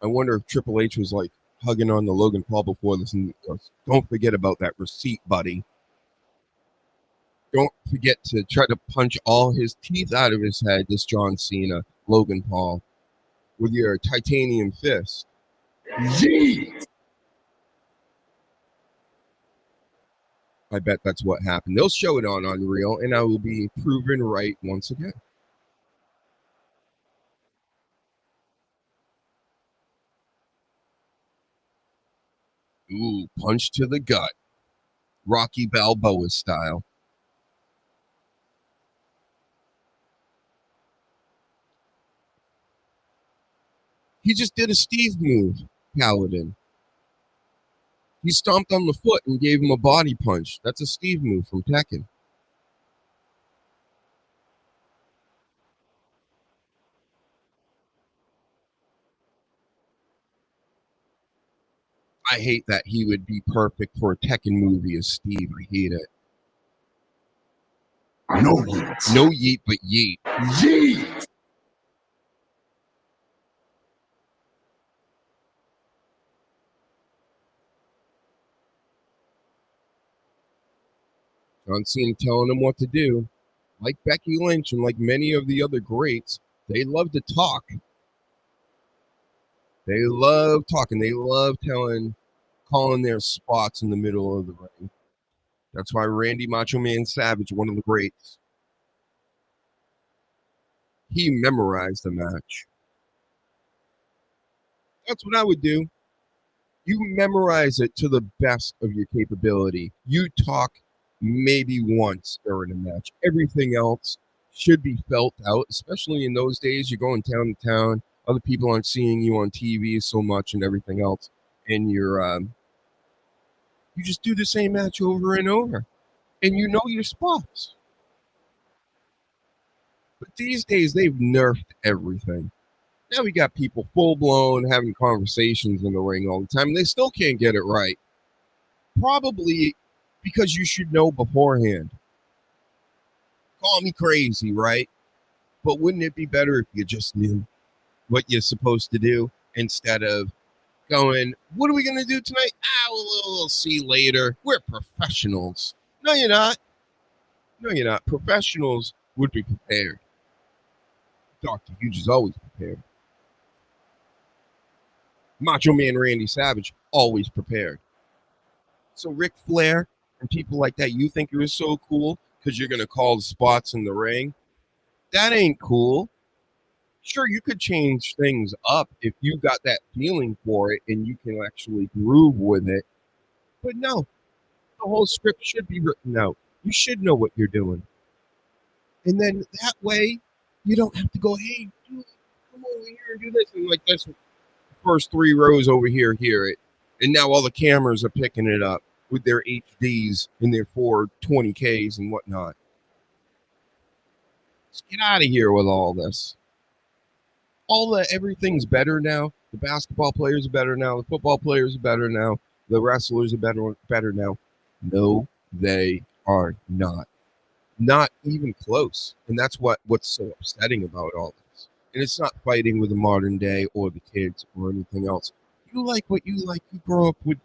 I wonder if Triple H was like hugging on the Logan Paul before this and goes, don't forget about that receipt, buddy. Don't forget to try to punch all his teeth out of his head, this John Cena, Logan Paul, with your titanium fist. G. I bet that's what happened. They'll show it on Unreal, and I will be proven right once again. Ooh, punch to the gut. Rocky Balboa style. He just did a Steve move, Paladin. He stomped on the foot and gave him a body punch. That's a Steve move from Tekken. I hate that he would be perfect for a Tekken movie as Steve. I hate it. No yeet. No yeet, but yeet. Yeet. John Cena telling him what to do. Like Becky Lynch and like many of the other greats, they love to talk. They love talking. They love calling their spots in the middle of the ring. That's why Randy Macho Man Savage, one of the greats, he memorized the match. That's what I would do. You memorize it to the best of your capability. You talk maybe once during a match. Everything else should be felt out, especially in those days. You're going town to town. Other people aren't seeing you on TV so much and everything else. And you just do the same match over and over. And you know your spots. But these days, they've nerfed everything. Now we got people full blown having conversations in the ring all the time, and they still can't get it right. Probably because you should know beforehand. Call me crazy, right? But wouldn't it be better if you just knew what you're supposed to do instead of going, what are we going to do tonight? We'll see later. We're professionals. No, you're not. No, you're not. Professionals would be prepared. Dr. Huge is always prepared. Macho Man Randy Savage, always prepared. So Ric Flair and people like that, you think you're so cool because you're going to call the spots in the ring? That ain't cool. Sure, you could change things up if you got that feeling for it and you can actually groove with it. But no, the whole script should be written out. You should know what you're doing. And then that way, you don't have to go, hey, dude, come over here and do this. And like this first 3 rows over here hear it. And now all the cameras are picking it up with their HDs and their 420Ks and whatnot. Let's get out of here with all this. Everything's better now. The basketball players are better now. The football players are better now. The wrestlers are better now. No, they are not. Not even close. And that's what's so upsetting about all this. And it's not fighting with the modern day or the kids or anything else. You like what you like. You grow up with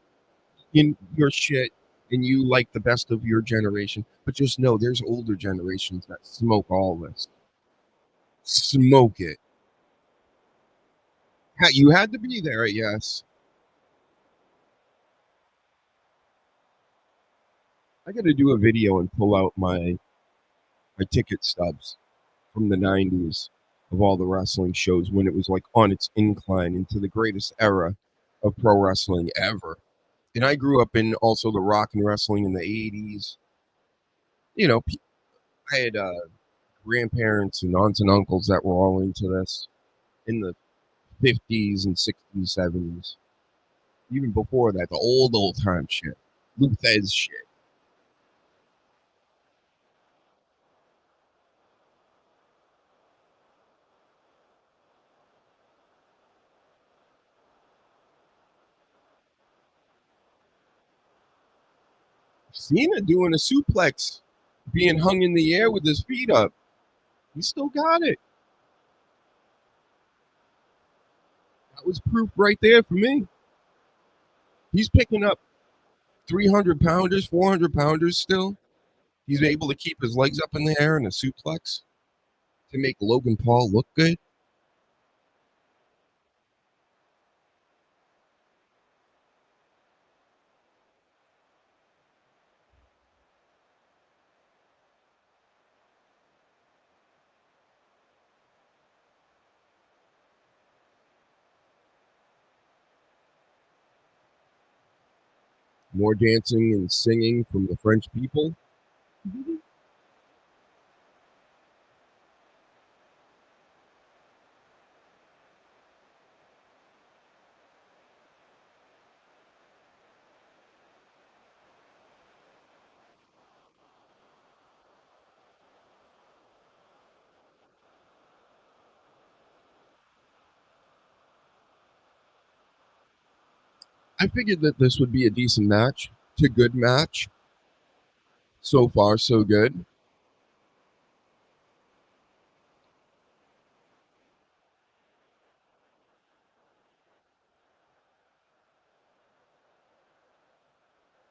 in your shit and you like the best of your generation. But just know there's older generations that smoke all this. Smoke it. You had to be there, yes. I got to do a video and pull out my ticket stubs from the 90s of all the wrestling shows when it was like on its incline into the greatest era of pro wrestling ever. And I grew up in also the rock and wrestling in the 80s. You know, I had grandparents and aunts and uncles that were all into this in the 50s and 60s, 70s. Even before that, the old time shit. Luthez shit. Cena doing a suplex, being hung in the air with his feet up. He still got it. That was proof right there for me. He's picking up 300 pounders, 400 pounders still. He's able to keep his legs up in the air in a suplex to make Logan Paul look good. More dancing and singing from the French people. I figured that this would be a decent match, to good match. So far, so good.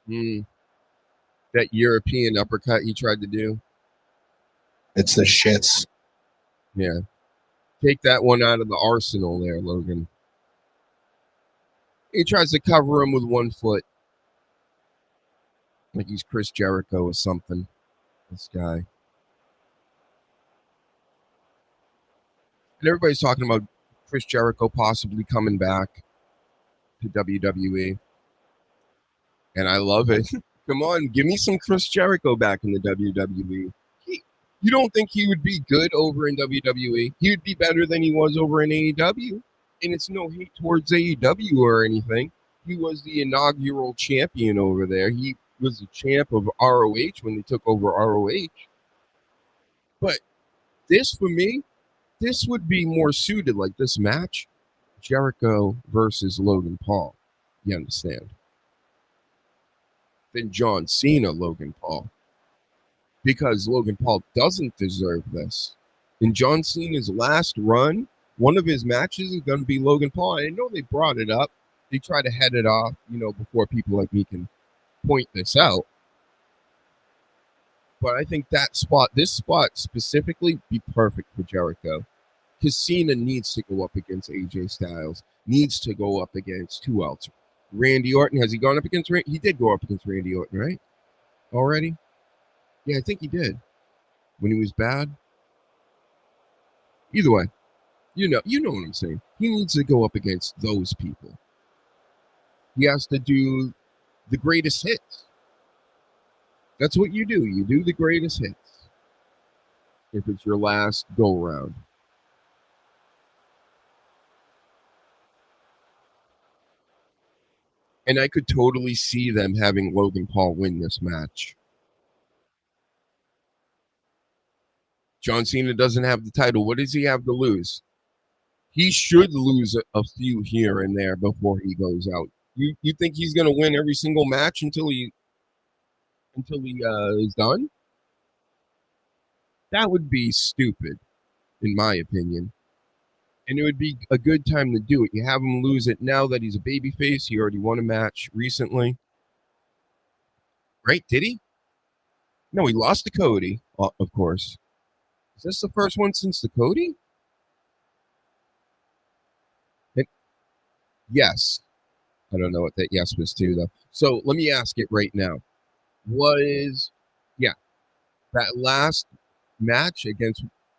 Mm, that European uppercut he tried to do. It's the shits. Yeah. Take that one out of the arsenal there, Logan. He tries to cover him with one foot. Like he's Chris Jericho or something. This guy. And everybody's talking about Chris Jericho possibly coming back to WWE. And I love it. Come on, give me some Chris Jericho back in the WWE. You don't think he would be good over in WWE? He would be better than he was over in AEW. And it's no hate towards AEW or anything. He was the inaugural champion over there. He was the champ of ROH when they took over ROH. But this, for me, this would be more suited, like this match, Jericho versus Logan Paul. You understand? Than John Cena, Logan Paul. Because Logan Paul doesn't deserve this. In John Cena's last run, one of his matches is going to be Logan Paul. I know they brought it up. They try to head it off, before people like me can point this out. But I think this spot specifically, be perfect for Jericho. Because Cena needs to go up against AJ Styles, needs to go up against who else? Randy Orton. Has he gone up against Randy? He did go up against Randy Orton, right? Already? Yeah, I think he did. When he was bad. Either way, you know what I'm saying. He needs to go up against those people. He has to do the greatest hits. That's what you do. You do the greatest hits. If it's your last go round. And I could totally see them having Logan Paul win this match. John Cena doesn't have the title. What does he have to lose? He should lose a few here and there before he goes out. You think he's going to win every single match until he is done? That would be stupid, in my opinion. And it would be a good time to do it. You have him lose it now that he's a babyface. He already won a match recently. Right? Did he? No, he lost to Cody, of course. Is this the first one since the Cody? Yes. I don't know what that yes was to, though. So let me ask it right now. That last match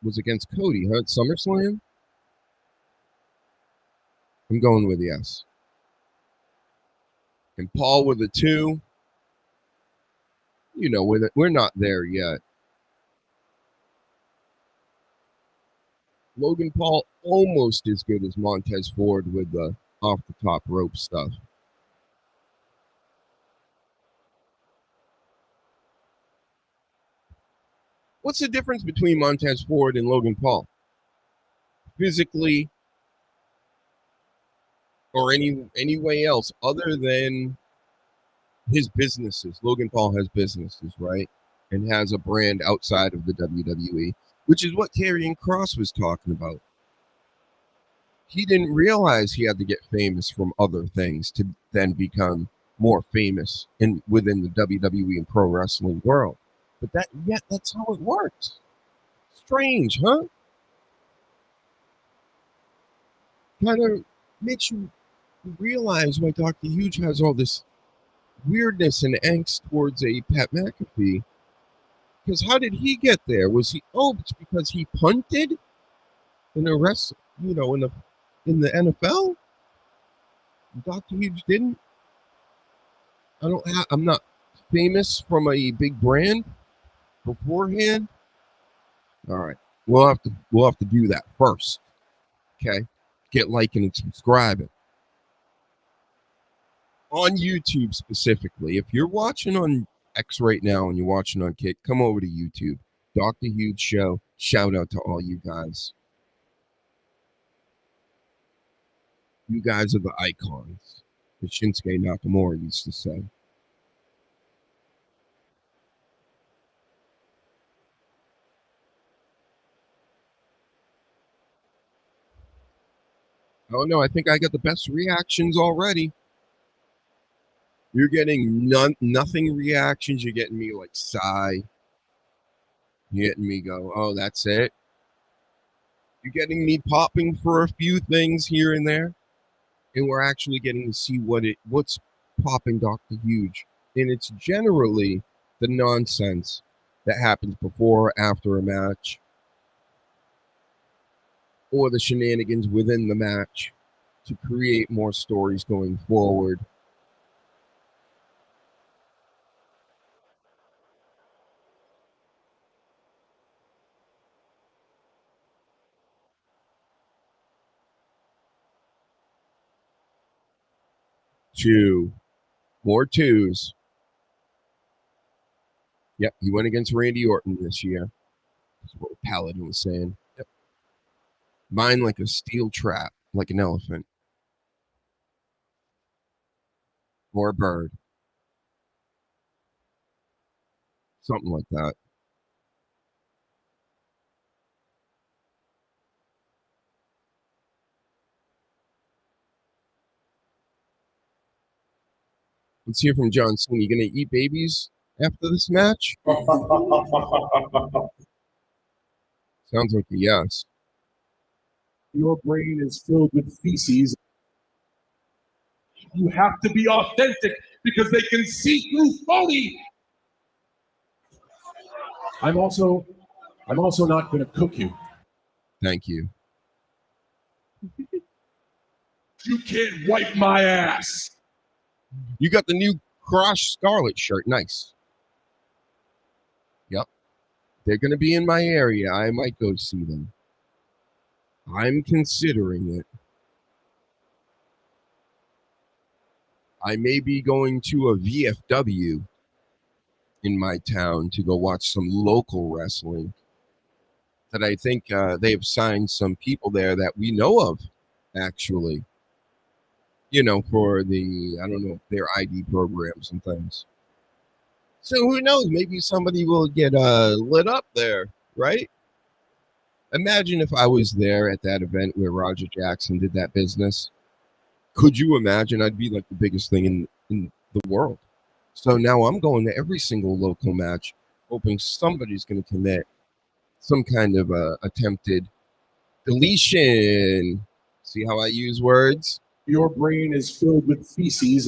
was against Cody, huh? At SummerSlam? I'm going with yes. And Paul with a 2. We're not there yet. Logan Paul almost as good as Montez Ford with the off the top rope stuff. What's the difference between Montez Ford and Logan Paul? Physically or any way else other than his businesses. Logan Paul has businesses, right? And has a brand outside of the WWE, which is what Karrion Kross was talking about. He didn't realize he had to get famous from other things to then become more famous within the WWE and pro wrestling world. But that's how it works. Strange, huh? Kind of makes you realize why Dr. Huge has all this weirdness and angst towards a Pat McAfee. Because how did he get there? It's because he punted in a in the NFL? Dr. Huge didn't? I'm not famous from a big brand beforehand. All right. We'll have to do that first. Okay? Get liking and subscribing. On YouTube specifically. If you're watching on X right now and you're watching on Kick, come over to YouTube. Dr. Huge Show. Shout out to all you guys. You guys are the icons as Shinsuke Nakamura used to say. Oh no, I think I got the best reactions already. You're getting nothing reactions. You're getting me like sigh. You're getting me go, oh, that's it. You're getting me popping for a few things here and there. And we're actually getting to see what's popping Dr. Huge. And it's generally the nonsense that happens before or after a match, or the shenanigans within the match to create more stories going forward. Two. More twos. Yep, he went against Randy Orton this year. That's what Paladin was saying. Yep. Mine like a steel trap, like an elephant. Or a bird. Something like that. Let's hear from John Cena. You gonna eat babies after this match? Sounds like a yes. Your brain is filled with feces. You have to be authentic because they can see through phony. I'm also not going to cook you. Thank you. You can't wipe my ass. You got the new Crush Scarlet shirt. Nice. Yep. They're going to be in my area. I might go see them. I'm considering it. I may be going to a VFW in my town to go watch some local wrestling. That I think they have signed some people there that we know of, actually. You know, for the, I don't know, their ID programs and things. So who knows? Maybe somebody will get lit up there, right? Imagine if I was there at that event where Roger Jackson did that business. Could you imagine? I'd be like the biggest thing in the world. So now I'm going to every single local match, hoping somebody's going to commit some kind of attempted deletion. See how I use words? Your brain is filled with feces.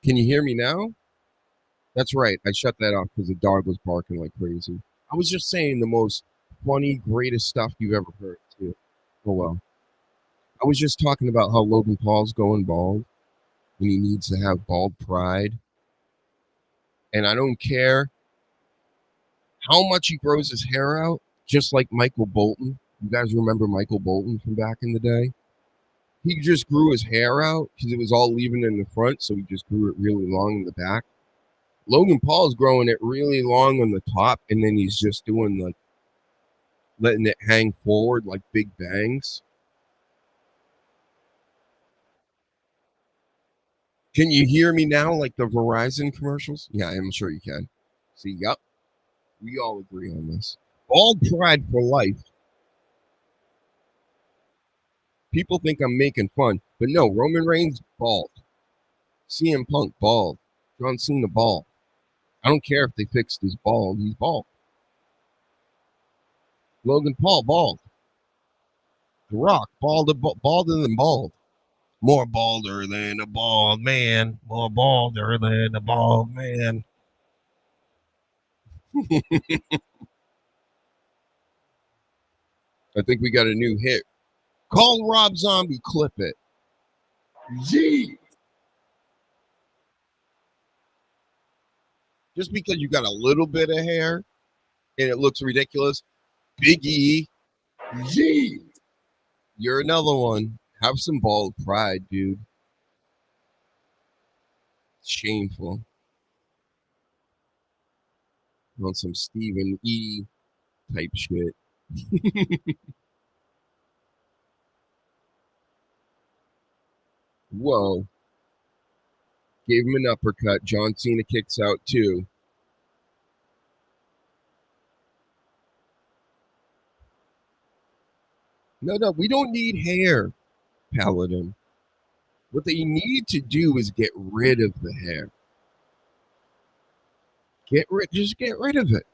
Can you hear me now? That's right. I shut that off because the dog was barking like crazy. I was just saying the most funny, greatest stuff you've ever heard, too. Oh, well. I was just talking about how Logan Paul's going bald and he needs to have bald pride. And I don't care how much he grows his hair out, just like Michael Bolton. You guys remember Michael Bolton from back in the day? He just grew his hair out because it was all leaving in the front, so he just grew it really long in the back. Logan Paul's growing it really long on the top, and then he's just doing like letting it hang forward like big bangs. Can you hear me now like the Verizon commercials? Yeah, I'm sure you can. See, yep. We all agree on this. Bald pride for life. People think I'm making fun, but no, Roman Reigns, bald. CM Punk, bald. John Cena, bald. I don't care if they fixed his bald. He's bald. Logan Paul, bald. The Rock, balder than bald. More balder than a bald man. More balder than a bald man. I think we got a new hit. Call Rob Zombie, clip it. Gee. Just because you got a little bit of hair and it looks ridiculous, Big E, Gee. you're another one. Have some bald pride, dude. Shameful. On some Stephen E type shit. Whoa. Gave him an uppercut. John Cena kicks out too. No, we don't need hair, Paladin. What they need to do is get rid of the hair. Just get rid of it.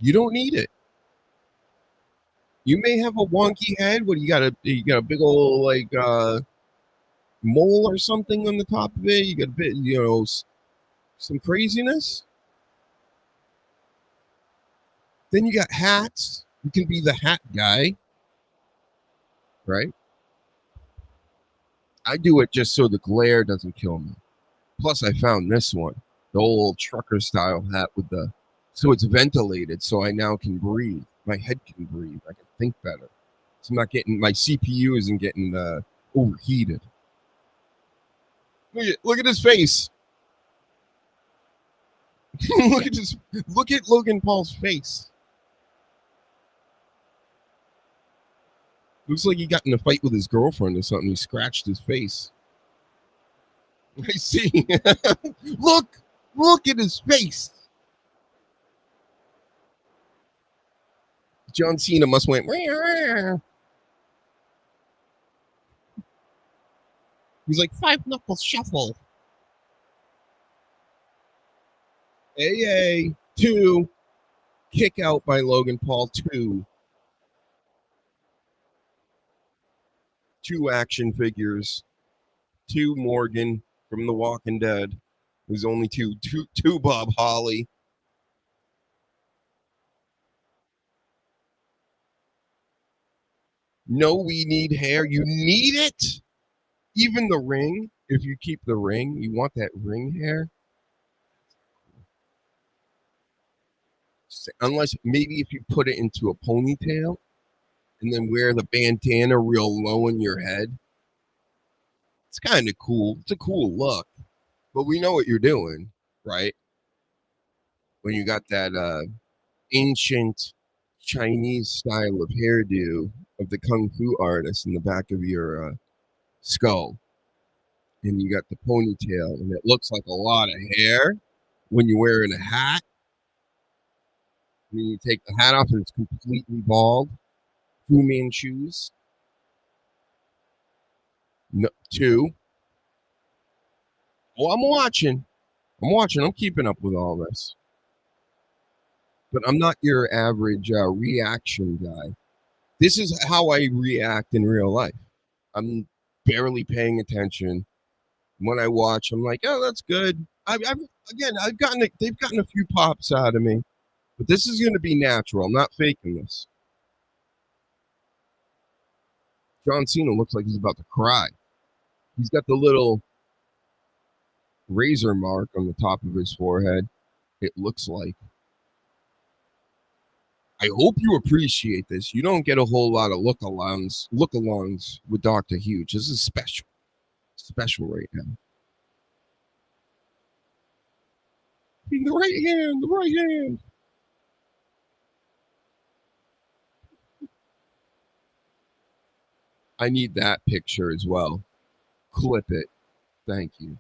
You don't need it. You may have a wonky head. What you got a big old like mole or something on the top of it. You got a bit, some craziness. Then you got hats. You can be the hat guy, right? I do it just so the glare doesn't kill me. Plus, I found this one, the old trucker style hat so it's ventilated, so I now can breathe. My head can breathe. I can think better. So my CPU isn't getting overheated. Look at his face. Look at Logan Paul's face. Looks like he got in a fight with his girlfriend or something. He scratched his face. I see. Look at his face. John Cena must went. He's like 5-knuckle shuffle. AA 2 kick out by Logan Paul 2. 2 action figures. 2 Morgan from The Walking Dead. There's only two Bob Holly. No, we need hair. You need it. Even the ring. If you keep the ring, you want that ring hair. Unless maybe if you put it into a ponytail and then wear the bandana real low in your head. It's kind of cool. It's a cool look. But we know what you're doing, right? When you got that ancient Chinese style of hairdo of the kung fu artist in the back of your skull. And you got the ponytail, and it looks like a lot of hair when you're wearing a hat. And then you take the hat off, and it's completely bald. Fu Manchus. No, 2. Oh, I'm watching. I'm keeping up with all this. But I'm not your average reaction guy. This is how I react in real life. I'm barely paying attention. When I watch, I'm like, oh, that's good. They've gotten a few pops out of me. But this is going to be natural. I'm not faking this. John Cena looks like he's about to cry. He's got the little razor mark on the top of his forehead. It looks like. I hope you appreciate this. You don't get a whole lot of look-alongs with Dr. Huge. This is special right now. The right hand. I need that picture as well. Clip it. Thank you.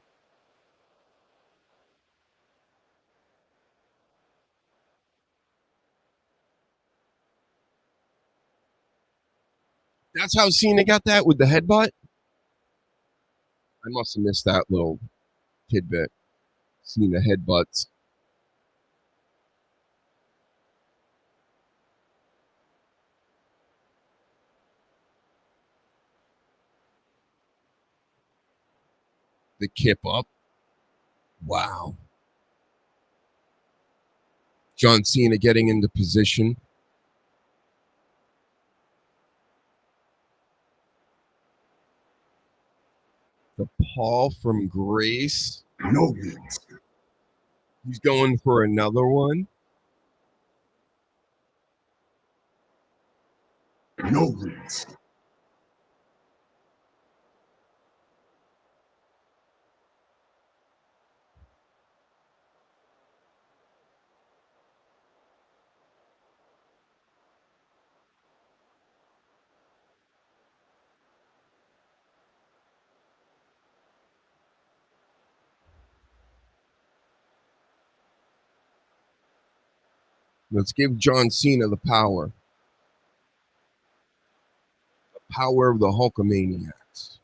That's how Cena got that with the headbutt? I must have missed that little tidbit. Cena headbutts. The kip up. Wow. John Cena getting into position. The Paul from Grace. No means. He's going for another one. No means. Let's give John Cena the power. The power of the Hulkamaniacs.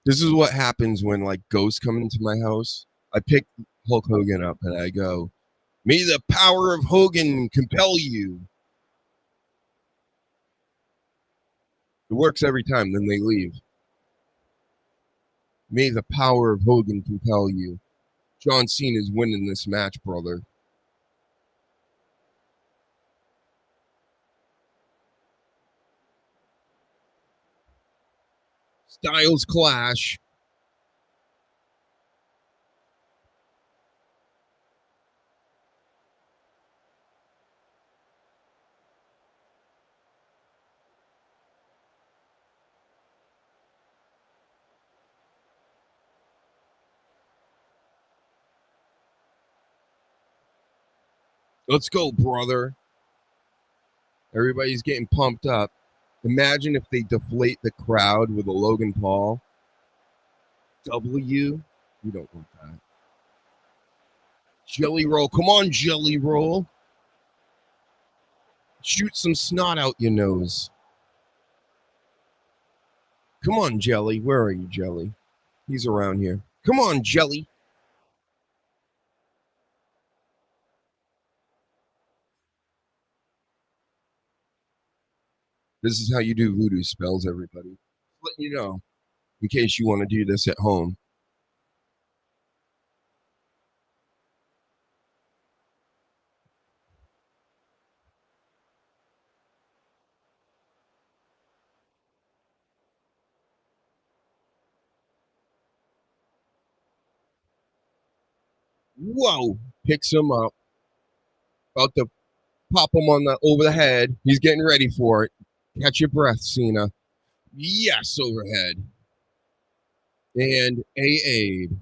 This is what happens when like ghosts come into my house. I pick Hulk Hogan up and I go, "May the power of Hogan compel you." It works every time. Then they leave. May the power of Hogan compel you. John Cena's winning this match, brother. Styles clash. Let's go, brother. Everybody's getting pumped up. Imagine if they deflate the crowd with a Logan Paul. W. You don't want that. Jelly roll. Come on, jelly roll. Shoot some snot out your nose. Come on, Jelly. Where are you, Jelly? He's around here. Come on, Jelly. This is how you do voodoo spells, everybody. Letting you know, in case you want to do this at home. Whoa! Picks him up. About to pop him on the over the head. He's getting ready for it. Catch your breath, Cena. Yes, overhead. And A-Aid.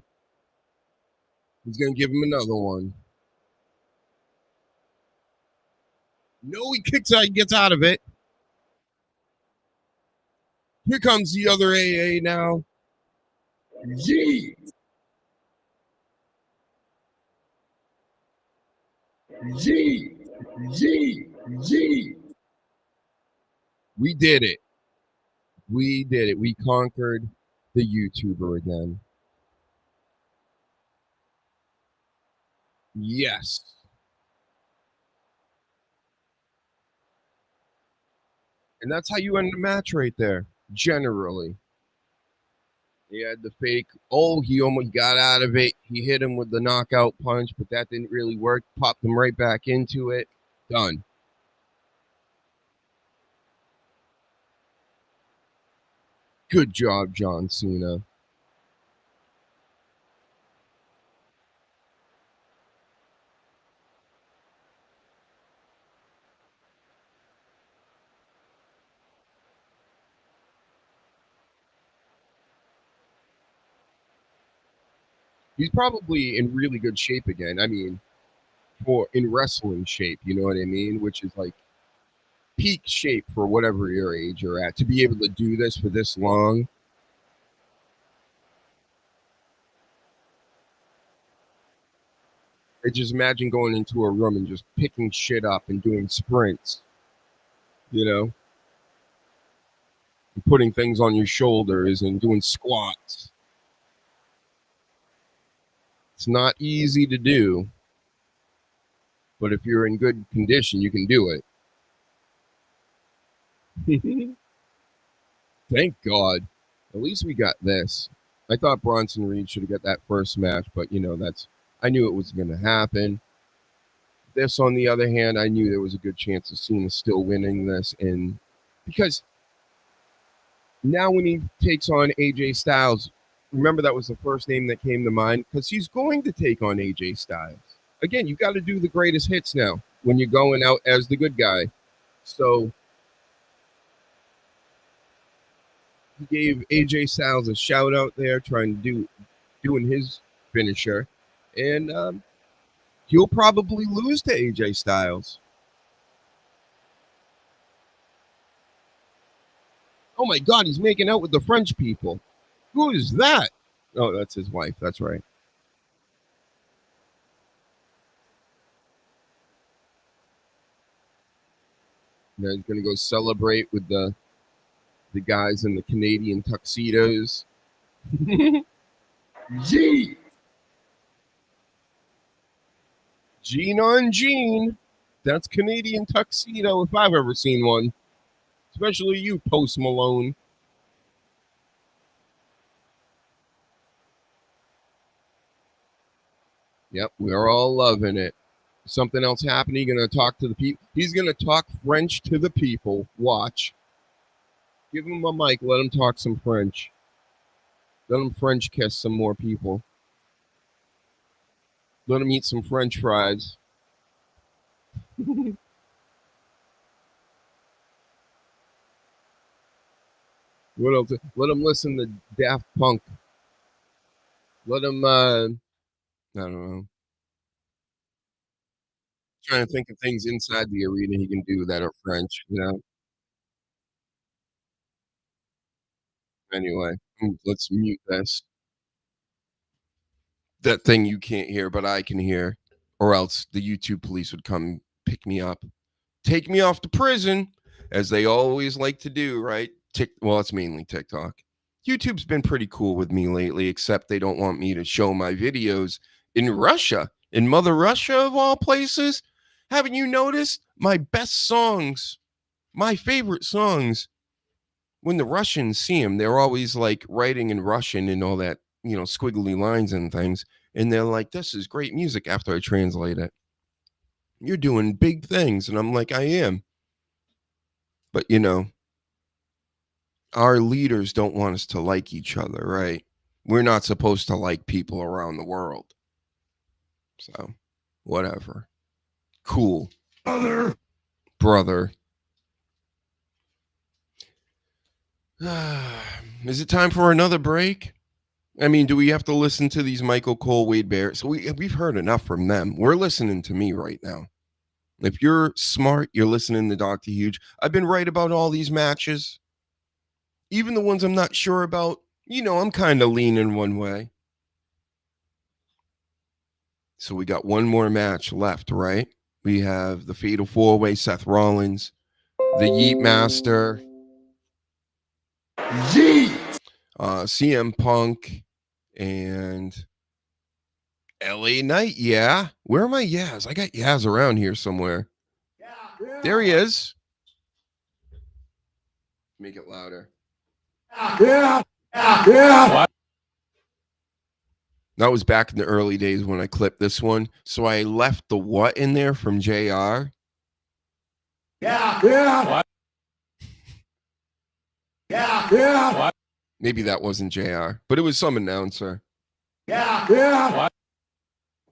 He's going to give him another one. No, he kicks out, he gets out of it. Here comes the other AA now. Yeet. Yeet. Yeet. Yeet. We did it. We did it. We conquered the YouTuber again. Yes. And that's how you end the match right there, generally. He had the fake. Oh, he almost got out of it. He hit him with the knockout punch, but that didn't really work. Popped him right back into it. Done. Good job, John Cena. He's probably in really good shape again. I mean, in wrestling shape, you know what I mean? Which is like peak shape for whatever your age you're at. To be able to do this for this long. I just imagine going into a room and just picking shit up and doing sprints, you know, and putting things on your shoulders and doing squats. It's not easy to do, but if you're in good condition, you can do it. Thank God. At least we got this. I thought Bronson Reed should have got that first match, but you know, I knew it was going to happen. This, on the other hand, I knew there was a good chance of Cena still winning this, and because now when he takes on AJ Styles, remember that was the first name that came to mind because he's going to take on AJ Styles. Again, you got to do the greatest hits now when you're going out as the good guy. So he gave AJ Styles a shout out there, doing his finisher, and he'll probably lose to AJ Styles. Oh my God, he's making out with the French people. Who is that? Oh, that's his wife. That's right. Now he's gonna go celebrate with the guys in the Canadian tuxedos. Gee. Gene on Gene. That's Canadian tuxedo if I've ever seen one. Especially you, Post Malone. Yep, we're all loving it. Something else happening. He's going to talk to the people. He's going to talk French to the people. Watch. Give him a mic. Let him talk some French. Let him French kiss some more people. Let him eat some French fries. What else? Let him listen to Daft Punk. Let him, I don't know. Trying to think of things inside the arena he can do that are French, you know? Anyway, let's mute this. That thing you can't hear, but I can hear. Or else the YouTube police would come pick me up. Take me off to prison, as they always like to do, right? Well, it's mainly TikTok. YouTube's been pretty cool with me lately, except they don't want me to show my videos in Russia, in Mother Russia of all places. Haven't you noticed? My best songs, my favorite songs, when the Russians see them, they're always like writing in Russian and all that, you know, squiggly lines and things. And they're like, this is great music after I translate it. You're doing big things. And I'm like, I am. But, you know, our leaders don't want us to like each other, right? We're not supposed to like people around the world. So, whatever. Cool. Brother. Is it time for another break? I mean, do we have to listen to these Michael Cole, Wade Barrett? So we've heard enough from them. We're listening to me right now. If you're smart, you're listening to Dr. Huge. I've been right about all these matches. Even the ones I'm not sure about, you know, I'm kind of leaning one way. So we got one more match left, right? We have the Fatal 4-Way, Seth Rollins, the Yeet Master, Yeet! CM Punk, and LA Knight. Yeah. Where are my Yaz? I got Yaz around here somewhere. Yeah. There he is. Make it louder. Yeah. Yeah. What? That was back in the early days when I clipped this one. So I left the what in there from JR. Yeah. Yeah. What? Yeah. Yeah. What? Maybe that wasn't JR, but it was some announcer. Yeah. Yeah. What?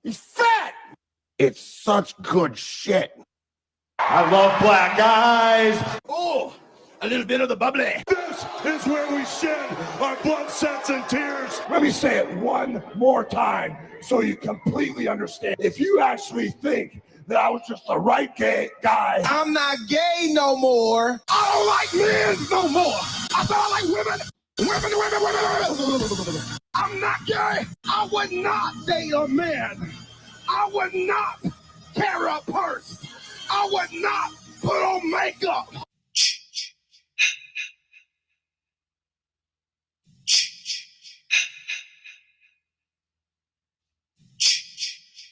He's fat. It's such good shit. I love black eyes. Oh, a little bit of the bubbly. This This is where we shed our blood, sweat, and tears. Let me say it one more time so you completely understand. If you actually think that I was just the right guy, I'm not gay no more. I don't like men no more. I thought I like women. Women. I'm not gay. I would not date a man. I would not carry a purse. I would not put on makeup.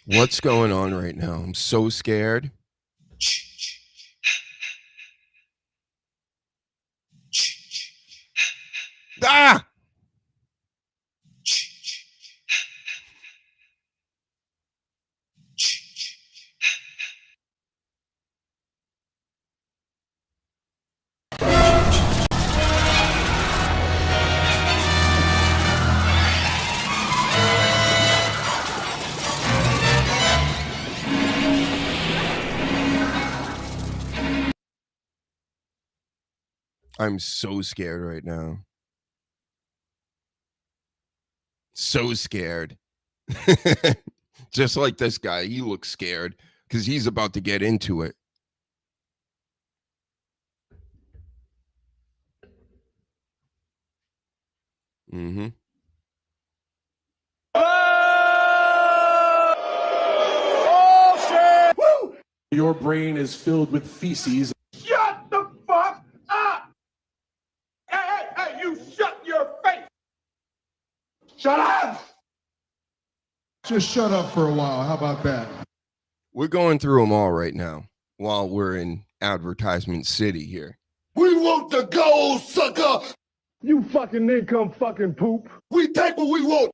What's going on right now? I'm so scared. Ah! I'm so scared right now. So scared. Just like this guy. He looks scared because he's about to get into it. Mm-hmm. Oh, shit! Woo! Your brain is filled with feces. Shut the fuck up! Hey, you shut your face! Shut up! Just shut up for a while. How about that? We're going through them all right now while we're in advertisement city here. We want the gold, sucker! You fucking nincomb fucking poop. We take what we want!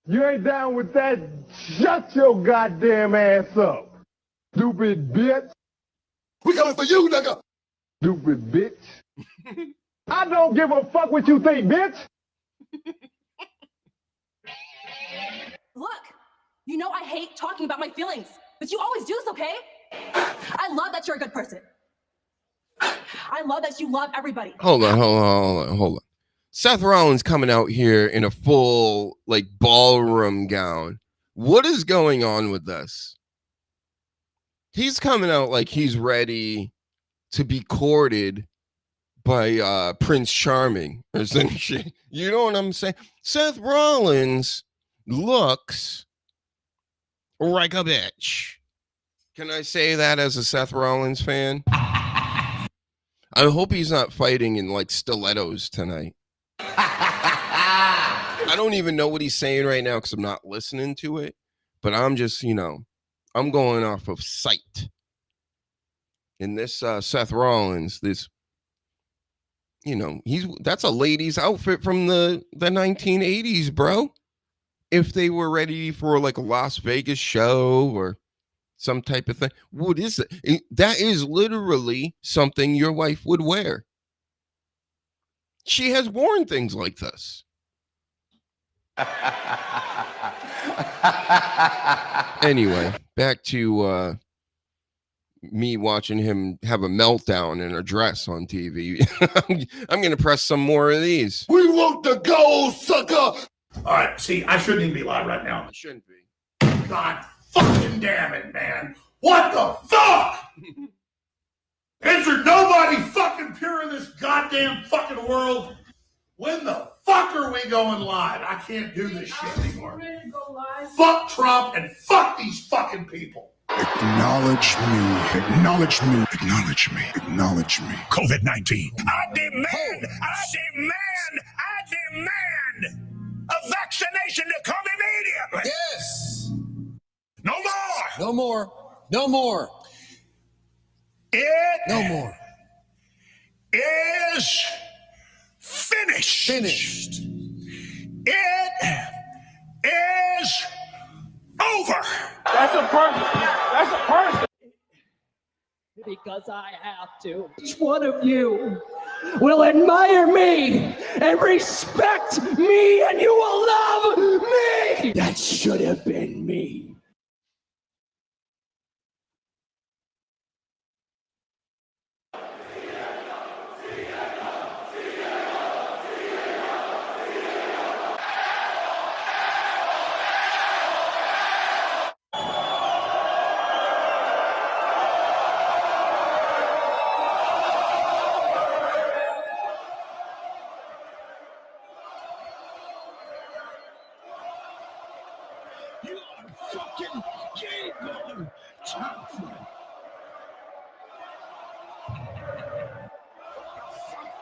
You ain't down with that? Shut your goddamn ass up. Stupid bitch. We coming for you, nigga! Stupid bitch. I don't give a fuck what you think, bitch. Look, you know I hate talking about my feelings, but you always do this, okay? I love that you're a good person. I love that you love everybody. Hold on. Seth Rollins coming out here in a full, like, ballroom gown. What is going on with this? He's coming out like he's ready to be courted by Prince Charming or some shit. You know what I'm saying? Seth Rollins looks like a bitch. Can I say that as a Seth Rollins fan? I hope he's not fighting in like stilettos tonight. I don't even know what he's saying right now because I'm not listening to it, but I'm just, I'm going off of sight. And this Seth Rollins, that's a lady's outfit from the 1980s, bro. If they were ready for like a Las Vegas show or some type of thing. What is it? That is literally something your wife would wear. She has worn things like this. Anyway, back to me watching him have a meltdown in a dress on TV. I'm going to press some more of these. We want the gold, sucker! All right, see, I shouldn't even be live right now. It shouldn't be. God fucking damn it, man. What the fuck? Is there nobody fucking pure in this goddamn fucking world? When the fuck are we going live? I can't do this shit anymore. Fuck Trump and fuck these fucking people. Acknowledge me. Acknowledge me. Acknowledge me. Acknowledge me. COVID-19. I demand a vaccination to come immediately. Yes. No more. No more. No more. It No more. is finished. Finished. It is over. That's a person. That's a person. Because I have to. Each one of you will admire me and respect me, and you will love me. That should have been me.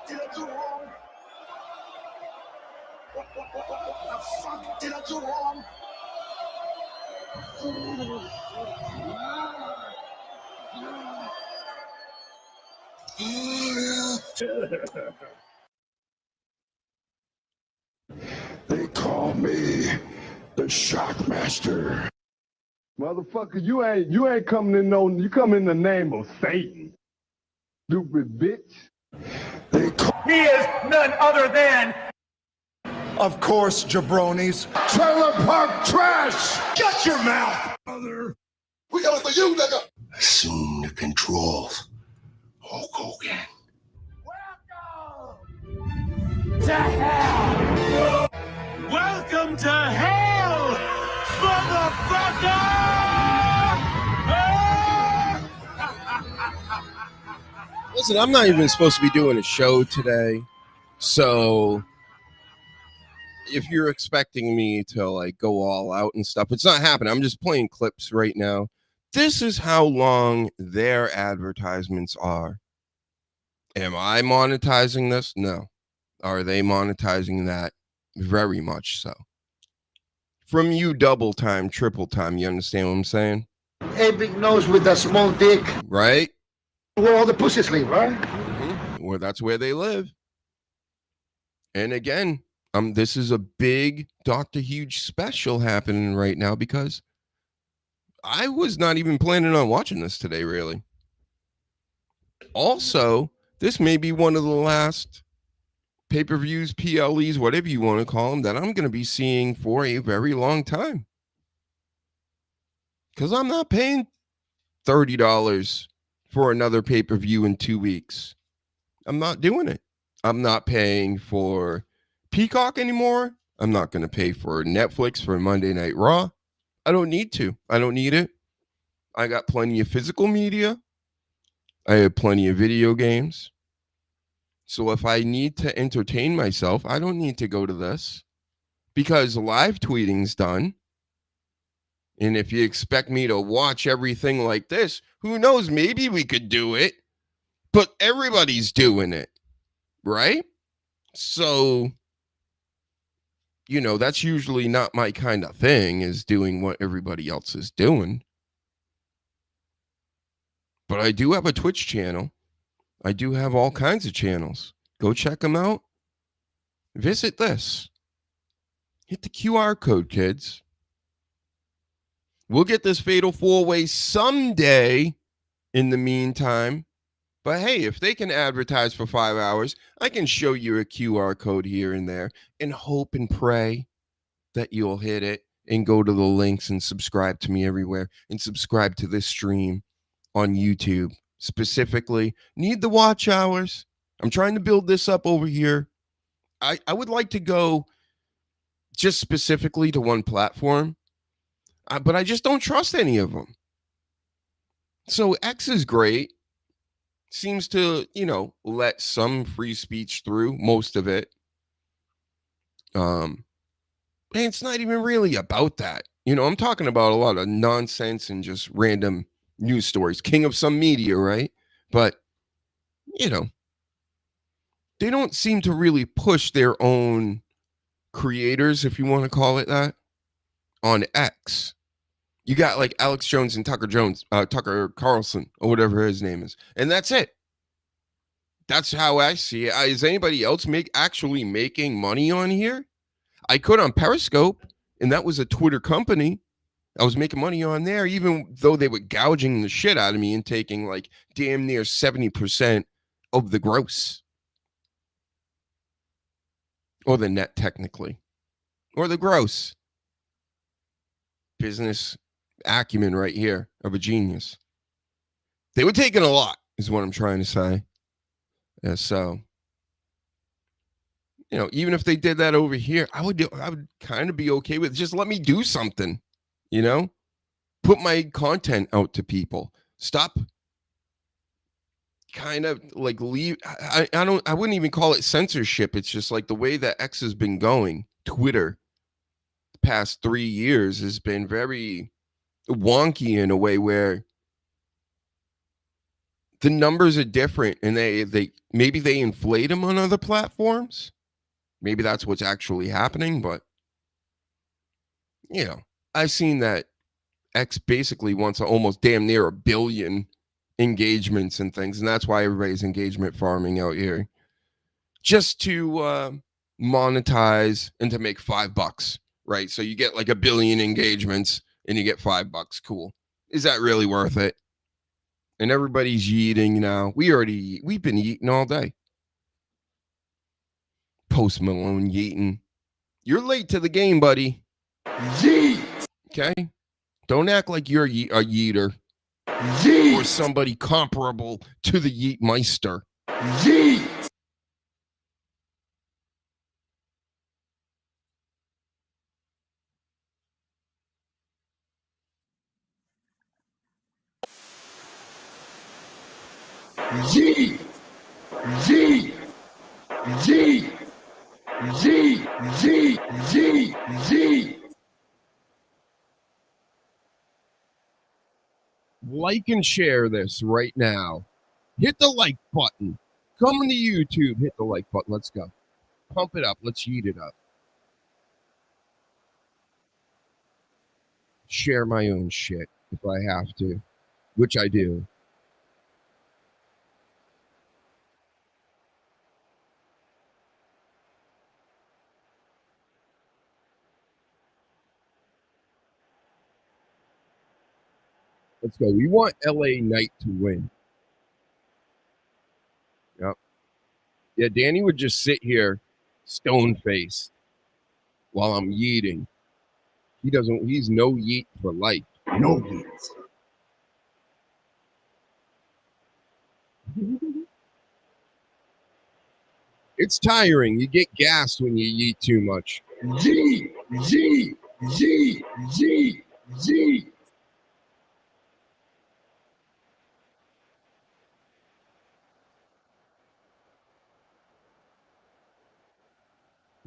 did I do wrong? What the fuck did I do wrong? They call me the Shockmaster. Motherfucker, you ain't coming in you come in the name of Satan. Stupid bitch. They call He is none other than Of course, jabronis. Trailer Park Trash. shut your mouth. Mother, we got it for you, nigga. Assume the controls. Hulk Hogan. Welcome to hell, motherfucker! Listen, I'm not even supposed to be doing a show today, so if you're expecting me to like go all out and stuff, it's not happening. I'm just playing clips right now. This is how long their advertisements are. Am I monetizing this? No. Are they monetizing that? Very much so. From you, double time, triple time. You understand what I'm saying? A big nose with a small dick. Right? Where all the pussies live, right? Well, that's where they live. And again, this is a big Dr. Huge special happening right now because I was not even planning on watching this today, really. Also, this may be one of the last pay-per-views, PLEs, whatever you want to call them, that I'm going to be seeing for a very long time. Because I'm not paying $30 for another pay-per-view in 2 weeks. I'm not doing it. I'm not paying for Peacock anymore. I'm not going to pay for Netflix for Monday Night Raw. I don't need to. I don't need it. I got plenty of physical media. I have plenty of video games. So if I need to entertain myself, I don't need to go to this because live tweeting's done. And if you expect me to watch everything like this, who knows? Maybe we could do it, but everybody's doing it, right? So, you know, that's usually not my kind of thing, is doing what everybody else is doing. But I do have a Twitch channel. I do have all kinds of channels. Go check them out. Visit this. Hit the QR code, kids. We'll get this fatal four-way someday in the meantime. But hey, if they can advertise for 5 hours, I can show you a QR code here and there and hope and pray that you'll hit it and go to the links and subscribe to me everywhere and subscribe to this stream on YouTube. Specifically, need the watch hours. I'm trying to build this up over here. I would like to go just specifically to one platform, but I just don't trust any of them. So X is great. Seems to, you know, let some free speech through, most of it. And it's not even really about that. You know, I'm talking about a lot of nonsense and just random news stories. King of some media, right? But, you know, they don't seem to really push their own creators, if you want to call it that, on X. You got like Alex Jones and Tucker Carlson, or whatever his name is. And that's it. That's how I see it. Is anybody else actually making money on here? I could on Periscope, and that was a Twitter company. I was making money on there, even though they were gouging the shit out of me and taking like damn near 70% of the gross. Or the net, technically. Or the gross. Business acumen right here of a genius. They were taking a lot, is what I'm trying to say. Yeah, so, you know, even if they did that over here, I would kind of be okay with it. Just let me do something, you know? Put my content out to people. Stop kind of like leave. I wouldn't even call it censorship. It's just like the way that X has been going. Twitter the past 3 years has been very wonky in a way where the numbers are different, and they maybe they inflate them on other platforms. Maybe that's what's actually happening, but I've seen that X basically wants almost damn near 1 billion engagements and things, and that's why everybody's engagement farming out here, just to monetize and to make $5, right? So you get like 1 billion engagements and you get $5. Cool. Is that really worth it? And everybody's yeeting now. We've been yeeting all day. Post Malone yeeting. You're late to the game, buddy. Yeet! Okay? Don't act like you're a yeeter. Yeet! Or somebody comparable to the Yeet Meister. Yeet! Yeet! Yeet! Yeet! Yeet! Yeet! Yeet! Yeet! Like and share this right now. Hit the like button. Come to YouTube. Hit the like button. Let's go. Pump it up. Let's yeet it up. Share my own shit if I have to, which I do. Let's go. We want LA Knight to win. Yep. Yeah, Danny would just sit here stone-faced while I'm yeeting. He's no yeet for life. No yeet. It's tiring. You get gassed when you yeet too much. Yeet! Yeet! Yeet! Yeet! Yeet!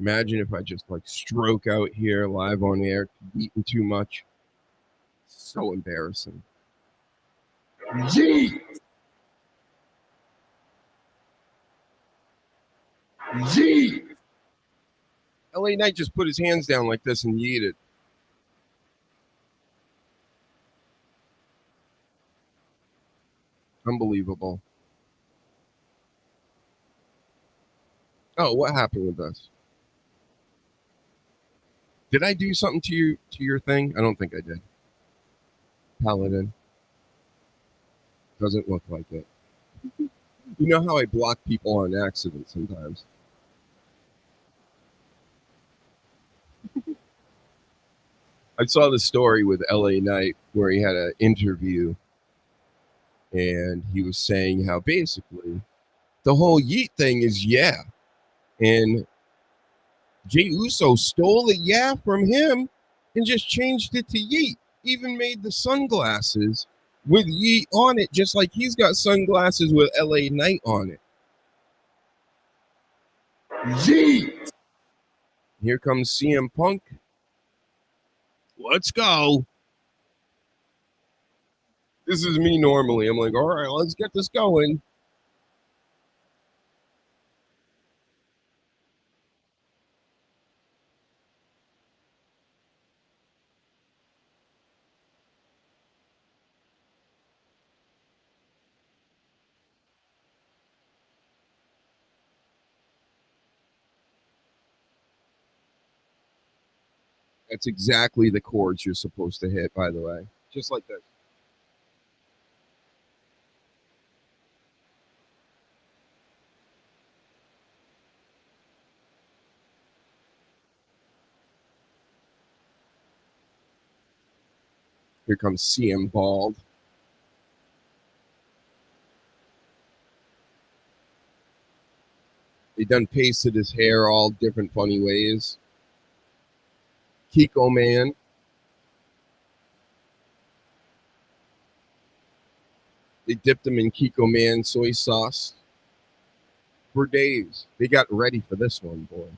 Imagine if I just like stroke out here live on air, eating too much. So embarrassing. Yeet! Yeet! LA Knight just put his hands down like this and yeeted. Unbelievable. Oh, what happened with this? Did I do something to your thing? I don't think I did. Paladin. Doesn't look like it. You know how I block people on accident sometimes. I saw the story with LA Knight where he had an interview and he was saying how basically the whole yeet thing is yeah. And Jey Uso stole the yeah from him and just changed it to yeet. Even made the sunglasses with yeet on it, just like he's got sunglasses with LA Knight on it. Yeet! Here comes CM Punk. Let's go. This is me normally. I'm like, all right, let's get this going. That's exactly the chords you're supposed to hit, by the way. Just like this. Here comes CM Bald. They done pasted his hair all different funny ways. Kiko Man. They dipped him in Kiko Man soy sauce for days. They got ready for this one, boy.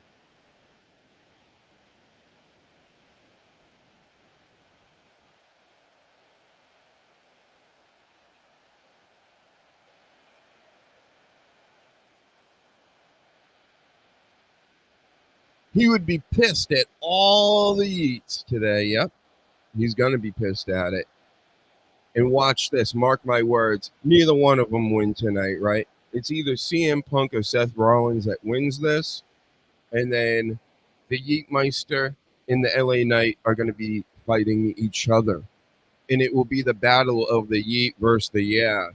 He would be pissed at all the Yeats today. Yep. He's going to be pissed at it. And watch this. Mark my words. Neither one of them win tonight, right? It's either CM Punk or Seth Rollins that wins this. And then the Yeetmeister and the LA Knight are going to be fighting each other. And it will be the battle of the Yeet versus the Yeah.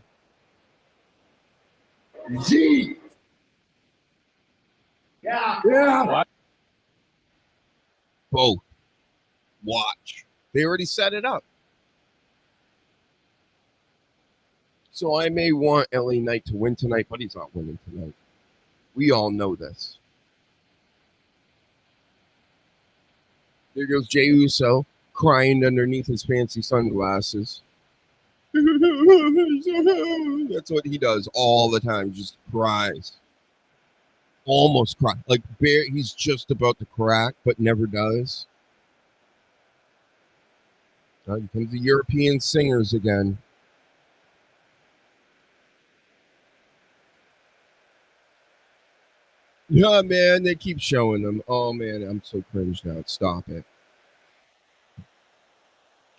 Yeet. Yeah. Both. Watch. They already set it up. So I may want LA Knight to win tonight, but he's not winning tonight. We all know this. There goes Jey Uso crying underneath his fancy sunglasses. That's what he does all the time, just cries. Almost cry. Like he's just about to crack, but never does. Here comes the European singers again. Yeah, man, they keep showing them. Oh, man, I'm so cringed now. Stop it.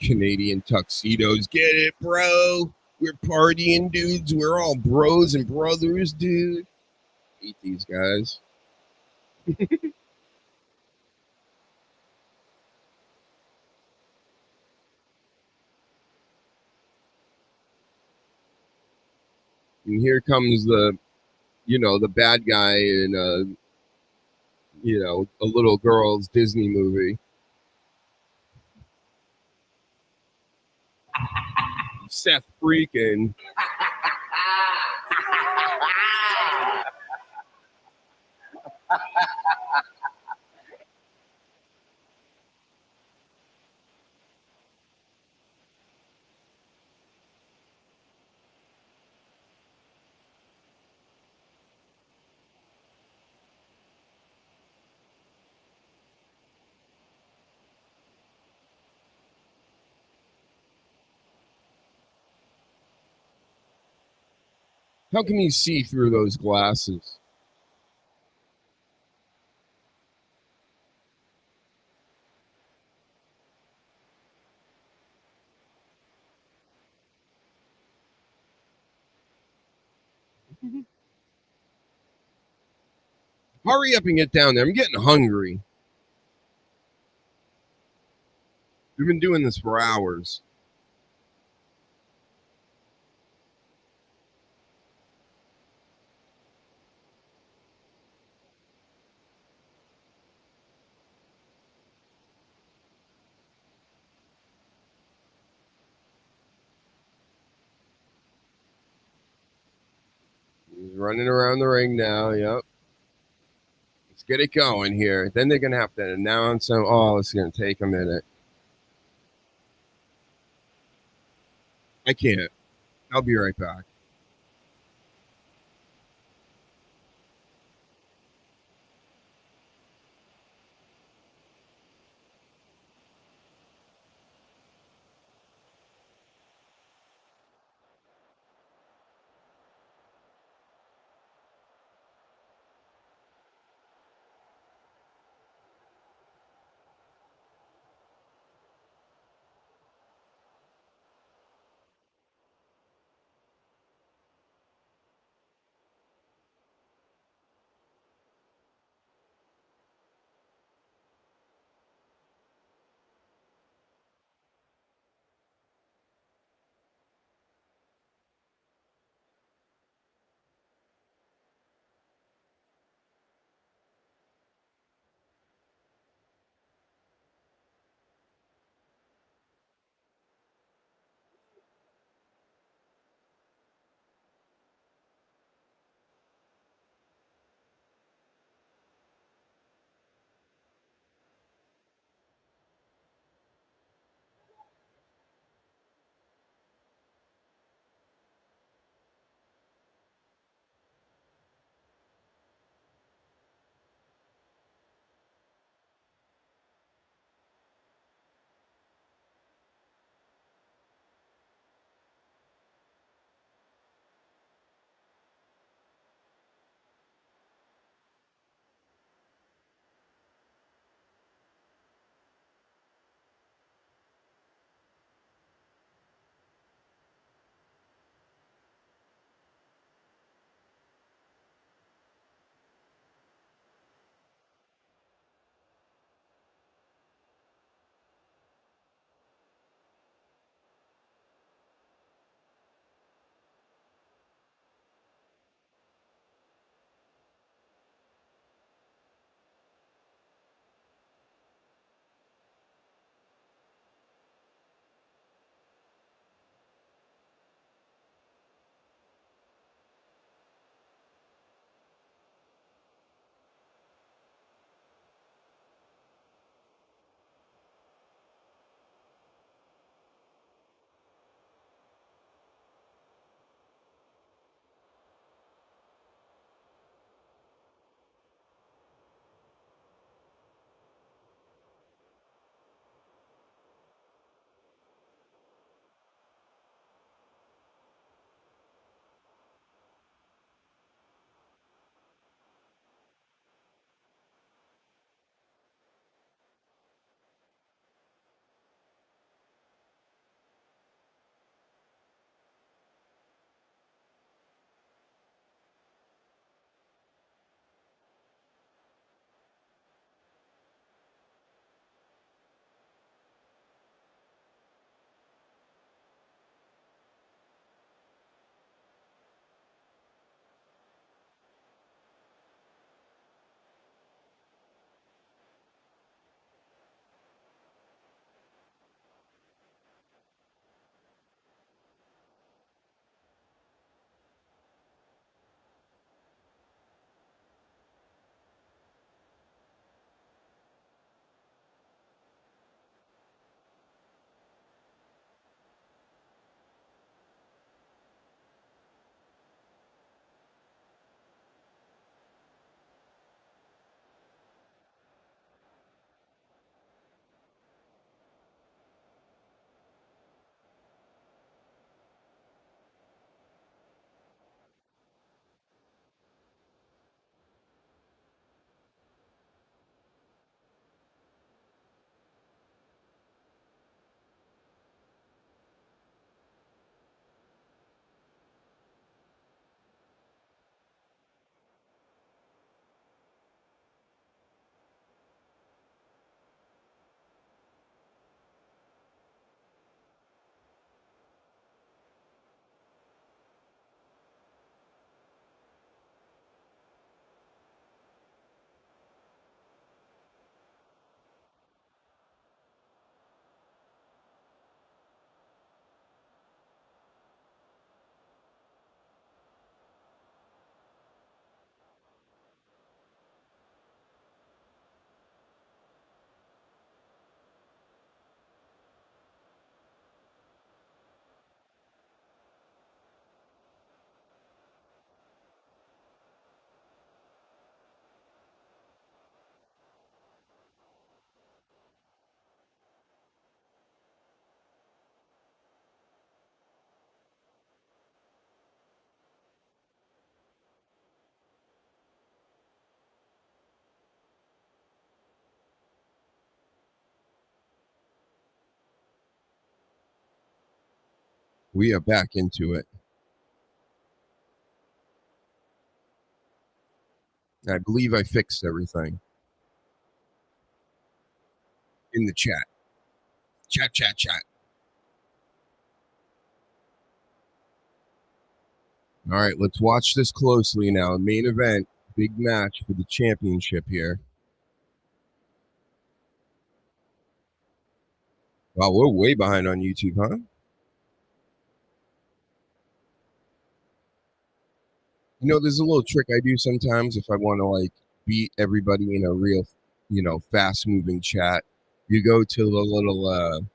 Canadian tuxedos. Get it, bro? We're partying dudes. We're all bros and brothers, dude. Hate these guys. And here comes the bad guy in a little girl's Disney movie. Seth Freakin'. How can you see through those glasses? Hurry up and get down there. I'm getting hungry. We've been doing this for hours. He's running around the ring now. Yep. Let's get it going here. Then they're going to have to announce him. Oh, it's going to take a minute. I can't. I'll be right back. We are back into it. I believe I fixed everything in the chat. Chat. All right, let's watch this closely now. Main event, big match for the championship here. Wow, we're way behind on YouTube, huh? You know, there's a little trick I do sometimes if I want to like beat everybody in a real, fast moving chat. You go to the little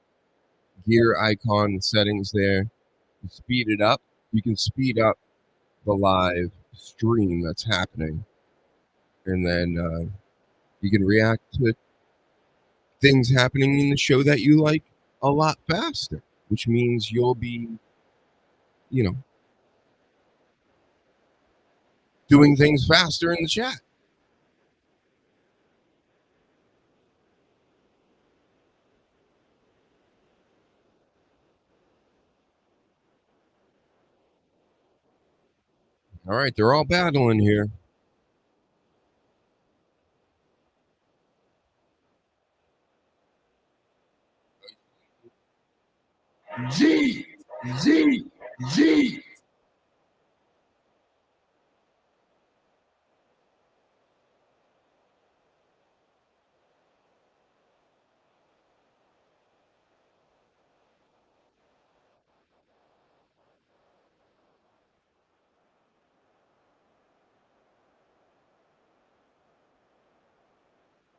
gear icon settings there, you speed it up. You can speed up the live stream that's happening. And then you can react to things happening in the show that you like a lot faster, which means you'll be, doing things faster in the chat. All right, they're all battling here. G.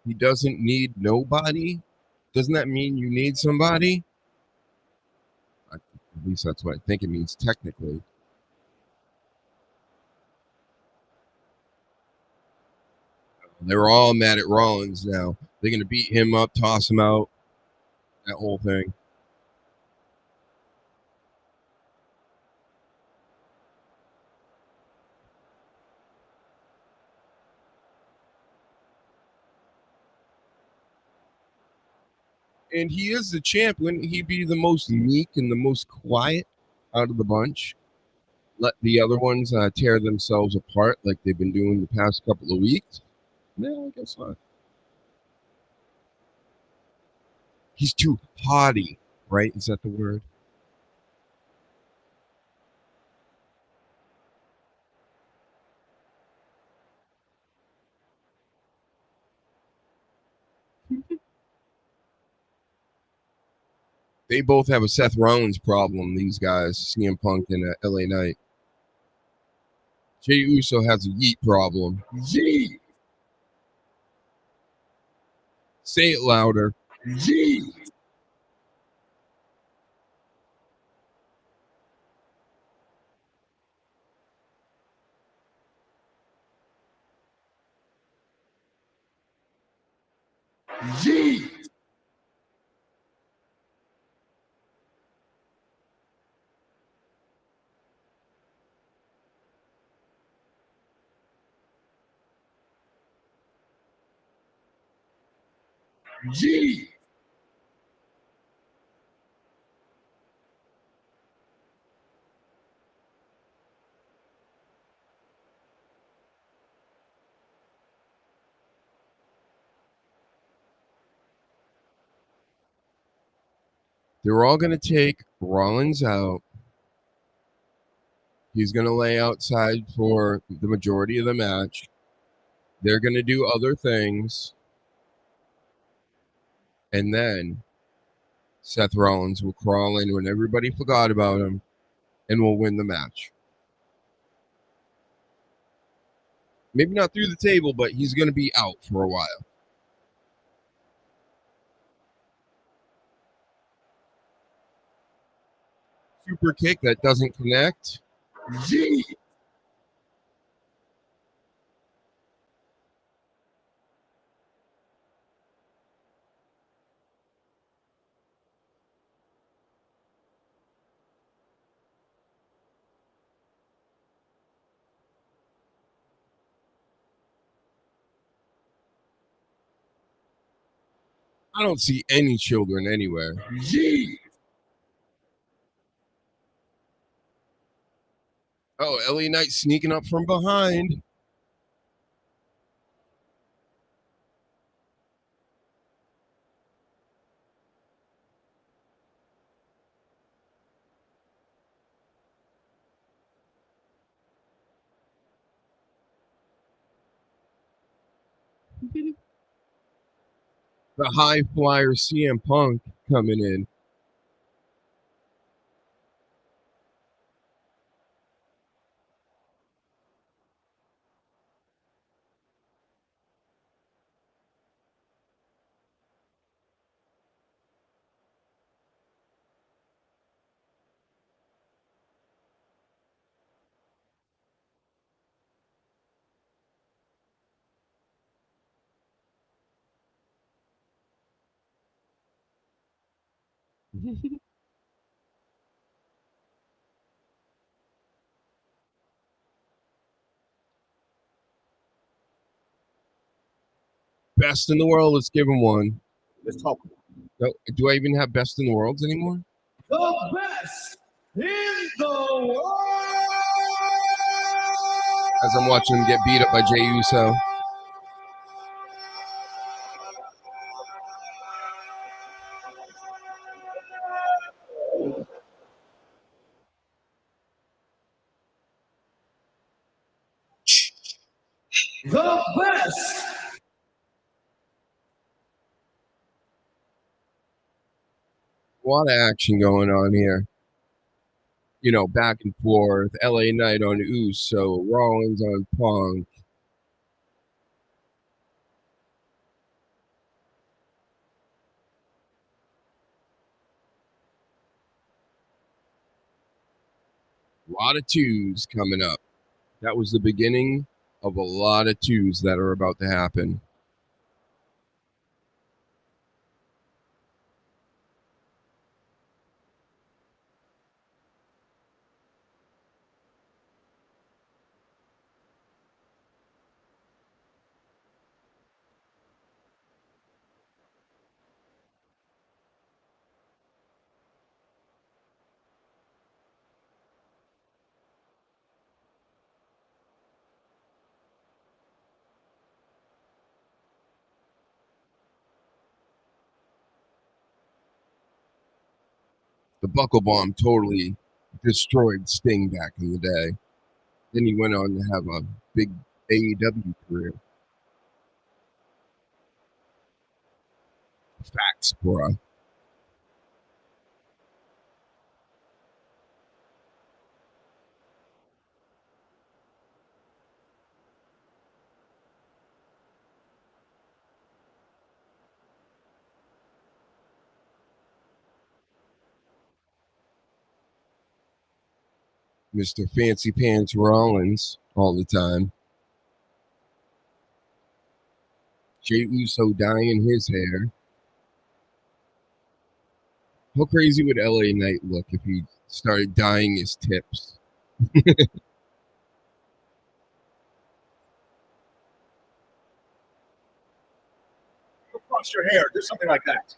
He doesn't need nobody. Doesn't that mean you need somebody? At least that's what I think it means technically. They're all mad at Rollins now. They're going to beat him up, toss him out, that whole thing. And he is the champ. Wouldn't he be the most meek and the most quiet out of the bunch? Let the other ones tear themselves apart like they've been doing the past couple of weeks? No, I guess not. He's too haughty, right? Is that the word? They both have a Seth Rollins problem, these guys, CM Punk and LA Knight. Jey Uso has a yeet problem. G. Say it louder. G. G. G. They're all going to take Rollins out. He's going to lay outside for the majority of the match. They're going to do other things. And then Seth Rollins will crawl in when everybody forgot about him and will win the match. Maybe not through the table, but he's going to be out for a while. Super kick that doesn't connect. G. I don't see any children anywhere. G. Oh, LA Knight sneaking up from behind. The high flyer CM Punk coming in. Best in the world. Let's give him one. Let's talk. No, do I even have best in the worlds anymore? The best in the world. As I'm watching him get beat up by Jey Uso. The best. A lot of action going on here. You know, back and forth. LA Knight on Uso. Rollins on Punk. A lot of twos coming up. That was the beginning of a lot of twos that are about to happen. The buckle bomb totally destroyed Sting back in the day. Then he went on to have a big AEW career. Facts, bruh. Mr. Fancy Pants Rollins all the time. Jey Uso dyeing his hair. How crazy would LA Knight look if he started dyeing his tips? Across your hair. Do something like that.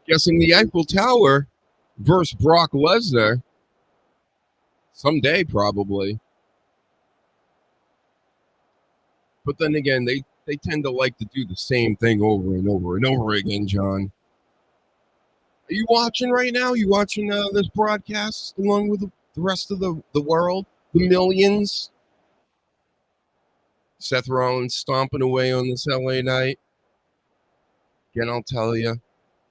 Guessing the Eiffel Tower versus Brock Lesnar. Someday, probably. But then again, they tend to like to do the same thing over and over and over again, John. Are you watching right now? You watching this broadcast along with the rest of the world? The millions? Seth Rollins stomping away on this LA Knight. Again, I'll tell you,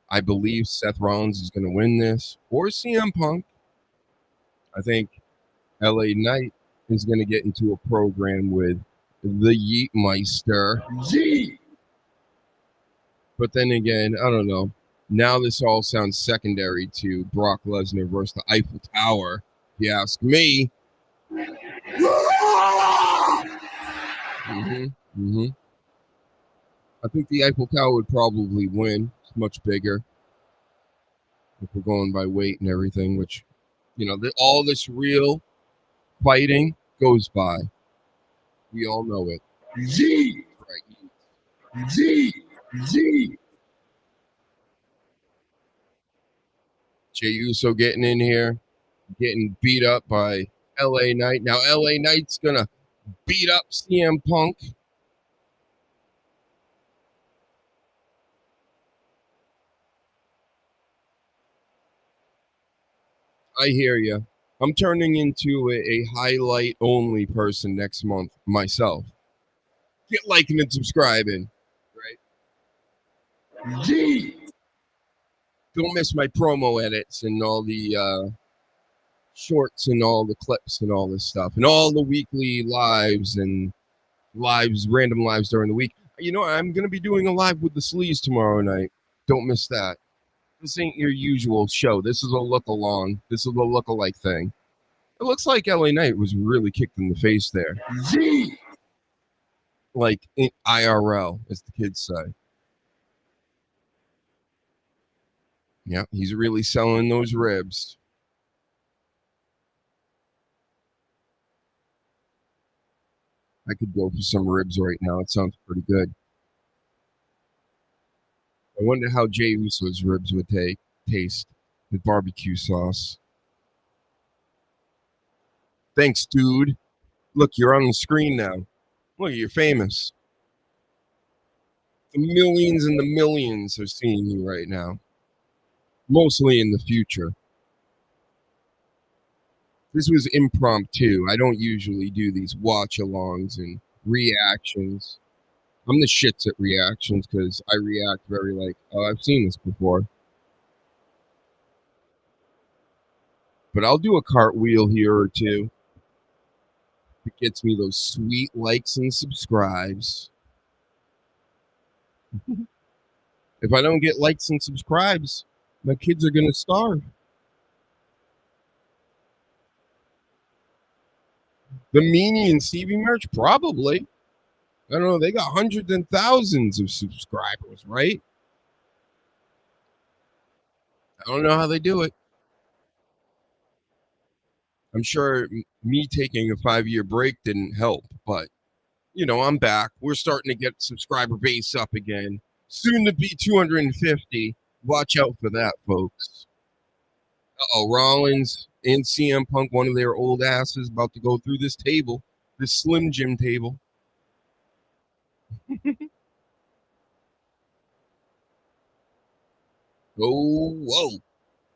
I believe Seth Rollins is going to win this, or CM Punk. I think LA Knight is going to get into a program with the Yeetmeister. G. But then again, I don't know. Now this all sounds secondary to Brock Lesnar versus the Eiffel Tower, if you ask me. I think the Eiffel Tower would probably win. It's much bigger. If we're going by weight and everything, which, you know, all this real fighting goes by. We all know it. G. Right. G. Gee. Jey Uso getting in here, getting beat up by LA Knight. Now LA Knight's gonna beat up CM Punk. I hear you. I'm turning into a highlight only person next month myself. Get liking and subscribing, right? Gee. Don't miss my promo edits and all the shorts and all the clips and all this stuff and all the weekly lives and random lives during the week. You know, I'm going to be doing a live with the Sleaze tomorrow night. Don't miss that. This ain't your usual show. This is a look-along. This is a look-alike thing. It looks like LA Knight was really kicked in the face there. Gee! Like in IRL, as the kids say. Yeah, he's really selling those ribs. I could go for some ribs right now. It sounds pretty good. I wonder how Jey Uso's ribs would taste with barbecue sauce. Thanks, dude. Look, you're on the screen now. Look, you're famous. The millions and the millions are seeing you right now. Mostly in the future. This was impromptu. I don't usually do these watch-alongs and reactions. I'm the shits at reactions because I react very like, oh, I've seen this before. But I'll do a cartwheel here or two. It gets me those sweet likes and subscribes. If I don't get likes and subscribes, my kids are going to starve. The Meanie and Stevie merch? Probably. I don't know. They got hundreds and thousands of subscribers, right? I don't know how they do it. I'm sure me taking a 5-year break didn't help, but, you know, I'm back. We're starting to get subscriber base up again. Soon to be 250. Watch out for that, folks. Uh-oh, Rollins and CM Punk, one of their old asses, about to go through this table, this Slim Jim table. Oh, whoa.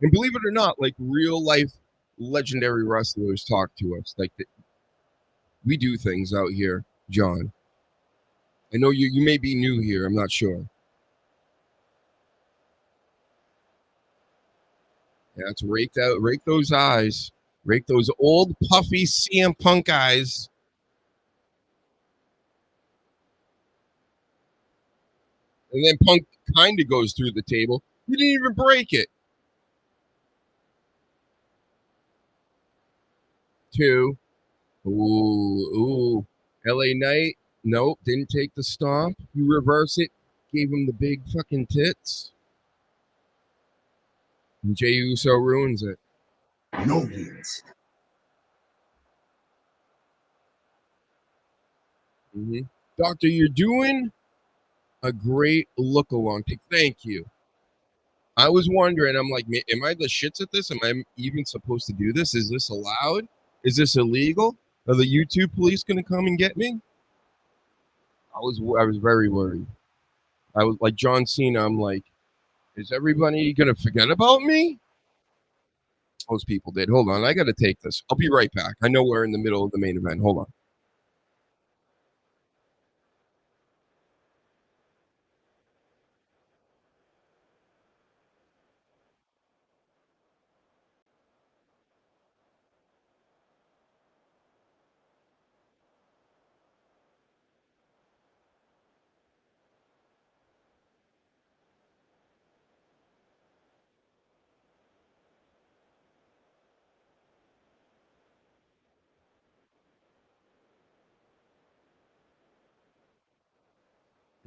And believe it or not, like real life legendary wrestlers talk to us. Like we do things out here, John. I know you may be new here. I'm not sure. Yeah, it's rake those eyes. Rake those old puffy CM Punk eyes. And then Punk kind of goes through the table. He didn't even break it. 2. Ooh. LA Knight. Nope, didn't take the stomp. You reverse it. Gave him the big fucking tits. And Jey Uso ruins it. No hands. Mm-hmm. Doctor, you're doing a great look-along pick. Thank you. I was wondering, I'm like, am I the shits at this? Am I even supposed to do this? Is this allowed? Is this illegal? Are the YouTube police going to come and get me? I was very worried. I was like John Cena. I'm like, is everybody going to forget about me? Most people did. Hold on. I got to take this. I'll be right back. I know we're in the middle of the main event. Hold on.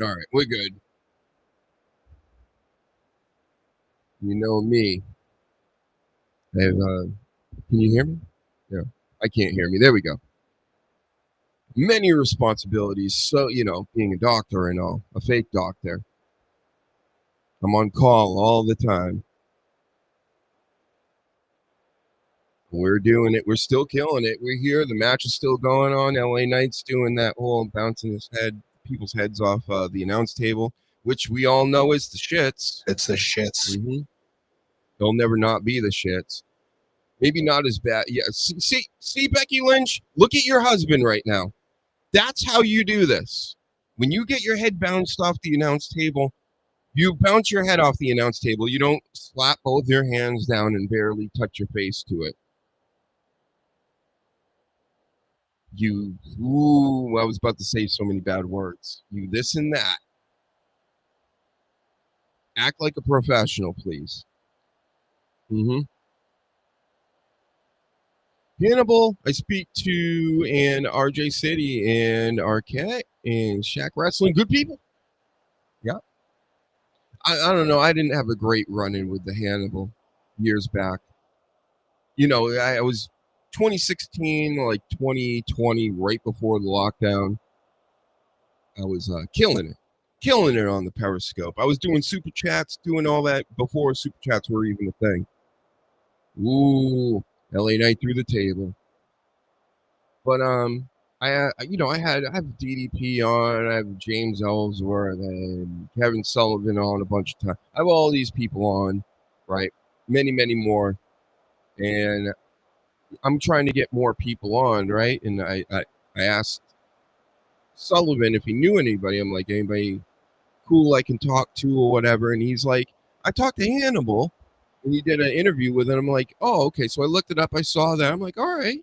All right. We're good. You know me. I have, can you hear me? Yeah. I can't hear me. There we go. Many responsibilities. So, you know, being a doctor and all, a fake doctor. I'm on call all the time. We're doing it. We're still killing it. We're here. The match is still going on. LA Knight's doing that whole bouncing people's heads off the announce table, which we all know is the shits. It's the shits. Mm-hmm. They'll never not be the shits. Maybe not as bad. Yeah. See, Becky Lynch, look at your husband right now. That's how you do this. When you get your head bounced off the announce table, you bounce your head off the announce table. You don't slap both your hands down and barely touch your face to it. I was about to say so many bad words. You this and that. Act like a professional, please. Mm-hmm. Hannibal, I speak to in RJ City and Arquette and Shack Wrestling. Good people. Yeah. I don't know. I didn't have a great run-in with the Hannibal years back. You know, I was 2016, like 2020, right before the lockdown. I was killing it on the Periscope. I was doing super chats, doing all that before super chats were even a thing. Ooh, LA Knight through the table. But I have DDP on, I have James Ellsworth and Kevin Sullivan on a bunch of times. I have all these people on, right? Many, many more. And I'm trying to get more people on, right? And I asked Sullivan if he knew anybody. I'm like, anybody cool I can talk to or whatever. And he's like, I talked to Hannibal. And he did an interview with him. I'm like, oh, okay. So I looked it up. I saw that. I'm like, all right.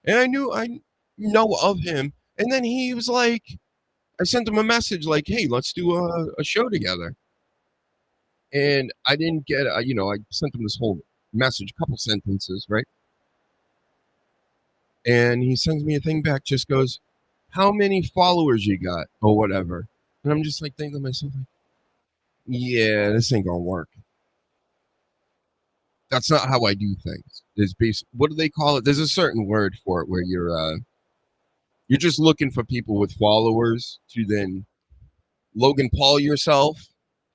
And I know of him. And then he was like, I sent him a message like, hey, let's do a show together. And I didn't get, I sent him this whole message, a couple sentences, right? And he sends me a thing back, just goes, how many followers you got or whatever. And I'm just like thinking to myself, like, yeah, this ain't going to work. That's not how I do things. What do they call it? There's a certain word for it where you're just looking for people with followers to then Logan Paul yourself.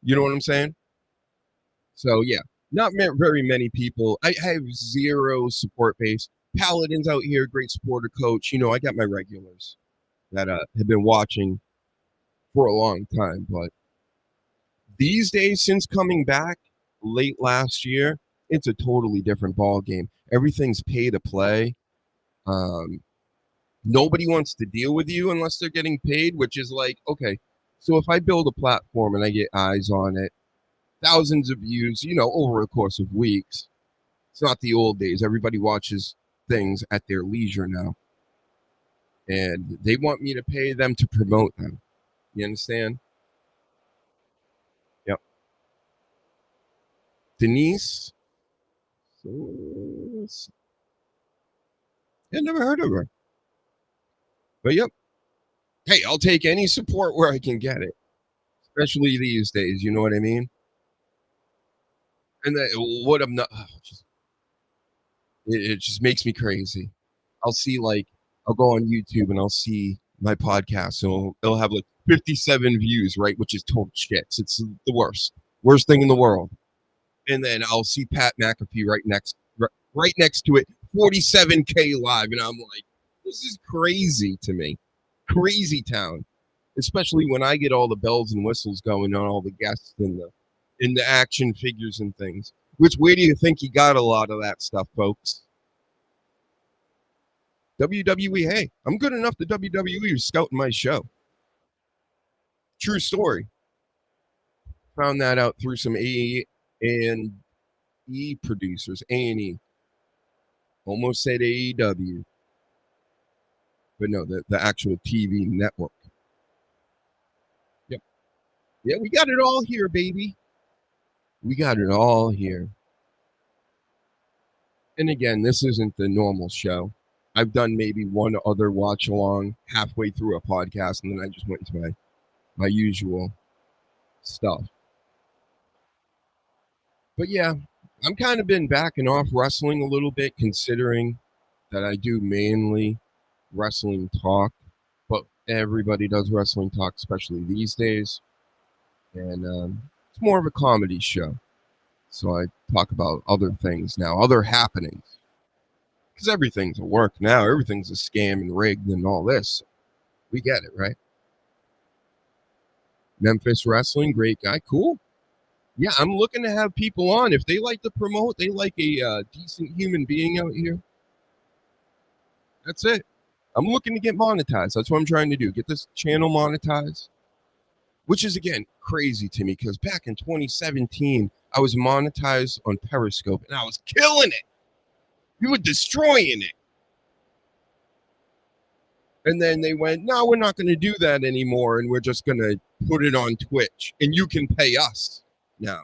You know what I'm saying? So yeah, not very many people. I have zero support base. Paladin's out here, great supporter coach. You know, I got my regulars that have been watching for a long time. But these days, since coming back late last year, it's a totally different ball game. Everything's pay to play. Nobody wants to deal with you unless they're getting paid, which is like, okay, so if I build a platform and I get eyes on it, thousands of views, over a course of weeks. It's not the old days. Everybody watches things at their leisure now. And they want me to pay them to promote them. You understand? Yep. Denise. I never heard of her. But yep. Hey, I'll take any support where I can get it. Especially these days, you know what I mean? And what I'm not, it just makes me crazy. I'll go on YouTube and I'll see my podcast, and it'll have like 57 views, right? Which is total shit. It's the worst thing in the world. And then I'll see Pat McAfee right next to it, 47K live, and I'm like, this is crazy to me, crazy town. Especially when I get all the bells and whistles going on, all the guests and the action figures and things. Where do you think you got a lot of that stuff, folks? WWE. Hey, I'm good enough to WWE is scouting my show. True story. Found that out through some A&E producers. A&E. Almost said AEW. But no, the actual TV network. Yep. Yeah, we got it all here, baby. We got it all here. And again, this isn't the normal show. I've done maybe one other watch along halfway through a podcast, and then I just went into my usual stuff. But yeah, I'm kind of been backing off wrestling a little bit, considering that I do mainly wrestling talk, but everybody does wrestling talk, especially these days. And It's more of a comedy show. So I talk about other things now, other happenings. Because everything's a work now. Everything's a scam and rigged and all this. We get it, right? Memphis Wrestling, great guy. Cool. Yeah, I'm looking to have people on. If they like to promote, they like a decent human being out here. That's it. I'm looking to get monetized. That's what I'm trying to do. Get this channel monetized. Which is, again, crazy to me because back in 2017, I was monetized on Periscope and I was killing it. We were destroying it. And then they went, no, we're not going to do that anymore. And we're just going to put it on Twitch. And you can pay us now.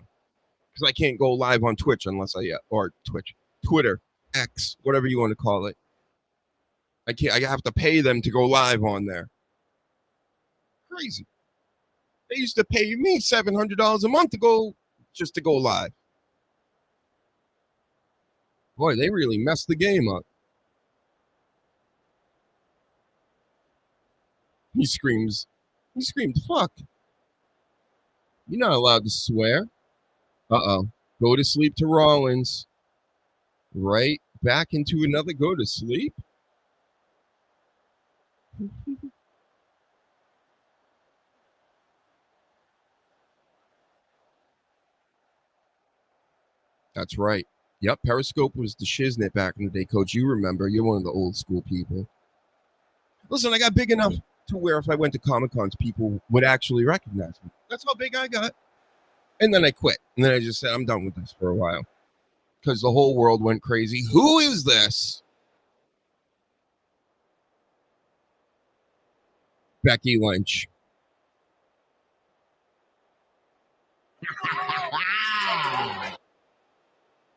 Because I can't go live on Twitch unless or Twitch, Twitter, X, whatever you want to call it. I have to pay them to go live on there. Crazy. They used to pay me $700 a month to go live. Boy, they really messed the game up. He screamed, fuck. You're not allowed to swear. Uh-oh. Go to sleep to Rollins. Right back into another go to sleep. That's right. Yep, Periscope was the shiznit back in the day, Coach. You remember. You're one of the old school people. Listen, I got big enough to where if I went to Comic-Cons, people would actually recognize me. That's how big I got. And then I quit. And then I just said, I'm done with this for a while. Because the whole world went crazy. Who is this? Becky Lynch.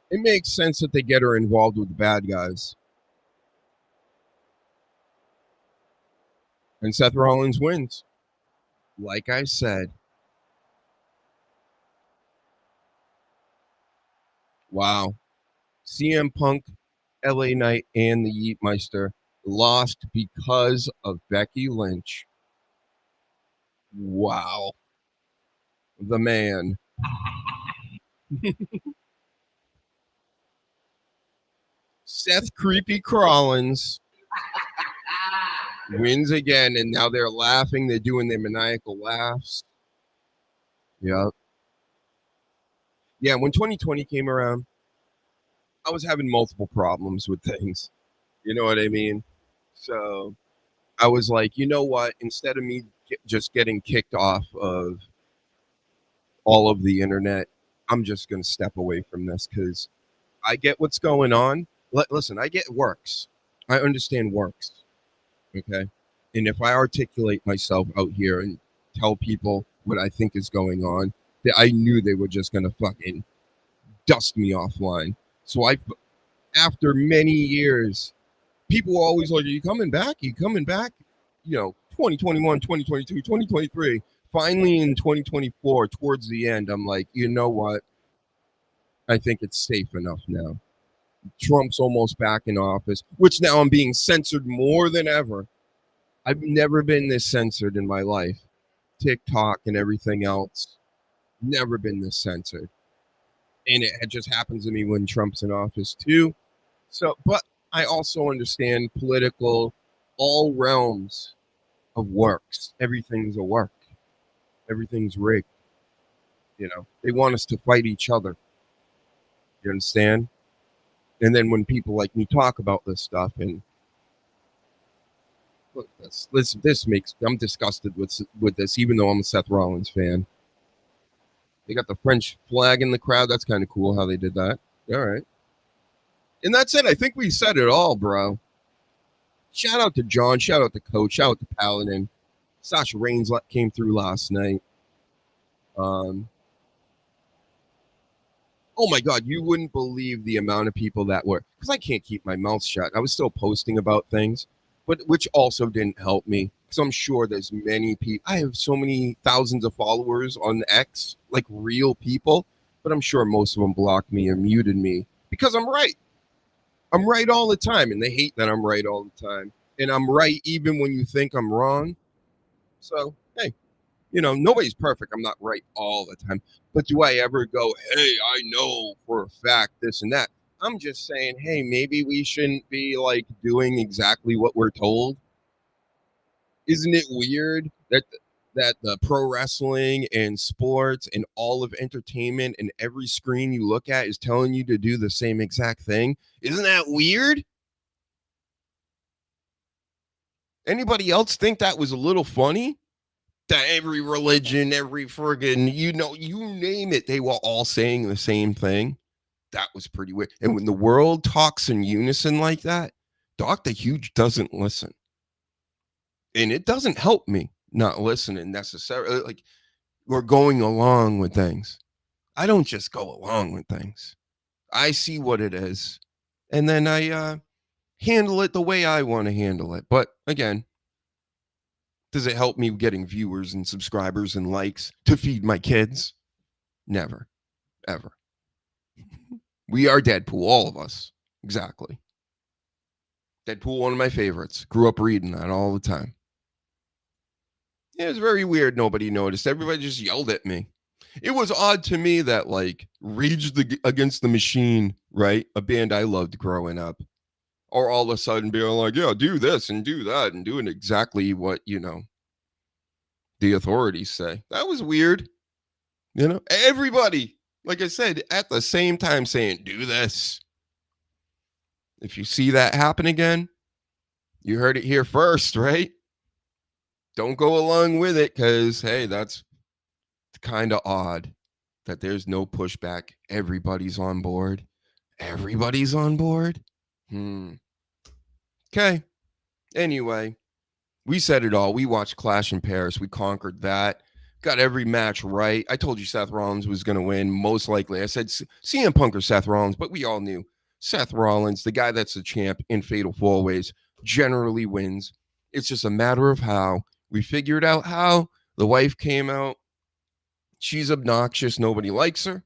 It makes sense that they get her involved with the bad guys. And Seth Rollins wins. Like I said. Wow. CM Punk, LA Knight, and the Yeetmeister lost because of Becky Lynch. Wow. The man. Seth Creepy Rollins wins again, and now they're laughing. They're doing their maniacal laughs. Yep. Yeah, when 2020 came around, I was having multiple problems with things. You know what I mean? So I was like, you know what? Instead of me just getting kicked off of all of the internet, I'm just going to step away from this because I get what's going on. Listen, I get works. I understand works. Okay? And if I articulate myself out here and tell people what I think is going on, I knew they were just going to fucking dust me offline. So after many years, people were always like, are you coming back? Are you coming back? 2021, 2022, 2023. Finally in 2024, towards the end, I'm like, you know what? I think it's safe enough now. Trump's almost back in office, which now I'm being censored more than ever. I've never been this censored in my life. TikTok and everything else. Never been this censored. And it just happens to me when Trump's in office too. So, but I also understand political, all realms of works. Everything's a work. Everything's rigged. They want us to fight each other. You understand? And then when people like me talk about this stuff, and look, this makes I'm disgusted with this, even though I'm a Seth Rollins fan. They got the French flag in the crowd. That's kind of cool how they did that. All right. And that's it. I think we said it all, bro. Shout out to John. Shout out to Coach. Shout out to Paladin. Sasha Reigns came through last night. Oh my God, you wouldn't believe the amount of people that were, because I can't keep my mouth shut. I was still posting about things, but which also didn't help me, because I'm sure there's many people. I have so many thousands of followers on X, like real people, but I'm sure most of them blocked me or muted me because I'm right. I'm right all the time, and they hate that I'm right all the time. And I'm right even when you think I'm wrong. So, hey, Nobody's perfect. I'm not right all the time. But do I ever go, hey, I know for a fact this and that? I'm just saying, hey, maybe we shouldn't be like doing exactly what we're told. Isn't it weird that the pro wrestling and sports and all of entertainment and every screen you look at is telling you to do the same exact thing? Isn't that weird? Anybody else think that was a little funny? That every religion, every friggin', you name it, they were all saying the same thing. That was pretty weird. And when the world talks in unison like that, Dr. Huge doesn't listen. And it doesn't help me not listening necessarily. Like, we're going along with things. I don't just go along with things. I see what it is. And then I handle it the way I want to handle it. But again, does it help me getting viewers and subscribers and likes to feed my kids? Never, ever. We are Deadpool, all of us. Exactly. Deadpool, one of my favorites. Grew up reading that all the time. It was very weird. Nobody noticed. Everybody just yelled at me. It was odd to me that, like, Rage Against the Machine, right? A band I loved growing up. Or all of a sudden being like, yeah, do this and do that and doing exactly what, the authorities say. That was weird. Everybody, like I said, at the same time saying, do this. If you see that happen again, you heard it here first, right? Don't go along with it because, hey, that's kind of odd that there's no pushback. Everybody's on board. Everybody's on board? Okay. Anyway, we said it all. We watched Clash in Paris. We conquered that. Got every match right. I told you Seth Rollins was going to win, most likely. I said CM Punk or Seth Rollins, but we all knew Seth Rollins, the guy that's the champ in Fatal 4-Ways, generally wins. It's just a matter of how. We figured out how. The wife came out. She's obnoxious. Nobody likes her.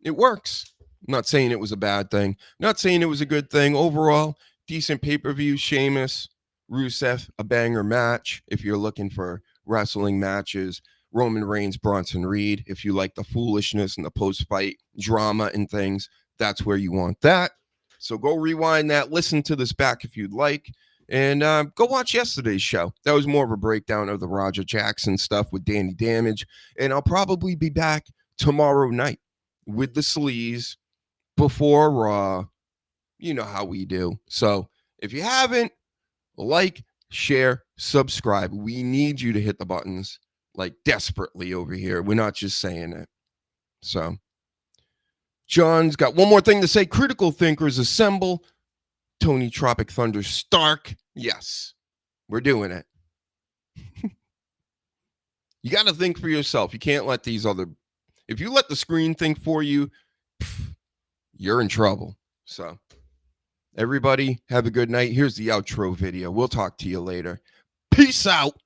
It works. I'm not saying it was a bad thing. Not saying it was a good thing. Overall, decent pay-per-view. Sheamus, Rusev, a banger match. If you're looking for wrestling matches, Roman Reigns, Bronson Reed. If you like the foolishness and the post-fight drama and things, that's where you want that. So go rewind that. Listen to this back if you'd like. And go watch yesterday's show. That was more of a breakdown of the Roger Jackson stuff with Danny Damage. And I'll probably be back tomorrow night with the sleaze before Raw. You know how we do. So if you haven't, like, share, subscribe. We need you to hit the buttons like desperately over here. We're not just saying it. So John's got one more thing to say. Critical thinkers assemble. Tony Tropic Thunder Stark. Yes, we're doing it. You got to think for yourself. You can't let if you let the screen think for you, you're in trouble. So everybody have a good night. Here's the outro video. We'll talk to you later. Peace out.